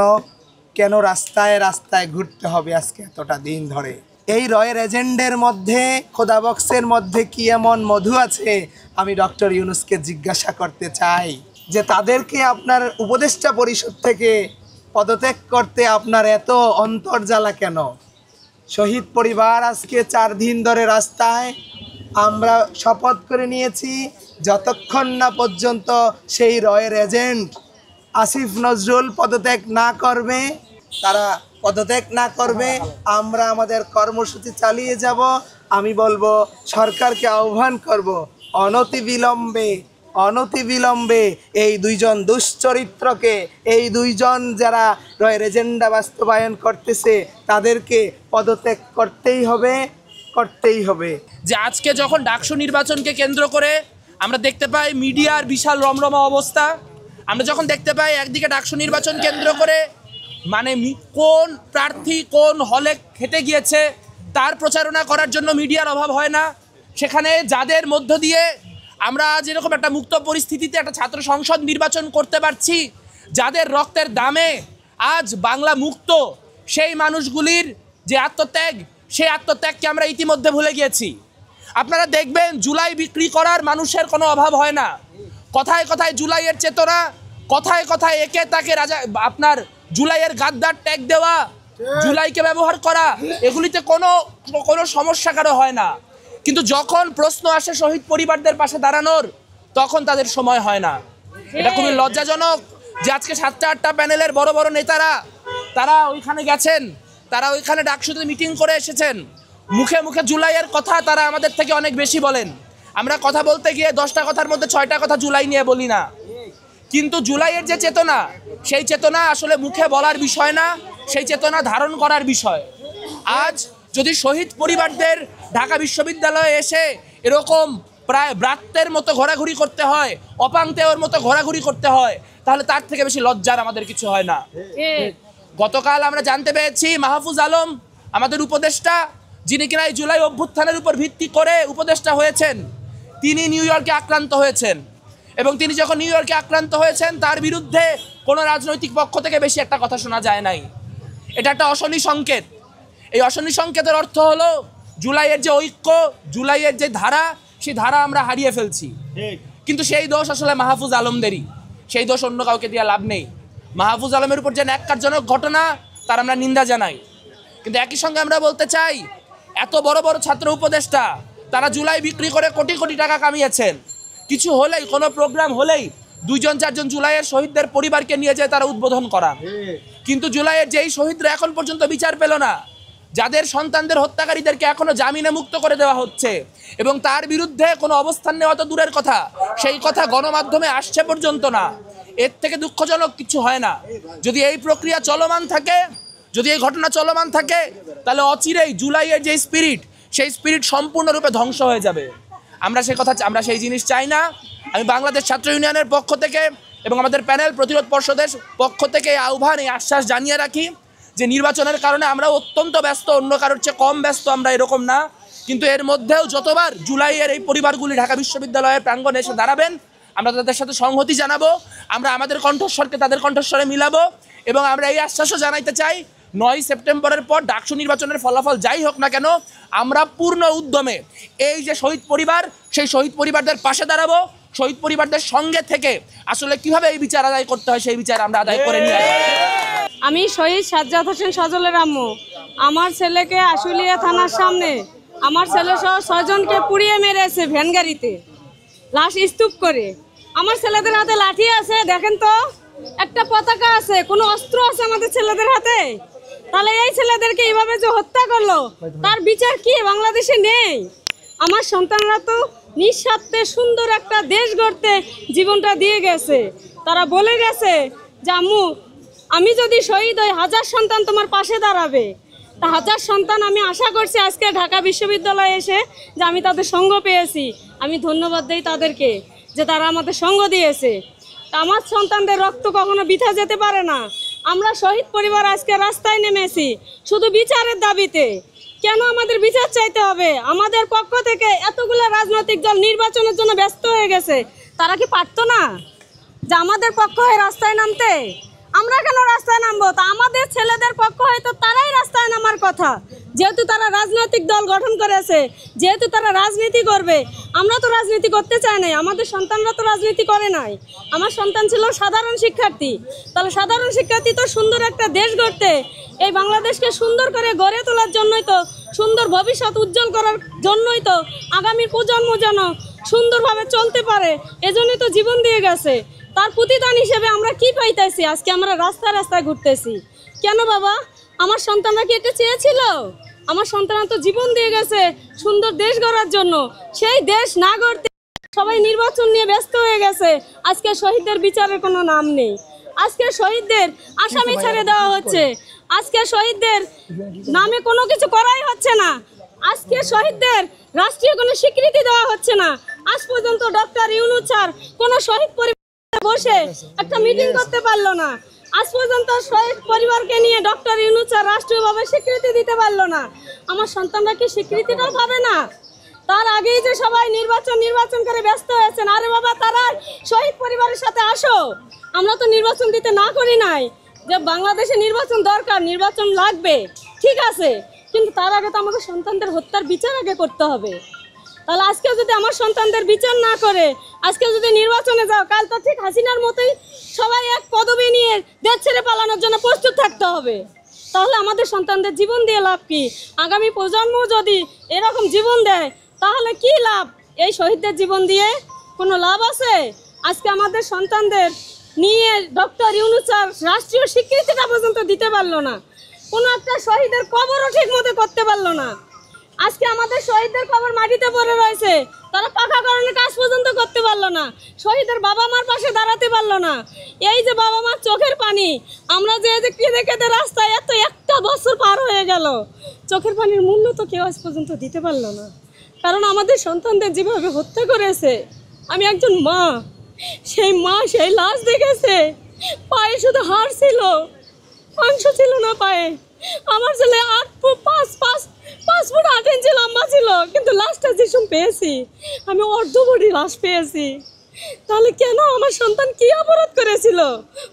কেন রাস্তায় রাস্তায় ঘুরতে হবে আজকে এতটা দিন ধরে? এই রয়ের এজেন্ডের মধ্যে, খোদাবক্সের মধ্যে কি এমন মধু আছে? আমি ডক্টর ইউনূসকে জিজ্ঞাসা করতে চাই যে তাদেরকে আপনার উপদেষ্টা পরিষদ থেকে পদত্যাগ করতে আপনার এত অন্তর্জ্বালা কেন? শহীদ পরিবার আজকে 4 দিন ধরে রাস্তায়। আমরা শপথ করে নিয়েছি যতক্ষণ না পর্যন্ত সেই রয়ের এজেন্ট আসিফ নজরুল পদত্যাগ না করবে, তারা পদত্যাগ না করবে, আমরা আমাদের কর্মসূচি চালিয়ে যাব। আমি বলবো, সরকারকে আহ্বান করব, অনতিবিলম্বে এই 2 জন দুশ্চরিত্রকে, এই 2 জন যারা রয়ের এজেন্ডা বাস্তবায়ন করতেছে, তাদেরকে পদত্যাগ করতেই হবে। যে আজকে যখন ডাকসু নির্বাচনকে কেন্দ্র করে আমরা দেখতে পাই মিডিয়ার বিশাল রমরমা অবস্থা, আমরা যখন দেখতে পাই একদিকে ডাকসু নির্বাচন কেন্দ্র করে মানে কোন প্রার্থী কোন হলে খেটে গিয়েছে তার প্রচারণা করার জন্য মিডিয়ার অভাব হয় না, সেখানে যাদের মধ্য দিয়ে আমরা আজ এরকম একটা মুক্ত পরিস্থিতিতে একটা ছাত্র সংসদ নির্বাচন করতে পারছি, যাদের রক্তের দামে আজ বাংলা মুক্ত, সেই মানুষগুলির যে আত্মত্যাগ, সেই আত্মত্যাগকে আমরা ইতিমধ্যে ভুলে গিয়েছি। আপনারা দেখবেন জুলাই বিক্রি করার মানুষের কোনো অভাব হয় না। কথায় কথায় জুলাইয়ের চেতনা, কথায় কথায় একে তাকে রাজা, আপনার জুলাইয়ের গাদ্দার ট্যাগ দেওয়া, জুলাইকে ব্যবহার করা, এগুলিতে কোনো সমস্যা কারো হয় না। কিন্তু যখন প্রশ্ন আসে শহীদ পরিবারদের পাশে দাঁড়ানোর, তখন তাদের সময় হয় না। এটা খুবই লজ্জাজনক যে আজকে 7টা 8টা প্যানেলের বড় বড় নেতারা তারা ওইখানে গেছেন, তারা ওইখানে ডাকসুতে মিটিং করে এসেছেন, মুখে মুখে জুলাইয়ের কথা তারা আমাদের থেকে অনেক বেশি বলেন। আমরা কথা বলতে গিয়ে 10টা কথার মধ্যে 6টা কথা জুলাই নিয়ে বলি না, কিন্তু জুলাইয়ের যে চেতনা, সেই চেতনা আসলে মুখে বলার বিষয় না, সেই চেতনা ধারণ করার বিষয়। আজ যদি শহীদ পরিবারদের ঢাকা বিশ্ববিদ্যালয়ে এসে এরকম প্রায় ব্রাত্যের মতো ঘোরাঘুরি করতে হয়, অপাংতেয়র মতো ঘোরাঘুরি করতে হয়, তাহলে তার থেকে বেশি লজ্জার আমাদের কিছু হয় না। গতকাল আমরা জানতে পেরেছি মাহফুজ আলম আমাদের উপদেষ্টা, যিনি কিনা এই জুলাই অভ্যুত্থানের উপর ভিত্তি করে উপদেষ্টা হয়েছেন, তিনি নিউ ইয়র্কে আক্রান্ত হয়েছেন। এবং তিনি যখন নিউ ইয়র্কে আক্রান্ত হয়েছেন, তার বিরুদ্ধে কোনো রাজনৈতিক পক্ষ থেকে বেশি একটা কথা শোনা যায় নাই। এটা একটা অশনি সংকেত। এই অশনি সংকেতের অর্থ হলো জুলাইয়ের যে ঐক্য, জুলাইয়ের যে ধারা, সেই ধারা আমরা হারিয়ে ফেলছি। কিন্তু সেই দোষ আসলে মাহফুজ আলমদেরই, সেই দোষ অন্য কাউকে দিয়ে লাভ নেই। মাহফুজ আলমের উপর যে ন্যাক্কারজনক ঘটনা, তার আমরা নিন্দা জানাই। কিন্তু একই সঙ্গে আমরা বলতে চাই, এত বড় বড় ছাত্র উপদেষ্টা তারা জুলাই বিক্রি করে কোটি কোটি টাকা কামিয়েছেন। কিছু হলেই, কোনো প্রোগ্রাম হলেই 2-4জন জুলাইয়ের শহীদদের পরিবারকে নিয়ে যায় তারা উদ্বোধন করা। কিন্তু জুলাইয়ের যেই শহীদরা এখন পর্যন্ত বিচার পেল না, যাদের সন্তানদের হত্যাকারীদেরকে এখনো জামিনে মুক্ত করে দেওয়া হচ্ছে এবং তার বিরুদ্ধে কোনো অবস্থান নেওয়া তো দূরের কথা, সেই কথা গণমাধ্যমে আসছে পর্যন্ত না। এর থেকে দুঃখজনক কিছু হয় না। যদি এই প্রক্রিয়া চলমান থাকে, যদি এই ঘটনা চলমান থাকে, তাহলে অচিরেই জুলাইয়ের যে স্পিরিট, সেই স্পিরিট সম্পূর্ণরূপে ধ্বংস হয়ে যাবে। আমরা সেই জিনিস চাই না। আমি বাংলাদেশ ছাত্র ইউনিয়নের পক্ষ থেকে এবং আমাদের প্যানেল প্রতিরোধ পর্ষদের পক্ষ থেকে আহ্বান, এই আশ্বাস জানিয়ে রাখি যে নির্বাচনের কারণে আমরা অত্যন্ত ব্যস্ত, অন্য কারোর চেয়ে কম ব্যস্ত আমরা এরকম না। কিন্তু এর মধ্যেও যতবার জুলাইয়ের এই পরিবারগুলি ঢাকা বিশ্ববিদ্যালয়ের প্রাঙ্গণে এসে দাঁড়াবেন, আমরা তাদের সাথে সংহতি জানাবো, আমরা আমাদের কণ্ঠস্বরকে তাদের কণ্ঠস্বরে মিলাবো। এবং আমরা এই আশ্বাসও জানাইতে চাই, 9 সেপ্টেম্বরের পর ডাকসু নির্বাচনের ফলাফল যাই হোক না কেন, আমরা পূর্ণ উদ্যমে এই যে শহীদ পরিবার, সেই শহীদ পরিবারদের পাশে দাঁড়াবো। শহীদ পরিবারদের সঙ্গে থেকে আসলে কিভাবে এই বিচার আদায় করতে হয়, সেই বিচার আমরা আদায় করে নিয়ে আসবো। আমি শহীদ সাজ্জাদ হোসেন সজলের আম্মু। আমার ছেলেকে আশুলিয়া থানার সামনে আমার ছেলে সহ 6 জনকে পুড়িয়ে মেরেছে ভ্যান গাড়িতে, লাশ স্তূপ করে। আমার ছেলেদের হাতে লাঠি আছে, দেখেন তো, একটা পতাকা আছে, কোনো অস্ত্র আছে আমাদের ছেলেদের হাতে? তাহলে এই ছেলেদেরকে এইভাবে যে হত্যা করলো, তার বিচার কি বাংলাদেশে নেই? আমার সন্তানরা তো নিঃস্বার্থে সুন্দর একটা দেশ গড়তে জীবনটা দিয়ে গেছে। তারা বলে গেছে যে আম্মু, আমি যদি শহীদ হই, 1000 সন্তান তোমার পাশে দাঁড়াবে। তা 1000 সন্তান আমি আশা করছি আজকে ঢাকা বিশ্ববিদ্যালয়ে এসে যে আমি তাদের সঙ্গ পেয়েছি। আমি ধন্যবাদ দিই তাদেরকে যে তারা আমাদের সঙ্গ দিয়েছে। তা আমার সন্তানদের রক্ত কখনো বৃথা যেতে পারে না। আমরা শহীদ পরিবার আজকে রাস্তায় নেমেছি শুধু বিচারের দাবিতে। কেন আমাদের বিচার চাইতে হবে? আমাদের পক্ষ থেকে এতগুলো রাজনৈতিক দল নির্বাচনের জন্য ব্যস্ত হয়ে গেছে, তারা কি পারতো না যে আমাদের পক্ষ হয়ে রাস্তায় নামতে? আমরা কেন রাস্তায় নামবো? তা আমাদের ছেলেদের পক্ষ হয়তো তারাই রাস্তায় নামার কথা, যেহেতু তারা রাজনৈতিক দল গঠন করেছে, যেহেতু তারা রাজনীতি করবে। আমরা তো রাজনীতি করতে চাই নাই, আমাদের সন্তানরা তো রাজনীতি করে নাই। আমার সন্তান ছিল সাধারণ শিক্ষার্থী। তাহলে সাধারণ শিক্ষার্থী তো সুন্দর একটা দেশ গড়তে, এই বাংলাদেশকে সুন্দর করে গড়ে তোলার জন্যই তো, সুন্দর ভবিষ্যৎ উজ্জ্বল করার জন্যই তো, আগামী প্রজন্ম যেন সুন্দরভাবে চলতে পারে, এজন্যই তো জীবন দিয়ে গেছে। তার প্রতিদান হিসেবে আমরা কি পাইতেছি? আজকে আমরা রাস্তায় রাস্তায় ঘুরতেছি কেন বাবা? আমার সন্তানরা কি এটা চেয়েছিল? আমার সন্তানরা তো জীবন দিয়ে গেছে সুন্দর দেশ গড়ার জন্য। সেই দেশ না গড়তে সবাই নির্বাচন নিয়ে ব্যস্ত হয়ে গেছে। আজকে শহীদদের বিচারের কোনো নাম নেই। আজকে শহীদদের আসামি ছেড়ে দেওয়া হচ্ছে। আজকে শহীদদের নামে কোনো কিছু করাই হচ্ছে না। আজকে শহীদদের রাষ্ট্রীয় কোনো স্বীকৃতি দেওয়া হচ্ছে না। আজ পর্যন্ত ডক্টর ইউনূস স্যার কোনো শহীদ পরিবারে বসে একটা মিটিং করতে পারলো না। আজ পর্যন্ত শহীদ পরিবারকে নিয়ে ডক্টর ইউনূস স্যার রাষ্ট্রীয়ভাবে স্বীকৃতি দিতে পারলো না। আমার সন্তানরা কি স্বীকৃতিটাও পাবে না? তার আগেই যে সবাই নির্বাচন করে ব্যস্ত হয়েছেন। আরে বাবা, তারা শহীদ পরিবারের সাথে আসো। আমরা তো নির্বাচন দিতে না করি নাই যে বাংলাদেশে নির্বাচন দরকার, নির্বাচন লাগবে, ঠিক আছে, কিন্তু তার আগে তো আমাদের সন্তানদের হত্যার বিচার আগে করতে হবে। তাহলে আজকে যদি আমার সন্তানদের বিচার না করে আজকে যদি নির্বাচনে যাও, কাল তো ঠিক হাসিনার মতোই সবাই এক পদবি নিয়ে দেশ ছেড়ে পালানোর জন্য প্রস্তুত থাকতে হবে। তাহলে আমাদের সন্তানদের জীবন দিয়ে লাভ কি? আগামী প্রজন্ম যদি এরকম জীবন দেয় তাহলে কি লাভ? এই শহীদদের জীবন দিয়ে কোনো লাভ আছে? আজকে আমাদের সন্তানদের নিয়ে ডক্টর ইউনূস স্যার রাষ্ট্রীয় স্বীকৃতিটা পর্যন্ত দিতে পারলো না। কোনো একটা শহীদের কবরও ঠিক মতো করতে পারলো না। আজকে আমাদের শহীদদের কবর মাটিতে পড়ে রয়েছে, তারা পাকাকরণের কাজ পর্যন্ত করতে পারলো না, শহীদের বাবা মার পাশে দাঁড়াতে পারলো না। এই যে বাবা মার চোখের পানি, আমরা যে কেঁদে কেঁদে রাস্তায় একটা বছর পার হয়ে গেল, চোখের পানির মূল্য তো কেউ আজ পর্যন্ত দিতে পারলো না। কারণ আমাদের সন্তানদের যেভাবে হত্যা করেছে, আমি একজন মা, সেই মা সেই লাশ দেখেছে, পায়ে শুধু হাড় ছিল, মাংস ছিল না পায়ে। আমার ছেলে 5 ফুট 8 ইঞ্চি লম্বা ছিল, কিন্তু লাশটা যেসব পেয়েছি আমি অর্ধ বডি লাশ পেয়েছি। তাহলে কেন আমার সন্তান কি অপরাধ করেছিল?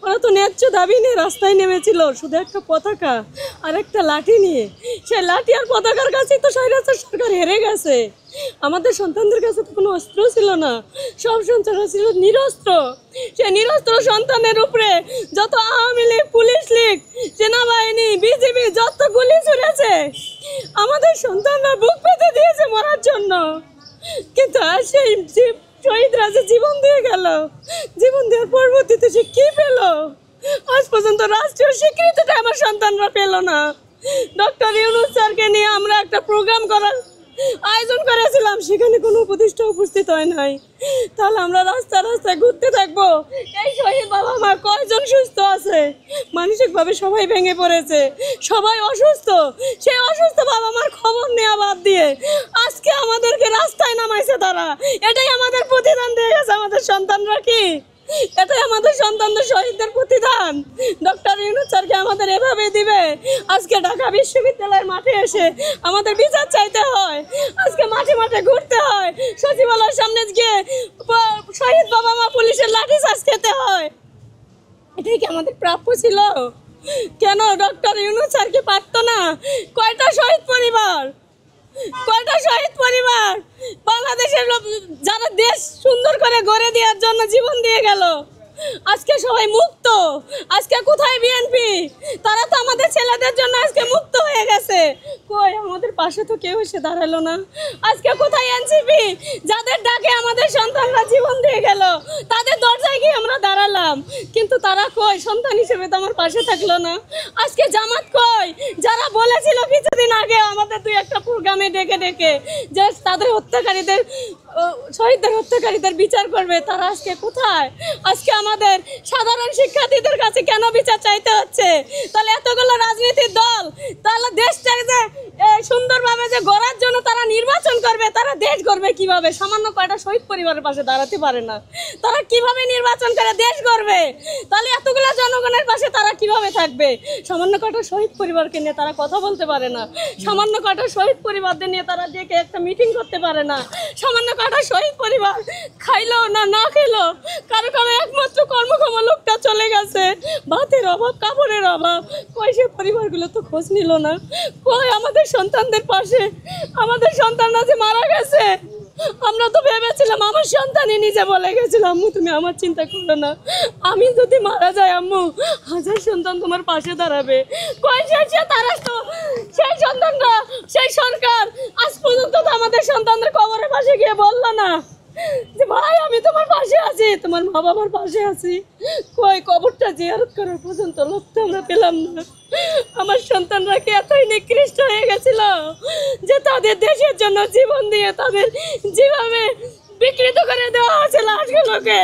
ওরা তো ন্যায্য দাবি নিয়ে রাস্তায় নেমেছিল, শুধু একটা পতাকা আর একটা লাঠি নিয়ে। সেই লাঠি আর পতাকার কাছেই তো স্বৈরাচার সরকার হেরে গেছে। আমাদের সন্তানদের কাছে তো কোনো অস্ত্র ছিল না, সব সন্তানরা ছিল নিরস্ত্র। সেই নিরস্ত্র সন্তানের উপরে যত আওয়ামী লীগ, পুলিশ লীগ, সেনাবাহিনী, বিজেপি যত গুলি ছুড়েছে, আমাদের সন্তানরা বুক পেতে দিয়েছে মরার জন্য। কিন্তু আর সেই শহীদরা যে জীবন দিয়ে গেল, জীবন দেওয়ার পরবর্তীতে সে কি পেল? আজ পর্যন্ত রাষ্ট্রীয় স্বীকৃতিটা আমার সন্তানরা পেল না। ডক্টর ইউনূস স্যারকে নিয়ে আমরা একটা প্রোগ্রাম করার আয়োজন করেছিলাম, সেখানে কোনো উপদেষ্টা উপস্থিত হয় নাই। তাহলে আমরা রাস্তায় রাস্তায় ঘুরতে থাকবো। এই শহীদ বাবা মা কয়জন সুস্থ আছে? মানসিকভাবে সবাই ভেঙে পড়েছে, সবাই অসুস্থ। সেই অসুস্থ বাবা মার খবর নেওয়া বাদ দিয়ে আজকে আমাদেরকে রাস্তায় নামাইছে তারা। এটাই আমাদের প্রতিদান দিয়ে গেছে আমাদের সন্তানরা। কি এটাই আমাদের সন্তানদের শহীদদের প্রতিদান? ডক্টর ইউনূস স্যারকে আমাদের এভাবে দিবে? আজকে ঢাকা বিশ্ববিদ্যালয়ের মাঠে এসে আমাদের বিচার চাইতে হয়, আজকে মাঠে মাঠে ঘুরতে হয়, সচিবালয়ের সামনে গিয়ে শহীদ বাবা মা পুলিশের লাঠিচার্জ খেতে হয়। এটাই কি আমাদের প্রাপ্য ছিল? কেন ডক্টর ইউনূস স্যার কি পারতো না? কয়টা শহীদ পরিবার, কয়টা শহীদ পরিবার বাংলাদেশের যারা দেশ সুন্দর করে গড়ে দেওয়ার জন্য জীবন দিয়ে গেল, আজকে সবাই মুক্ত। আজকে কোথায় বিএনপি? তারা তো আমাদের ছেলেদের জন্য আজকে মুক্ত হয়ে গেছে। কই আমাদের পাশে তো কেউ এসে দাঁড়ালো না। আজকে কোথায় এনসিপি, যাদের ডাকে আমাদের সন্তানরা জীবন দিয়ে গেল, তাদের দরজায় গিয়ে আমরা দাঁড়ালাম, কিন্তু তারা কই? সন্তান হিসেবে তো আমার পাশে থাকলো না। আজকে জামাত কই, যারা বলেছিল কিছুদিন আগে আমাদের 2-1টা প্রোগ্রামে ডেকে ডেকে যে তাদের হত্যাকারীদের, শহীদদের হত্যাকারীদের বিচার করবে, তারা আজকে কোথায়? আজকে আমাদের সাধারণ শিক্ষার্থীদের কাছে কেন বিচার চাইতে হচ্ছে? তাহলে এতগুলো রাজনীতির দল, তাহলে দেশটাকে যে সুন্দরভাবে যে গড়ার জন্য তারা নির্বাচন করবে, তারা দেশ গড়বে কিভাবে? সামান্য কয়টা শহীদ পরিবারের পাশে দাঁড়াতে পারে না, তারা কিভাবে নির্বাচন করে দেশ গড়বে? তাহলে এতগুলো জনগণের পাশে তারা কিভাবে থাকবে? সামান্য কয়টা শহীদ পরিবারকে নিয়ে তারা কথা বলতে পারে না, সামান্য কয়টা শহীদ পরিবারদের নিয়ে তারা ডেকে একটা মিটিং করতে পারে না, সামান্য কয়টা শহীদ পরিবার খাইলো না খেলো, কারো কারো একমাত্র কর্মক্ষম লোকটা চলে গেছে, ভাতের অভাব, কাপড়ের অভাব, কই সে পরিবারগুলো তো খোঁজ নিল না? কই আমাদের সন্তানদের পাশে? আমাদের সন্তানরা যে মারা গেছে, আমরা তো ভেবেছিলাম, আমার সন্তানই নিজে বলে গেছিল, আম্মু তুমি আমার চিন্তা করো না, আমি যদি মারা যাই আম্মু 1000 সন্তান তোমার পাশে দাঁড়াবে। কই সে তারা তো সেই সন্তানরা, সেই সরকার আজ পর্যন্ত তো আমাদের সন্তানদের কবরের পাশে গিয়ে বললো না যে ভাই আমি তোমার পাশে আছি, তোমার মা বাবার পাশে আছি। কই কবরটা জিয়ারত করার পর্যন্ত লোক তো আমরা পেলাম না। আমার সন্তানরা কি এতই নিকৃষ্ট হয়ে গেছিল যে তাদের দেশের জন্য জীবন দিয়ে তাদের যেভাবে বিকৃত করে দেওয়া হয়েছে লাশগুলোকে,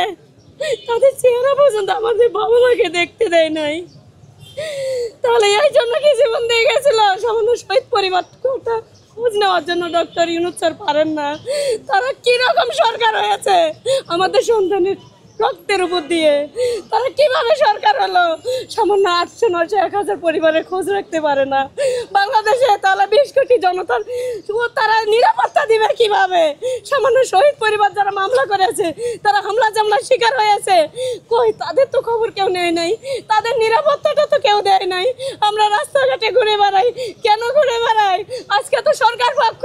তাদের চেহারা পর্যন্ত আমাদের বাবা মাকে দেখতে দেয় নাই। তাহলে এই জন্য কি জীবন দিয়ে গেছিল? সামান্য শহীদ পরিবার খোঁজ নেওয়ার জন্য ডক্টর ইউনূস স্যার পারেন না। তারা কিরকম সরকার হয়েছে আমাদের সন্তানের রক্তের উপর দিয়ে? তারা কিভাবে সরকার হলো? সামান্য 800, 900, 1000 পরিবারের খোঁজ রাখতে পারে না বাংলাদেশে। তাহলে 20 কোটি জনতার তারা নিরাপত্তা দিবে কিভাবে? সামান্য শহীদ পরিবার যারা মামলা করেছে, তারা হামলা জামলার শিকার হয়েছে, কই তাদের তো খবর কেউ নেয় নাই, তাদের নিরাপত্তাটা তো কেউ দেয় নাই। আমরা রাস্তাঘাটে ঘুরে বেড়াই, কেন ঘুরে বেড়াই? আজকে তো সরকার পক্ষ,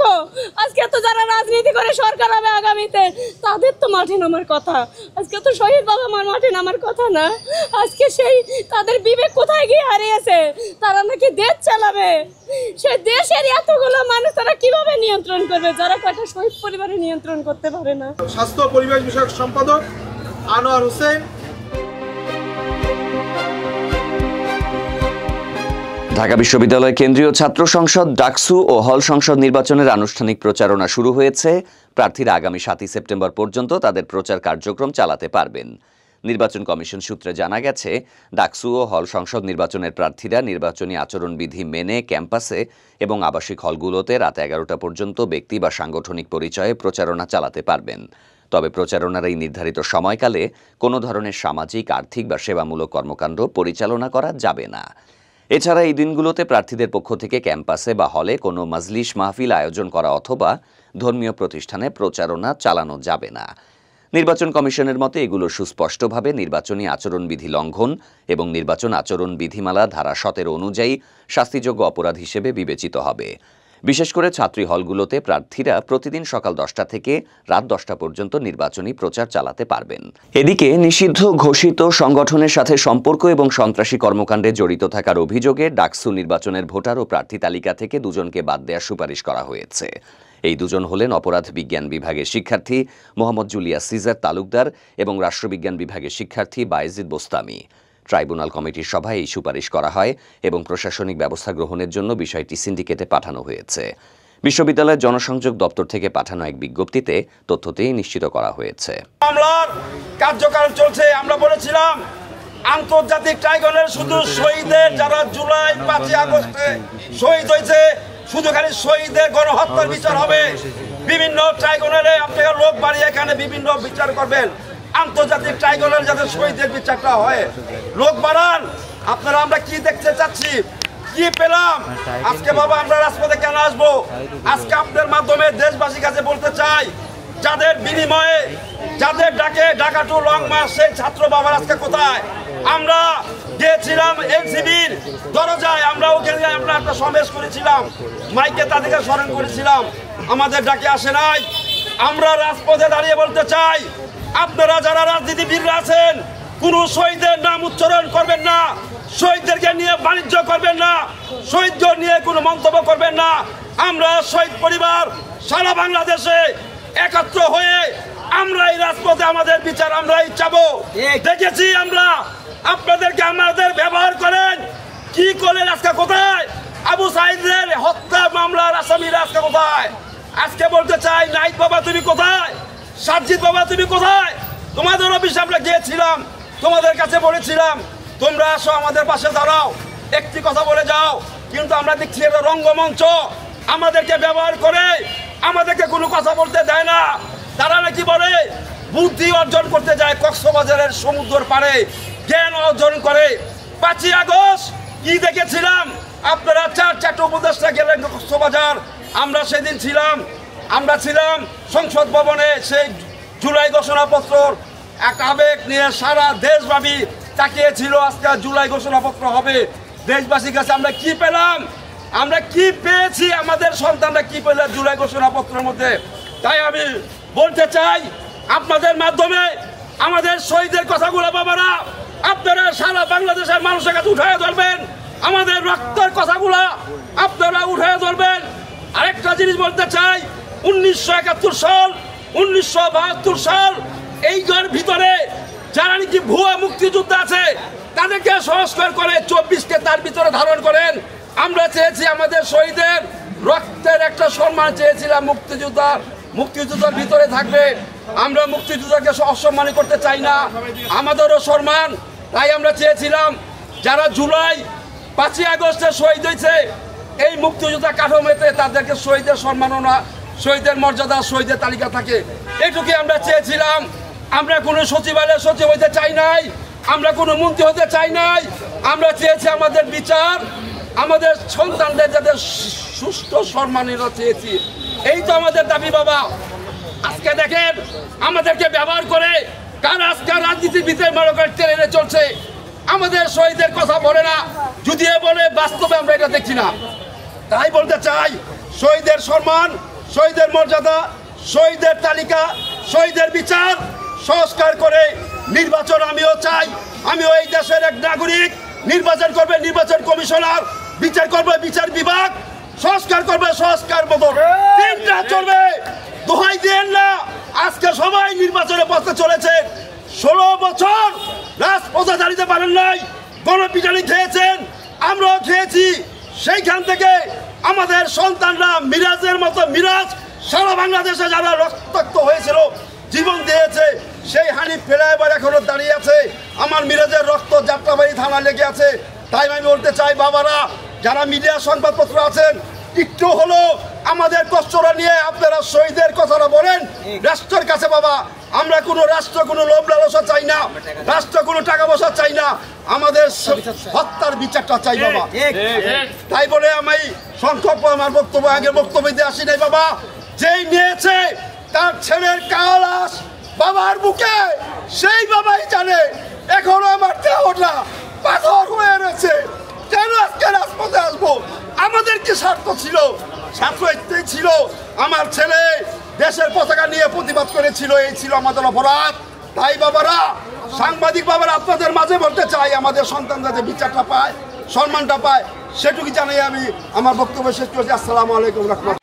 আজকে তো যারা রাজনীতি করে সরকার হবে আগামীতে, তাদের তো মাঠে নামার কথা। আজকে তো শহীদ বাবা মার মাঠে নামার কথা না। আজকে সেই তাদের বিবেক কোথায় গিয়ে হারিয়েছে? তারা নাকি দেশ চালাবে, সে দেশের এতগুলো মানুষ তারা কিভাবে নিয়ন্ত্রণ করবে যারা কয়টা শহীদ পরিবারে নিয়ন্ত্রণ করতে পারে না? স্বাস্থ্য পরিবেশ বিষয়ক সম্পাদক আনোয়ার হোসেন। ঢাকা বিশ্ববিদ্যালয় কেন্দ্রীয় ছাত্র সংসদ ডাকসু ও হল সংসদ নির্বাচনের আনুষ্ঠানিক প্রচারণা শুরু হয়েছে। প্রার্থীরা আগামী 7 সেপ্টেম্বর পর্যন্ত তাদের প্রচার কার্যক্রম চালাতে পারবেন। নির্বাচন কমিশন সূত্রে জানা গেছে, ডাকসু ও হল সংসদ নির্বাচনের প্রার্থীরা নির্বাচনী আচরণবিধি মেনে ক্যাম্পাসে এবং আবাসিক হলগুলোতে রাত 11টা পর্যন্ত ব্যক্তি বা সাংগঠনিক পরিচয়ে প্রচারণা চালাতে পারবেন। তবে প্রচারণার এই নির্ধারিত সময়কালে কোনো ধরনের সামাজিক, আর্থিক বা সেবামূলক কর্মকাণ্ড পরিচালনা করা যাবে না। এছাড়া এই দিনগুলোতে প্রার্থীদের পক্ষ থেকে ক্যাম্পাসে বা হলে কোনো মজলিস মাহফিল আয়োজন করা অথবা ধর্মীয় প্রতিষ্ঠানে প্রচারণা চালানো যাবে না। নির্বাচন কমিশনের মতে এগুলো সুস্পষ্টভাবে নির্বাচনী আচরণবিধি লঙ্ঘন এবং নির্বাচন আচরণ বিধিমালা ধারা 17 অনুযায়ী শাস্তিযোগ্য অপরাধ হিসেবে বিবেচিত হবে। বিশেষ করে ছাত্রী হলগুলোতে প্রার্থীরা প্রতিদিন সকাল 10টা থেকে রাত 10টা পর্যন্ত নির্বাচনী প্রচার চালাতে পারবেন। এদিকে নিষিদ্ধ ঘোষিত সংগঠনের সাথে সম্পর্ক এবং সন্ত্রাসী কর্মকাণ্ডে জড়িত থাকার অভিযোগে ডাকসু নির্বাচনের ভোটার ও প্রার্থী তালিকা থেকে দুজনকে বাদ দেওয়ার সুপারিশ করা হয়েছে। এই দুজন হলেন অপরাধ বিজ্ঞান বিভাগের শিক্ষার্থী মোহাম্মদ জুলিয়াস সিজার তালুকদার এবং রাষ্ট্রবিজ্ঞান বিভাগের শিক্ষার্থী বায়েজিদ বোস্তামি। ট্রাইব্যুনাল কমিটির সভায় এই সুপারিশ করা হয় এবং প্রশাসনিক ব্যবস্থা গ্রহণের জন্য বিষয়টি সিন্ডিকেটে পাঠানো হয়েছে। বিশ্ববিদ্যালয়ের জনসংযোগ দপ্তর থেকে পাঠানো এক বিজ্ঞপ্তিতে তথ্যটি নিশ্চিত করা হয়েছে। মামলার কার্যক্রম চলছে। আমরা বলেছিলাম আন্তর্জাতিক ট্রাইব্যুনালের শুধু শহীদদের যারা জুলাই 5 আগস্টে শহীদ হয়েছে, শুধু খালি শহীদদের গণহত্যার বিচার হবে। বিভিন্ন ট্রাইব্যুনালে আপনারা লোক বাড়িয়ে এখানে বিভিন্ন বিচার করবেন। আন্তর্জাতিক ট্রাইব্যুনাল যাতে শহীদদের বিচারটা হয়, লোক বাড়ান। আপনারা আমরা কি দেখতে চাচ্ছি, কি পেলাম আজকে? বাবা আমরা রাজপথে কেন আসবো? আজকে আপনাদের মাধ্যমে দেশবাসীর কাছে বলতে চাই, যাদের বিনিময়ে যাদের ডাকে ঢাকা টু লং মার্চ সেই ছাত্র বাবার আজকে কোথায়? আমরা গিয়েছিলাম এনসিবির দরজায়, আমরা ওখানে আমরা একটা সমাবেশ করেছিলাম, মাইকে তাদেরকে স্মরণ করেছিলাম, আমাদের ডাকে আসে নাই। আমরা রাজপথে দাঁড়িয়ে বলতে চাই, আপনারা যারা রাজনীতিবিদরা আছেন কোন শহীদের নাম উচ্চারণ করবেন না, শহীদদেরকে নিয়ে বাণিজ্য করবেন না, শহীদদের নিয়ে কোনো মন্তব্য করবেন না। আমরা শহীদ পরিবার সারা বাংলাদেশে একত্র হয়ে আমরা এই রাজপথে আমাদের বিচার আমরাই চাবো। দেখেছি আমরা আপনাদেরকে আমাদের ব্যবহার করেন, কি করলেন? আজকে কোথায় আবু সাইদের হত্যা মামলার আসামিরা? আজকে কোথায়? আজকে বলতে চাই, নাইট বাবা তুমি কোথায়? সাজ্জিদ বাবা তুমি কোথায়? তোমাদের অফিসে আমরা গিয়েছিলাম, তোমাদের কাছে বলেছিলাম তোমরা আসো আমাদের পাশে দাঁড়াও, একটি কথা বলে যাও। কিন্তু আমরা দেখছি এটা রঙ্গমঞ্চ, আমাদেরকে ব্যবহার করে আমাদেরকে কোনো কথা বলতে দেয় না। তারা নাকি বলে বুদ্ধি অর্জন করতে যায় কক্সবাজারের সমুদ্রের পাড়ে, জ্ঞান অর্জন করে। 5 আগস্ট কি দেখেছিলাম? আপনারা 4 উপদেষ্টা গেলেন কক্সবাজার, আমরা সেদিন ছিলাম, আমরা ছিলাম সংসদ ভবনে। সেই জুলাই ঘোষণাপত্র এক আবেগ নিয়ে সারা দেশব্যাপী তাকিয়েছিল, আজকে জুলাই ঘোষণাপত্র হবে। দেশবাসীর কাছে আমরা কি পেলাম? আমরা কি পেয়েছি? আমাদের সন্তানরা কি পেল জুলাই ঘোষণাপত্রের মধ্যে? তাই আমি বলতে চাই আপনাদের মাধ্যমে আমাদের শহীদের কথাগুলো বাবারা আপনারা সারা বাংলাদেশের মানুষের কাছে উঠায় ধরবেন, আমাদের রক্তের কথাগুলো আপনারা উঠায় ধরবেন। আরেকটা জিনিস বলতে চাই, 1971 সাল 1972 সাল এইটার ভিতরে যারা নাকি ভুয়া মুক্তিযোদ্ধা আছে তাদেরকে সংস্কার করে 24কে তার ভিতরে ধারণ করেন। আমরা চেয়েছি আমাদের শহীদের রক্তের একটা সম্মান চেয়েছিলাম, মুক্তিযোদ্ধার ভিতরে থাকবে। আমরা মুক্তিযোদ্ধাকে অসম্মান করতে চাই না, আমাদেরও সম্মান। তাই আমরা চেয়েছিলাম যারা জুলাই 5 আগস্টে শহীদ হয়েছে এই মুক্তিযোদ্ধা কাঠামোতে তাদেরকে শহীদের সম্মাননা, শহীদের মর্যাদা, শহীদের তালিকা থাকে, এটুকুই আমরা চেয়েছিলাম। আমরা কোনো সচিবালয়ের সচিব হইতে চাই নাই, আমরা কোনো মন্ত্রী হতে চাই নাই। আমরা চেয়েছি আমাদের বিচার, আমাদের সন্তানদের যাতে সুষ্ঠু সম্মানীয় চেয়েছি। এই তো আমাদের দাবি বাবা। আজকে দেখেন আমাদেরকে ব্যবহার করে কারা আজকে রাজনীতির ভিতরে মনে করে টেনে চলছে, আমাদের শহীদের কথা বলে না, যদিও বলে বাস্তবে আমরা এটা দেখছি না। তাই বলতে চাই শহীদের সম্মান, শহীদের মর্যাদা, শহীদের তালিকা, শহীদের বিচার সংস্কার করে নির্বাচন আমিও চাই। আমিও এই দেশের এক নাগরিক, নির্বাচন করবে নির্বাচন কমিশনার, বিচার করবে বিচার বিভাগ, সংস্কার করবে সংস্কার বদল, তিনটা চলবে। দোহাই দেন না, আজকে সবাই নির্বাচনে বসতে চলেছে। 16 বছর রাজপথে দাঁড়িয়ে পারেন নাই, গণপিটানি খেয়েছেন। আমরাও খেয়েছি। সেইখান থেকে আমাদের সন্তানরা মিরাজের মতো মিরাজ সারা বাংলাদেশে যারা রক্তাক্ত হয়েছিল, জীবন দিয়েছে, সেই হানিফ ফ্লাইওভার এখনো দাঁড়িয়ে আছে। আমার মিরাজের রক্ত যাত্রাবাড়ি থানা লেগে আছে। তাই আমি বলতে চাই, বাবারা যারা মিডিয়া সংবাদপত্র আছেন, একটু হলো আমাদের কষ্টটা নিয়ে আপনারা শহীদের কথাটা বলেন রাষ্ট্রের কাছে। বাবা, আমরা কোনো রাষ্ট্র কোনো লোভ লালসা চাই না, রাষ্ট্র কোনো টাকা পয়সা চাই না, আমাদের হত্যার বিচারটা চাই বাবা। তাই বলে আমি সংক্ষেপ আমার বক্তব্য আগের বক্তব্য দিয়ে আসি নাই বাবা। যেই নিয়েছে তার ছেলের কালাস বাবার বুকে, সেই বাবাই জানে। এখনো আমার দেহটা পাথর হয়ে রয়েছে। কেন আজকে রাজপথে আসবো? আমাদের কি স্বার্থ ছিল? ছাত্র একটাই ছিল, আমার ছেলে দেশের পতাকা নিয়ে প্রতিবাদ করেছিল, এই ছিল আমাদের অপরাধ। তাই বাবারা, সাংবাদিক বাবারা, আপনাদের মাঝে বলতে চাই, আমাদের সন্তান যাতে বিচারটা পায়, সম্মানটা পায়, সেটুকু জানাই আমি আমার বক্তব্য শেষ করছি। আসসালামু আলাইকুম।